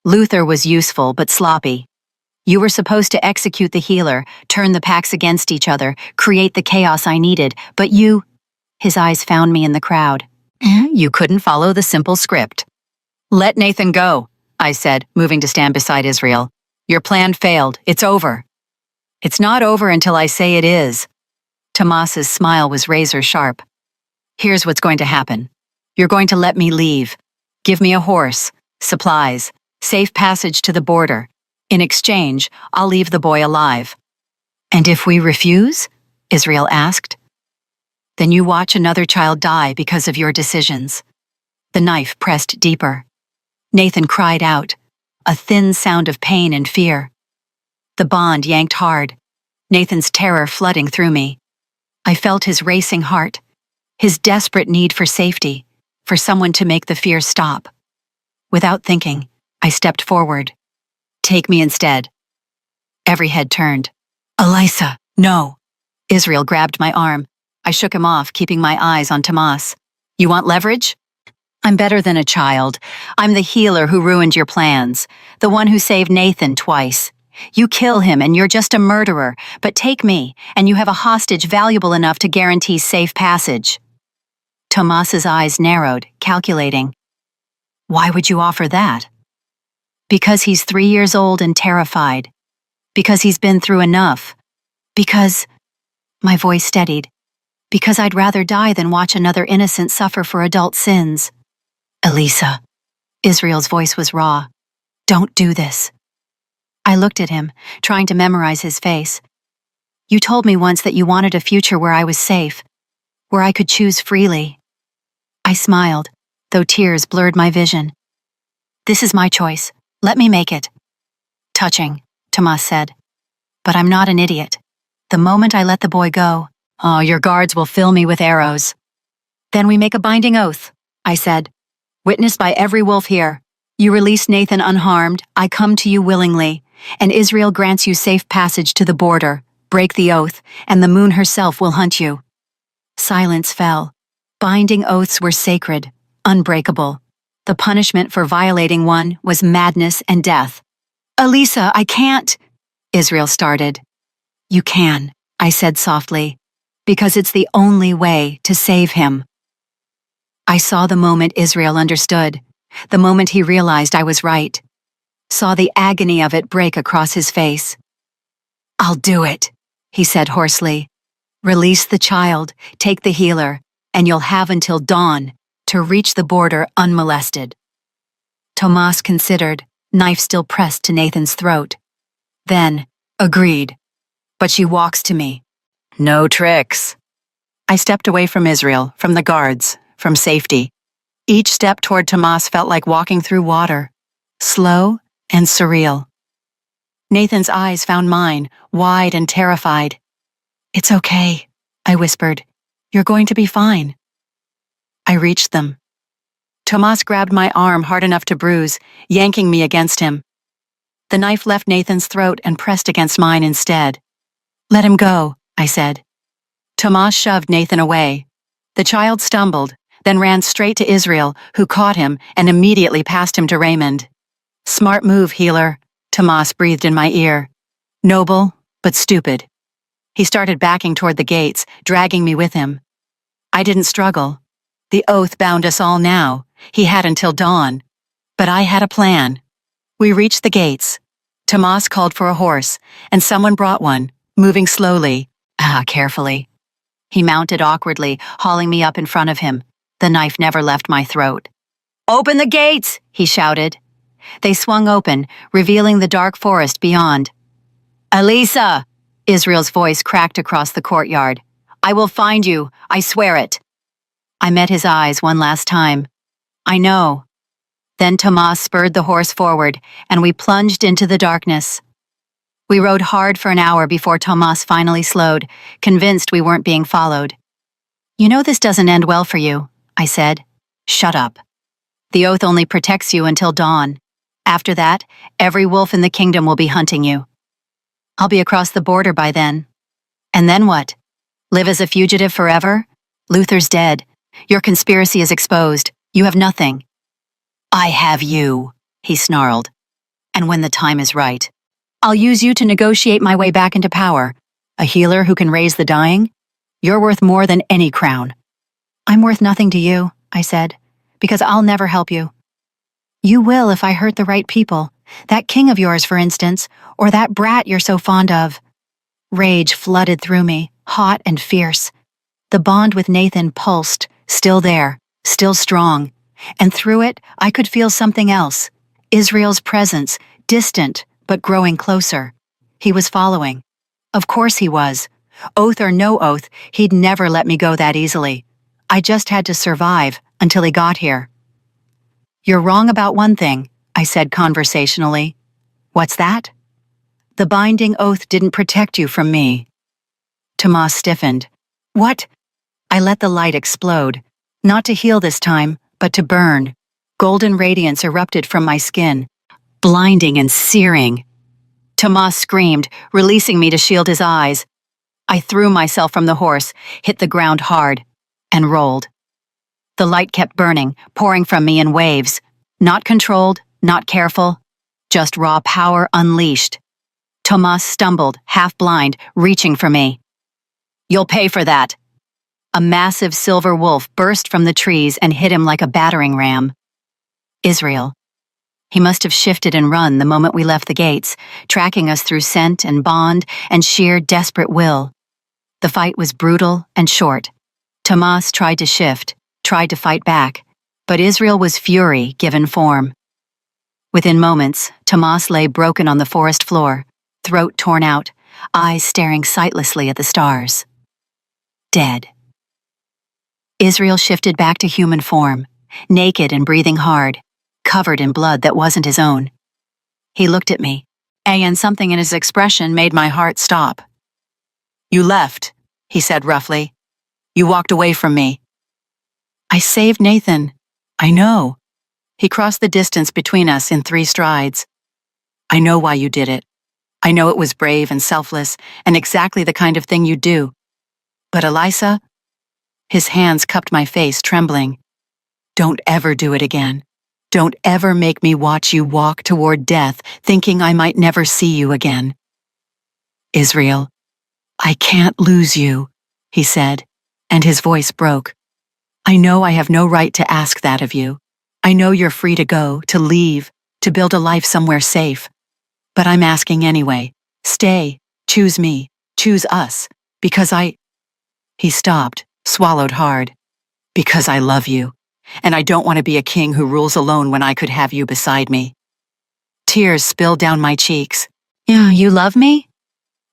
Luther was useful but sloppy. You were supposed to execute the healer, turn the packs against each other, create the chaos I needed, but you— His eyes found me in the crowd. You couldn't follow the simple script. Let Nathan go, I said, moving to stand beside Israel. Your plan failed. It's over. It's not over until I say it is. Tomas's smile was razor sharp. Here's what's going to happen. You're going to let me leave. Give me a horse, supplies, safe passage to the border. In exchange, I'll leave the boy alive. And if we refuse? Israel asked. Then you watch another child die because of your decisions. The knife pressed deeper. Nathan cried out, a thin sound of pain and fear. The bond yanked hard, Nathan's terror flooding through me. I felt his racing heart, his desperate need for safety, for someone to make the fear stop. Without thinking, I stepped forward. Take me instead. Every head turned. Elisa, no. Israel grabbed my arm. I shook him off, keeping my eyes on Tomas. You want leverage? I'm better than a child. I'm the healer who ruined your plans, the one who saved Nathan twice. You kill him and you're just a murderer, but take me and you have a hostage valuable enough to guarantee safe passage. Tomas's eyes narrowed, calculating. Why would you offer that? Because he's 3 years old and terrified. Because he's been through enough. Because— My voice steadied. Because I'd rather die than watch another innocent suffer for adult sins. Elisa. Israel's voice was raw. Don't do this. I looked at him, trying to memorize his face. You told me once that you wanted a future where I was safe, where I could choose freely. I smiled, though tears blurred my vision. This is my choice. Let me make it. Touching, Tomas said. But I'm not an idiot. The moment I let the boy go, oh, your guards will fill me with arrows. Then we make a binding oath, I said. Witnessed by every wolf here. You release Nathan unharmed, I come to you willingly, and Israel grants you safe passage to the border. Break the oath, and the moon herself will hunt you. Silence fell. Binding oaths were sacred, unbreakable. The punishment for violating one was madness and death. Elisa, I can't, Israel started. You can, I said softly, because it's the only way to save him. I saw the moment Israel understood, the moment he realized I was right. Saw the agony of it break across his face. I'll do it, he said hoarsely. Release the child, take the healer, and you'll have until dawn to reach the border unmolested. Tomas considered, knife still pressed to Nathan's throat. Then, agreed. But she walks to me. No tricks. I stepped away from Israel, from the guards, from safety. Each step toward Tomas felt like walking through water, slow and surreal. Nathan's eyes found mine, wide and terrified. It's okay, I whispered. You're going to be fine. I reached them. Tomas grabbed my arm hard enough to bruise, yanking me against him. The knife left Nathan's throat and pressed against mine instead. Let him go, I said. Tomas shoved Nathan away. The child stumbled, then ran straight to Israel, who caught him and immediately passed him to Raymond. Smart move, healer, Tomas breathed in my ear. Noble, but stupid. He started backing toward the gates, dragging me with him. I didn't struggle. The oath bound us all now. He had until dawn. But I had a plan. We reached the gates. Tomas called for a horse, and someone brought one, moving slowly, carefully. He mounted awkwardly, hauling me up in front of him. The knife never left my throat. "Open the gates!" he shouted. They swung open, revealing the dark forest beyond. "Elisa!" Israel's voice cracked across the courtyard. "I will find you, I swear it." I met his eyes one last time. "I know." Then Tomas spurred the horse forward, and we plunged into the darkness. We rode hard for an hour before Tomas finally slowed, convinced we weren't being followed. "You know this doesn't end well for you," I said. "Shut up. The oath only protects you until dawn. After that, every wolf in the kingdom will be hunting you. I'll be across the border by then. And then what? Live as a fugitive forever? Luther's dead. Your conspiracy is exposed. You have nothing." "I have you," he snarled. "And when the time is right, I'll use you to negotiate my way back into power. A healer who can raise the dying? You're worth more than any crown." "I'm worth nothing to you," I said, "because I'll never help you." "You will if I hurt the right people. That king of yours, for instance, or that brat you're so fond of." Rage flooded through me, hot and fierce. The bond with Nathan pulsed, still there, still strong. And through it, I could feel something else. Israel's presence, distant, but growing closer. He was following. Of course he was. Oath or no oath, he'd never let me go that easily. I just had to survive until he got here. "You're wrong about one thing," I said conversationally. "What's that?" "The binding oath didn't protect you from me." Tomas stiffened. "What?" I let the light explode. Not to heal this time, but to burn. Golden radiance erupted from my skin, blinding and searing. Tomas screamed, releasing me to shield his eyes. I threw myself from the horse, hit the ground hard, and rolled. The light kept burning, pouring from me in waves. Not controlled, not careful, just raw power unleashed. Tomas stumbled, half blind, reaching for me. "You'll pay for that." A massive silver wolf burst from the trees and hit him like a battering ram. Israel. He must have shifted and run the moment we left the gates, tracking us through scent and bond and sheer desperate will. The fight was brutal and short. Tomas tried to shift, tried to fight back, but Israel was fury given form. Within moments, Tomas lay broken on the forest floor, throat torn out, eyes staring sightlessly at the stars. Dead. Israel shifted back to human form, naked and breathing hard, covered in blood that wasn't his own. He looked at me, and something in his expression made my heart stop. "You left," he said roughly. "You walked away from me." "I saved Nathan." "I know." He crossed the distance between us in 3 strides. "I know why you did it. I know it was brave and selfless and exactly the kind of thing you'd do. But Elisa..." His hands cupped my face, trembling. "Don't ever do it again. Don't ever make me watch you walk toward death, thinking I might never see you again." "Israel, I can't lose you," he said, and his voice broke. "I know I have no right to ask that of you. I know you're free to go, to leave, to build a life somewhere safe. But I'm asking anyway. Stay, choose me, choose us, because I..." He stopped, swallowed hard. "Because I love you, and I don't want to be a king who rules alone when I could have you beside me." Tears spilled down my cheeks. "Yeah, you love me?"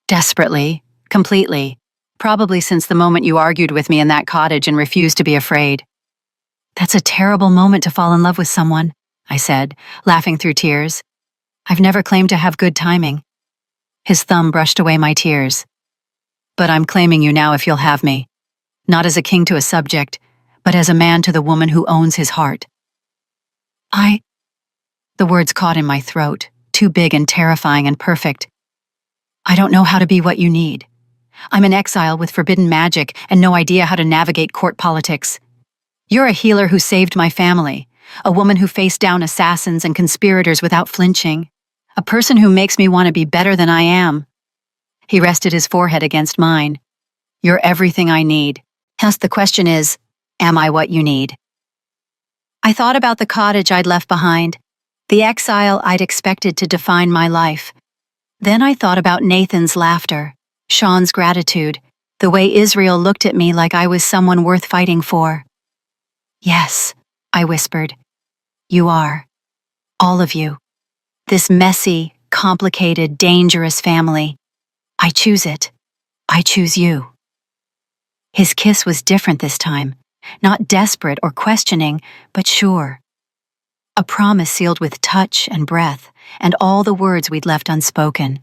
"Desperately, completely. Probably since the moment you argued with me in that cottage and refused to be afraid." "That's a terrible moment to fall in love with someone," I said, laughing through tears. "I've never claimed to have good timing." His thumb brushed away my tears. "But I'm claiming you now if you'll have me. Not as a king to a subject, but as a man to the woman who owns his heart." The words caught in my throat, too big and terrifying and perfect. "I don't know how to be what you need. I'm an exile with forbidden magic and no idea how to navigate court politics. You're a healer who saved my family, a woman who faced down assassins and conspirators without flinching, a person who makes me want to be better than I am." He rested his forehead against mine. "You're everything I need. Hence the question is, am I what you need?" I thought about the cottage I'd left behind, The exile I'd expected to define my life. Then I thought about Nathan's laughter, Sean's gratitude, the way Israel looked at me like I was someone worth fighting for. Yes, I whispered. You are. All of you. This messy, complicated, dangerous family. I choose it. I choose you. His kiss was different this time, not desperate or questioning, but sure. A promise sealed with touch and breath, and all the words we'd left unspoken.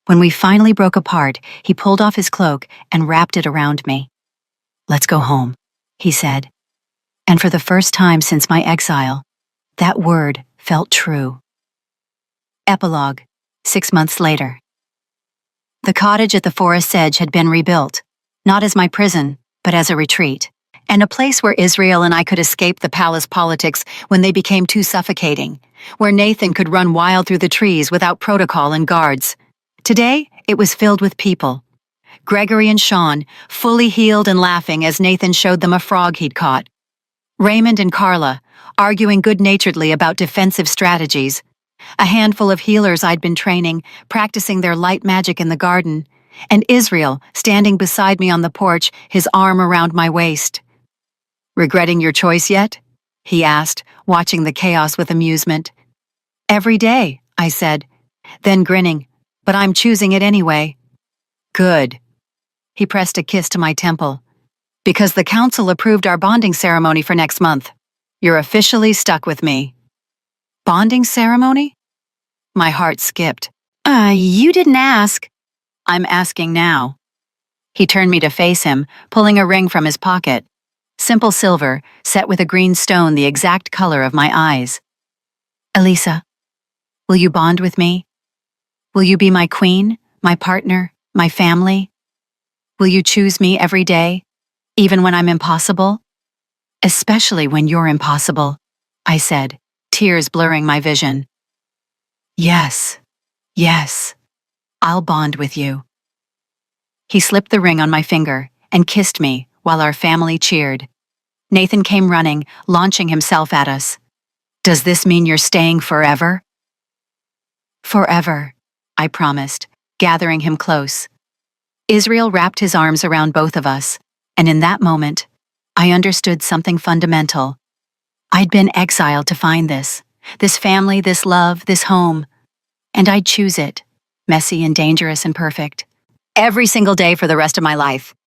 When we finally broke apart, he pulled off his cloak and wrapped it around me. Let's go home, he said. And for the first time since my exile, that word felt true. Epilogue, 6 months later. The cottage at the forest's edge had been rebuilt, not as my prison, but as a retreat, and a place where Israel and I could escape the palace politics when they became too suffocating, where Nathan could run wild through the trees without protocol and guards. Today, it was filled with people. Gregory and Sean, fully healed and laughing as Nathan showed them a frog he'd caught. Raymond and Carla, arguing good-naturedly about defensive strategies. A handful of healers I'd been training, practicing their light magic in the garden, and Israel standing beside me on the porch, his arm around my waist. Regretting your choice yet? He asked, watching the chaos with amusement. Every day, I said, then grinning, but I'm choosing it anyway. Good. He pressed a kiss to my temple. Because the council approved our bonding ceremony for next month. You're officially stuck with me. Bonding ceremony? My heart skipped. You didn't ask. I'm asking now. He turned me to face him, pulling a ring from his pocket. Simple silver, set with a green stone the exact color of my eyes. Elisa, will you bond with me? Will you be my queen, my partner, my family? Will you choose me every day, even when I'm impossible? Especially when you're impossible, I said, tears blurring my vision. Yes, yes, I'll bond with you. He slipped the ring on my finger and kissed me while our family cheered. Nathan came running, launching himself at us. Does this mean you're staying forever? Forever, I promised, gathering him close. Israel wrapped his arms around both of us, and in that moment, I understood something fundamental. I'd been exiled to find this family, this love, this home, and I'd choose it, messy and dangerous and perfect, every single day for the rest of my life.